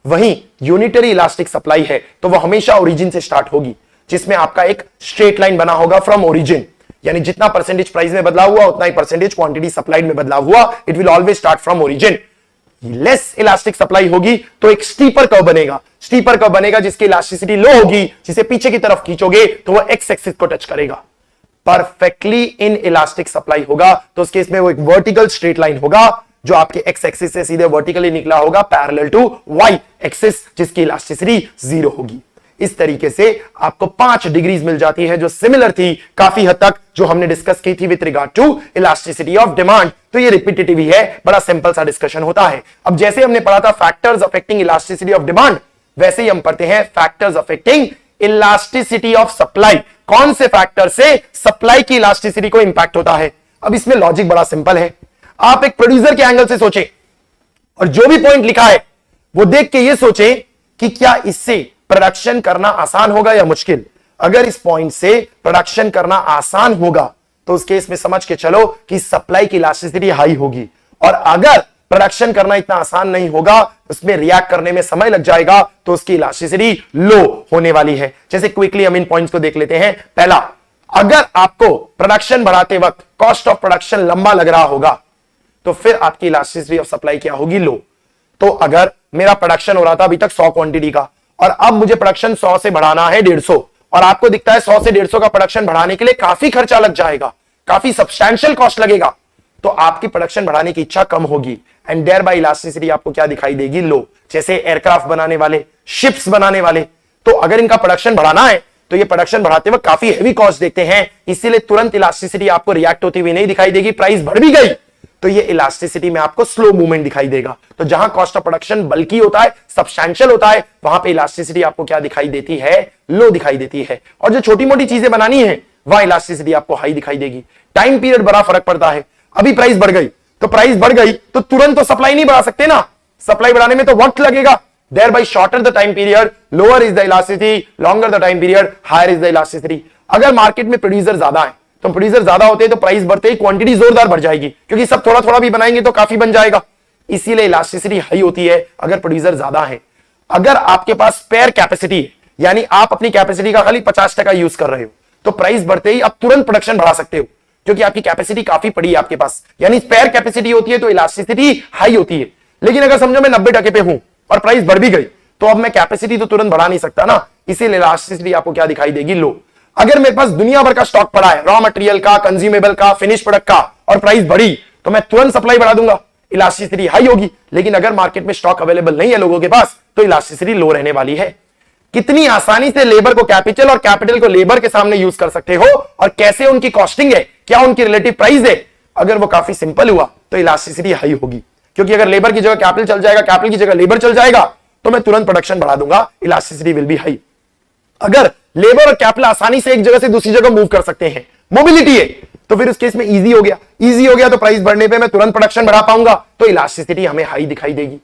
वहीं यूनिटरी इलास्टिक सप्लाई है तो वो हमेशा ओरिजिन से स्टार्ट होगी, जिसमें आपका एक स्ट्रेट लाइन बना होगा फ्रॉम ओरिजिन, यानी जितना परसेंटेज प्राइस में बदलाव हुआ उतना ही परसेंटेज क्वांटिटी सप्लाइड में बदलाव हुआ। It will always start from origin. Less elastic supply होगी तो एक स्टीपर कर्व बनेगा, स्टीपर कर्व बनेगा जिसकी इलास्टिसिटी लो होगी, जिसे पीछे की तरफ खींचोगे तो वो एक्स एक्सिस को टच करेगा। परफेक्टली इन इलास्टिक सप्लाई होगा तो उस केस में वो एक वर्टिकल स्ट्रेट लाइन होगा जो आपके एक्स एक्सिस से सीधे वर्टिकली निकला होगा पैरेलल टू वाई एक्सिस, जिसकी इलास्टिसिटी 0 होगी। इस तरीके से आपको 5 डिग्रीज मिल जाती है जो सिमिलर थी काफी हद तक जो हमने डिस्कस की थी with regard to elasticity of demand. तो ये रिपीटेटिव ही है, बड़ा सिंपल सा डिस्कशन होता है। अब जैसे हमने पढ़ा था factors affecting elasticity of demand, वैसे ही हम पढ़ते हैं factors affecting elasticity of supply. कौन से फैक्टर से सप्लाई की इलास्टिसिटी को इंपैक्ट होता है? अब इसमें लॉजिक बड़ा सिंपल है। आप एक प्रोड्यूसर के एंगल से सोचें और जो भी पॉइंट लिखा है वो देख के ये सोचें कि क्या इससे प्रोडक्शन करना आसान होगा या मुश्किल। अगर इस पॉइंट से प्रोडक्शन करना आसान होगा तो उस केस में समझ के चलो कि सप्लाई की इलास्टिसिटी हाई होगी, और अगर प्रोडक्शन करना इतना आसान नहीं होगा, उसमें रिएक्ट करने में समय लग जाएगा, तो उसकी इलास्टिसिटी लो होने वाली है। जैसे क्विकली हम इन पॉइंट्स को देख लेते हैं। पहला, अगर आपको प्रोडक्शन बढ़ाते वक्त कॉस्ट ऑफ प्रोडक्शन लंबा लग रहा होगा तो फिर आपकी इलास्टिसिटी ऑफ सप्लाई क्या होगी? लो। तो अगर मेरा प्रोडक्शन हो रहा था अभी तक 100 क्वांटिटी का और अब मुझे प्रोडक्शन 100 से बढ़ाना है 150, और आपको दिखता है 100 से 150 का प्रोडक्शन बढ़ाने के लिए काफी खर्चा लग जाएगा, काफी सब्सटैंशियल कॉस्ट लगेगा, तो आपकी प्रोडक्शन बढ़ाने की इच्छा कम होगी एंड देयर बाय इलास्टिसिटी आपको क्या दिखाई देगी? लो। जैसे एयरक्राफ्ट बनाने वाले, शिप्स बनाने वाले, तो अगर इनका प्रोडक्शन बढ़ाना है तो ये प्रोडक्शन बढ़ाते वक्त काफी हेवी कॉस्ट देखते हैं, इसीलिए तुरंत इलास्टिसिटी आपको रिएक्ट होती हुई नहीं दिखाई देगी। प्राइस बढ़ भी गई तो ये इलास्टिसिटी में आपको स्लो मूवमेंट दिखाई देगा। तो जहां कॉस्ट ऑफ प्रोडक्शन बल्कि होता है, सब्सटैंशियल होता है, वहां पे इलास्टिसिटी आपको क्या दिखाई देती है? लो दिखाई देती है। और जो छोटी मोटी चीजें बनानी है वहां इलास्टिसिटी आपको हाई दिखाई देगी। टाइम पीरियड बड़ा फर्क पड़ता है। अभी प्राइस बढ़ गई तो तुरंत तो सप्लाई नहीं बढ़ा सकते ना, सप्लाई बढ़ाने में तो वक्त लगेगा। thereby shorter the time period, lower is the elasticity, longer the time period, higher is the elasticity। अगर मार्केट में प्रोड्यूसर ज्यादा है तो प्रोड्यूसर ज्यादा होते हैं तो प्राइस बढ़ते ही क्वांटिटी जोरदार बढ़ जाएगी, क्योंकि सब थोड़ा थोड़ा भी बनाएंगे तो काफी बन जाएगा, इसीलिए इलास्टिसिटी हाई होती है अगर प्रोड्यूसर ज्यादा है। अगर आपके पास स्पेयर कैपेसिटी है, यानी आप अपनी कैपेसिटी का खाली 50% यूज कर रहे हो, तो प्राइस बढ़ते ही आप तुरंत प्रोडक्शन बढ़ा सकते हो, क्योंकि आपकी कैपेसिटी काफी पड़ी है आपके पास, यानी स्पेयर कैपेसिटी होती है तो इलास्टिसिटी हाई होती है। लेकिन अगर समझो मैं 90% पे हूं और प्राइस बढ़ भी गई तो अब मैं कैपेसिटी तो तुरंत बढ़ा नहीं सकता ना, इसीलिए इलास्टिसिटी आपको क्या दिखाई देगी? लो। अगर मेरे पास दुनिया भर का स्टॉक पड़ा है, रॉ मटेरियल का, कंज्यूमेबल का, फिनिश प्रोडक्ट का, और प्राइस बढ़ी तो मैं तुरंत सप्लाई बढ़ा दूंगा, इलास्टिसिटी हाई होगी। लेकिन अगर मार्केट में स्टॉक अवेलेबल नहीं है लोगों के पास तो इलास्टिसिटी लो रहने वाली है। कितनी आसानी से लेबर को कैपिटल और कैपिटल को लेबर के सामने यूज कर सकते हो, और कैसे उनकी कॉस्टिंग है, क्या उनकी रिलेटिव प्राइस है, अगर वो काफी सिंपल हुआ तो इलास्टिसिटी हाई होगी। क्योंकि अगर लेबर की जगह कैपिटल चल जाएगा, कैपिटल की जगह लेबर चल जाएगा, तो मैं तुरंत प्रोडक्शन बढ़ा दूंगा, इलास्टिसिटी विल बी हाई। अगर लेबर और कैपिटल आसानी से एक जगह से दूसरी जगह मूव कर सकते हैं, मोबिलिटी है, तो फिर उस केस में इजी हो गया तो प्राइस बढ़ने पे मैं तुरंत प्रोडक्शन बढ़ा पाऊंगा, तो इलास्टिसिटी हमें हाई दिखाई देगी।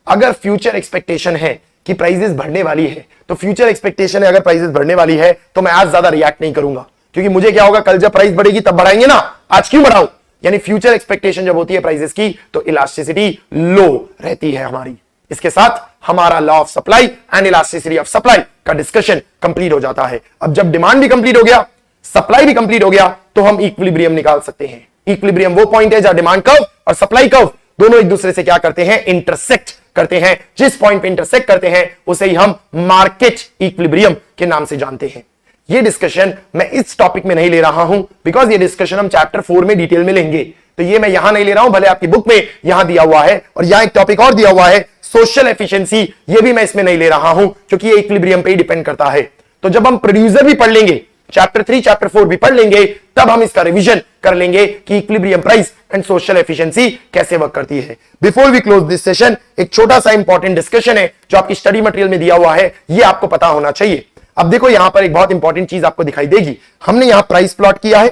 अगर फ्यूचर एक्सपेक्टेशन है कि प्राइसेस बढ़ने वाली है, तो फ्यूचर एक्सपेक्टेशन है अगर प्राइसेस बढ़ने वाली है तो मैं आज ज्यादा रिएक्ट नहीं करूंगा, क्योंकि मुझे क्या होगा, कल जब प्राइस बढ़ेगी तब बढ़ाएंगे ना, आज क्यों बढ़ाऊं। यानी फ्यूचर एक्सपेक्टेशन जब होती है प्राइसेस की तो इलास्टिसिटी लो रहती है हमारी। इसके साथ हमारा law of supply and elasticity of supply का डिस्कशन कंप्लीट हो जाता है। अब जब डिमांड भी कंप्लीट हो गया, सप्लाई भी कंप्लीट हो गया, तो हम इक्विलिब्रियम निकाल सकते हैं। इक्विलिब्रियम वो पॉइंट है जहां डिमांड कर्व और सप्लाई कर्व दोनों एक दूसरे से क्या करते हैं? इंटरसेक्ट करते हैं। जिस पॉइंट पे इंटरसेक्ट करते हैं उसे ही हम मार्केट इक्विलिब्रियम के नाम से जानते हैं। ये डिस्कशन मैं इस टॉपिक में नहीं ले रहा हूं, बिकॉज ये डिस्कशन हम चैप्टर 4 में डिटेल में लेंगे, तो ये मैं यहां नहीं ले रहा हूं, भले आपकी बुक में यहां दिया हुआ है, और यहां एक टॉपिक और दिया हुआ है सोशल एफिशिएंसी, ये भी मैं इसमें नहीं ले रहा हूं, क्योंकि ये इक्विलिब्रियम पे ही डिपेंड करता है। तो जब हम प्रोड्यूसर भी पढ़ लेंगे, चैप्टर 3 चैप्टर 4 भी पढ़ लेंगे, तब हम इसका रिवीजन कर लेंगे कि equilibrium price and social efficiency कैसे वर्क करती है। Before we close this session, एक छोटा सा इंपॉर्टेंट डिस्कशन है जो आपकी स्टडी मटेरियल में दिया हुआ है, ये आपको पता होना चाहिए। अब देखो यहां पर एक बहुत इंपॉर्टेंट चीज आपको दिखाई देगी। हमने यहां प्राइस प्लॉट किया है,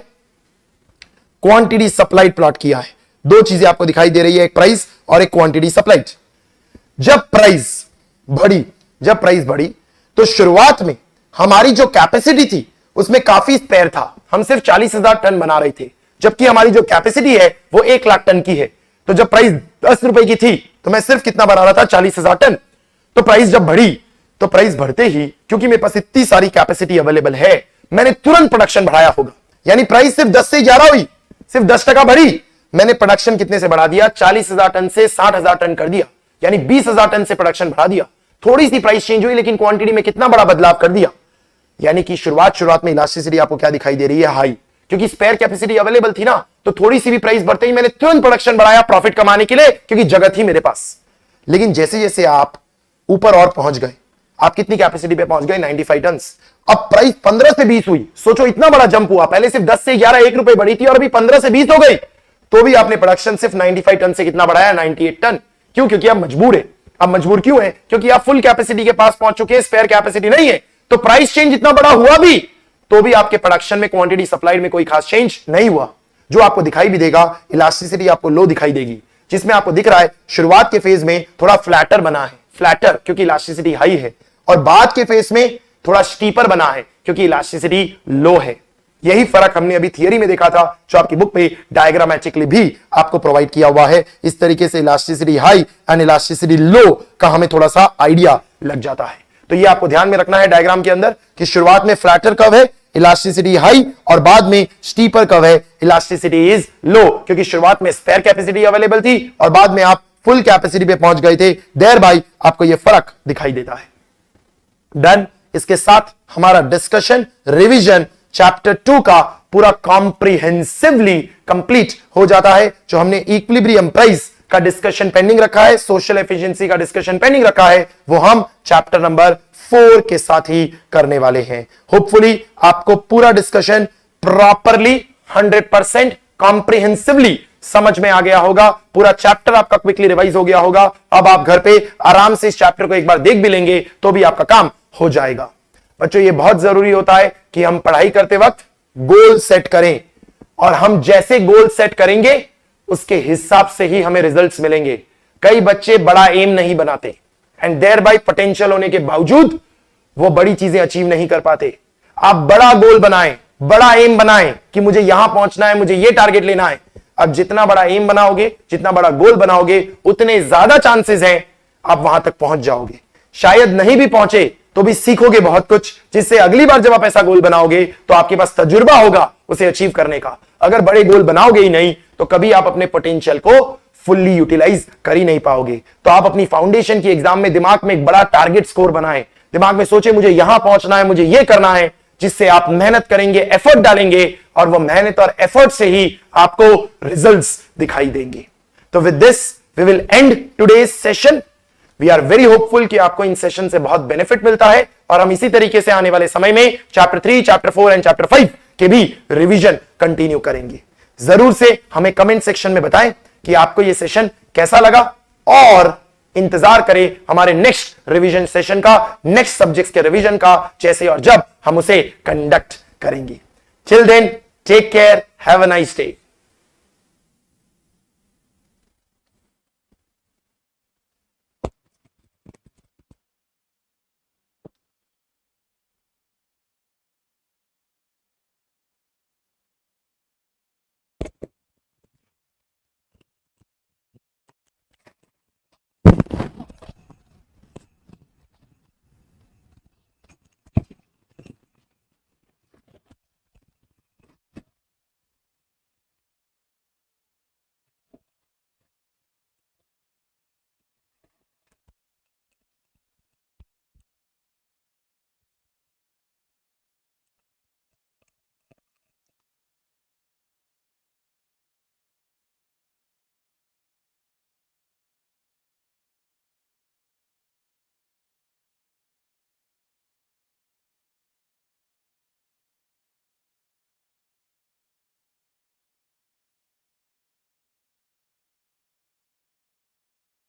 क्वांटिटी सप्लाइड प्लॉट किया है। दो चीजें आपको दिखाई दे रही है, एक प्राइस और एक क्वांटिटी सप्लाइड। जब प्राइस बढ़ी तो शुरुआत में हमारी जो कैपेसिटी थी उसमें काफी स्पेयर था, हम सिर्फ 40,000 टन बना रहे थे, जबकि हमारी जो कैपेसिटी है वो 1 लाख टन की है। तो जब प्राइस 10 रुपए की थी तो मैं सिर्फ कितना बना रहा था? 40,000 टन। तो प्राइस जब बढ़ी तो प्राइस बढ़ते ही, क्योंकि मेरे पास इतनी सारी कैपेसिटी अवेलेबल है, मैंने तुरंत प्रोडक्शन बढ़ाया होगा। यानी प्राइस सिर्फ 10 से 11 हुई, सिर्फ 10% बढ़ी, मैंने प्रोडक्शन कितने से बढ़ा दिया? 40,000 टन से 60,000 टन कर दिया, यानी 20,000 टन से प्रोडक्शन बढ़ा दिया। थोड़ी सी प्राइस चेंज हुई, लेकिन क्वांटिटी में कितना बड़ा बदलाव कर दिया। यानी कि शुरुआत में इलास्टिसिटी आपको क्या दिखाई दे रही है? हाई, क्योंकि स्पेयर कैपेसिटी अवेलेबल थी ना, तो थोड़ी सी भी प्राइस बढ़ते ही मैंने तुरंत प्रोडक्शन बढ़ाया प्रॉफिट कमाने के लिए, क्योंकि जगह थी मेरे पास। लेकिन जैसे जैसे आप ऊपर और पहुंच गए, आप कितनी कैपेसिटी पे पहुंच गए? 95 टन। अब प्राइस 15 से 20 हुई, सोचो इतना बड़ा जंप हुआ। पहले सिर्फ 10 से 11 1 रुपए बढ़ी थी और अभी 15 से 20 हो गई, तो भी आपने प्रोडक्शन सिर्फ 95 टन से कितना बढ़ाया? 98 टन। क्यों? क्योंकि आप मजबूर है। अब मजबूर क्यों है? क्योंकि आप फुल कैपेसिटी के पास पहुंच चुके हैं, स्पेयर कैपेसिटी नहीं है। तो प्राइस चेंज इतना बड़ा हुआ भी तो भी आपके प्रोडक्शन में, क्वांटिटी सप्लाइड में कोई खास चेंज नहीं हुआ। जो आपको दिखाई भी देगा, इलास्टिसिटी आपको लो दिखाई देगी, जिसमें आपको दिख रहा है शुरुआत के फेज में थोड़ा फ्लैटर बना है, फ्लैटर क्योंकि इलास्टिसिटी हाई है, और बाद के फेज में थोड़ा स्टीपर बना है क्योंकि इलास्टिसिटी लो है। यही फर्क हमने अभी थियरी में देखा था, जो आपकी बुक पे डायग्रामेटिकली भी आपको प्रोवाइड किया हुआ है। इस तरीके से इलास्टिसिटी हाई एंड इलास्टिसिटी लो का हमें थोड़ा सा आइडिया लग जाता है। तो ये आपको ध्यान में रखना है डायग्राम के अंदर कि शुरुआत में फ्लैटर कर्व है, इलास्टिसिटी हाई, और बाद में स्टीपर कर्व है, इलास्टिसिटी इज लो, क्योंकि शुरुआत में स्पेयर कैपेसिटी अवेलेबल थी और बाद में आप फुल कैपेसिटी पे पहुंच गए थे। देयर बाय आपको ये फर्क दिखाई देता है। डन। इसके साथ हमारा डिस्कशन रिवीजन चैप्टर 2 का पूरा कॉम्प्रिहेंसिवली कंप्लीट हो जाता है। जो हमने इक्विलिब्रियम प्राइस का डिस्कशन पेंडिंग रखा है, सोशल एफिशिएंसी का डिस्कशन पेंडिंग रखा है, वो हम चैप्टर नंबर 4 के साथ ही करने वाले हैं। होपफुली आपको पूरा डिस्कशन प्रॉपरली 100% कॉम्प्रिहेंसिवली समझ में आ गया होगा। पूरा चैप्टर आपका क्विकली रिवाइज हो गया होगा। अब आप घर पे आराम से इस चैप्टर को एक बार देख भी लेंगे तो भी आपका काम हो जाएगा। बच्चों, ये बहुत जरूरी होता है कि हम पढ़ाई करते वक्त गोल सेट करें, और हम जैसे गोल सेट करेंगे उसके हिसाब से ही हमें रिजल्ट्स मिलेंगे। कई बच्चे बड़ा एम नहीं बनाते एंड देयर बाय पोटेंशियल होने के बावजूद वो बड़ी चीजें अचीव नहीं कर पाते। आप बड़ा गोल बनाएं, बड़ा एम बनाएं कि मुझे यहां पहुंचना है, मुझे ये टारगेट लेना है। अब जितना बड़ा एम बनाओगे, जितना बड़ा गोल बनाओगे, उतने ज्यादा चांसेस हैं आप वहां तक पहुंच जाओगे। शायद नहीं भी पहुंचे तो भी सीखोगे बहुत कुछ, जिससे अगली बार जब आप ऐसा गोल बनाओगे तो आपके पास तजुर्बा होगा उसे अचीव करने का। अगर बड़े गोल बनाओगे ही नहीं तो कभी आप अपने पोटेंशियल को फुल्ली यूटिलाइज कर ही नहीं पाओगे। तो आप अपनी फाउंडेशन की एग्जाम में दिमाग में एक बड़ा टारगेट स्कोर बनाएं, दिमाग में सोचे मुझे यहां पहुंचना है, मुझे यह करना है, जिससे आप मेहनत करेंगे, एफर्ट डालेंगे, और वो मेहनत और एफर्ट से ही आपको रिजल्ट्स दिखाई देंगे। तो with this we will end today's session. We are very hopeful कि आपको इन सेशन से बहुत बेनिफिट मिलता है, और हम इसी तरीके से आने वाले समय में चैप्टर 3, चैप्टर 4 एंड चैप्टर 5 के भी रिवीजन कंटिन्यू करेंगे। जरूर से हमें कमेंट सेक्शन में बताएं कि आपको यह सेशन कैसा लगा, और इंतजार करें हमारे नेक्स्ट रिवीजन सेशन का, नेक्स्ट सब्जेक्ट्स के रिवीजन का, जैसे और जब हम उसे कंडक्ट करेंगे। Till then, take care, have a nice day.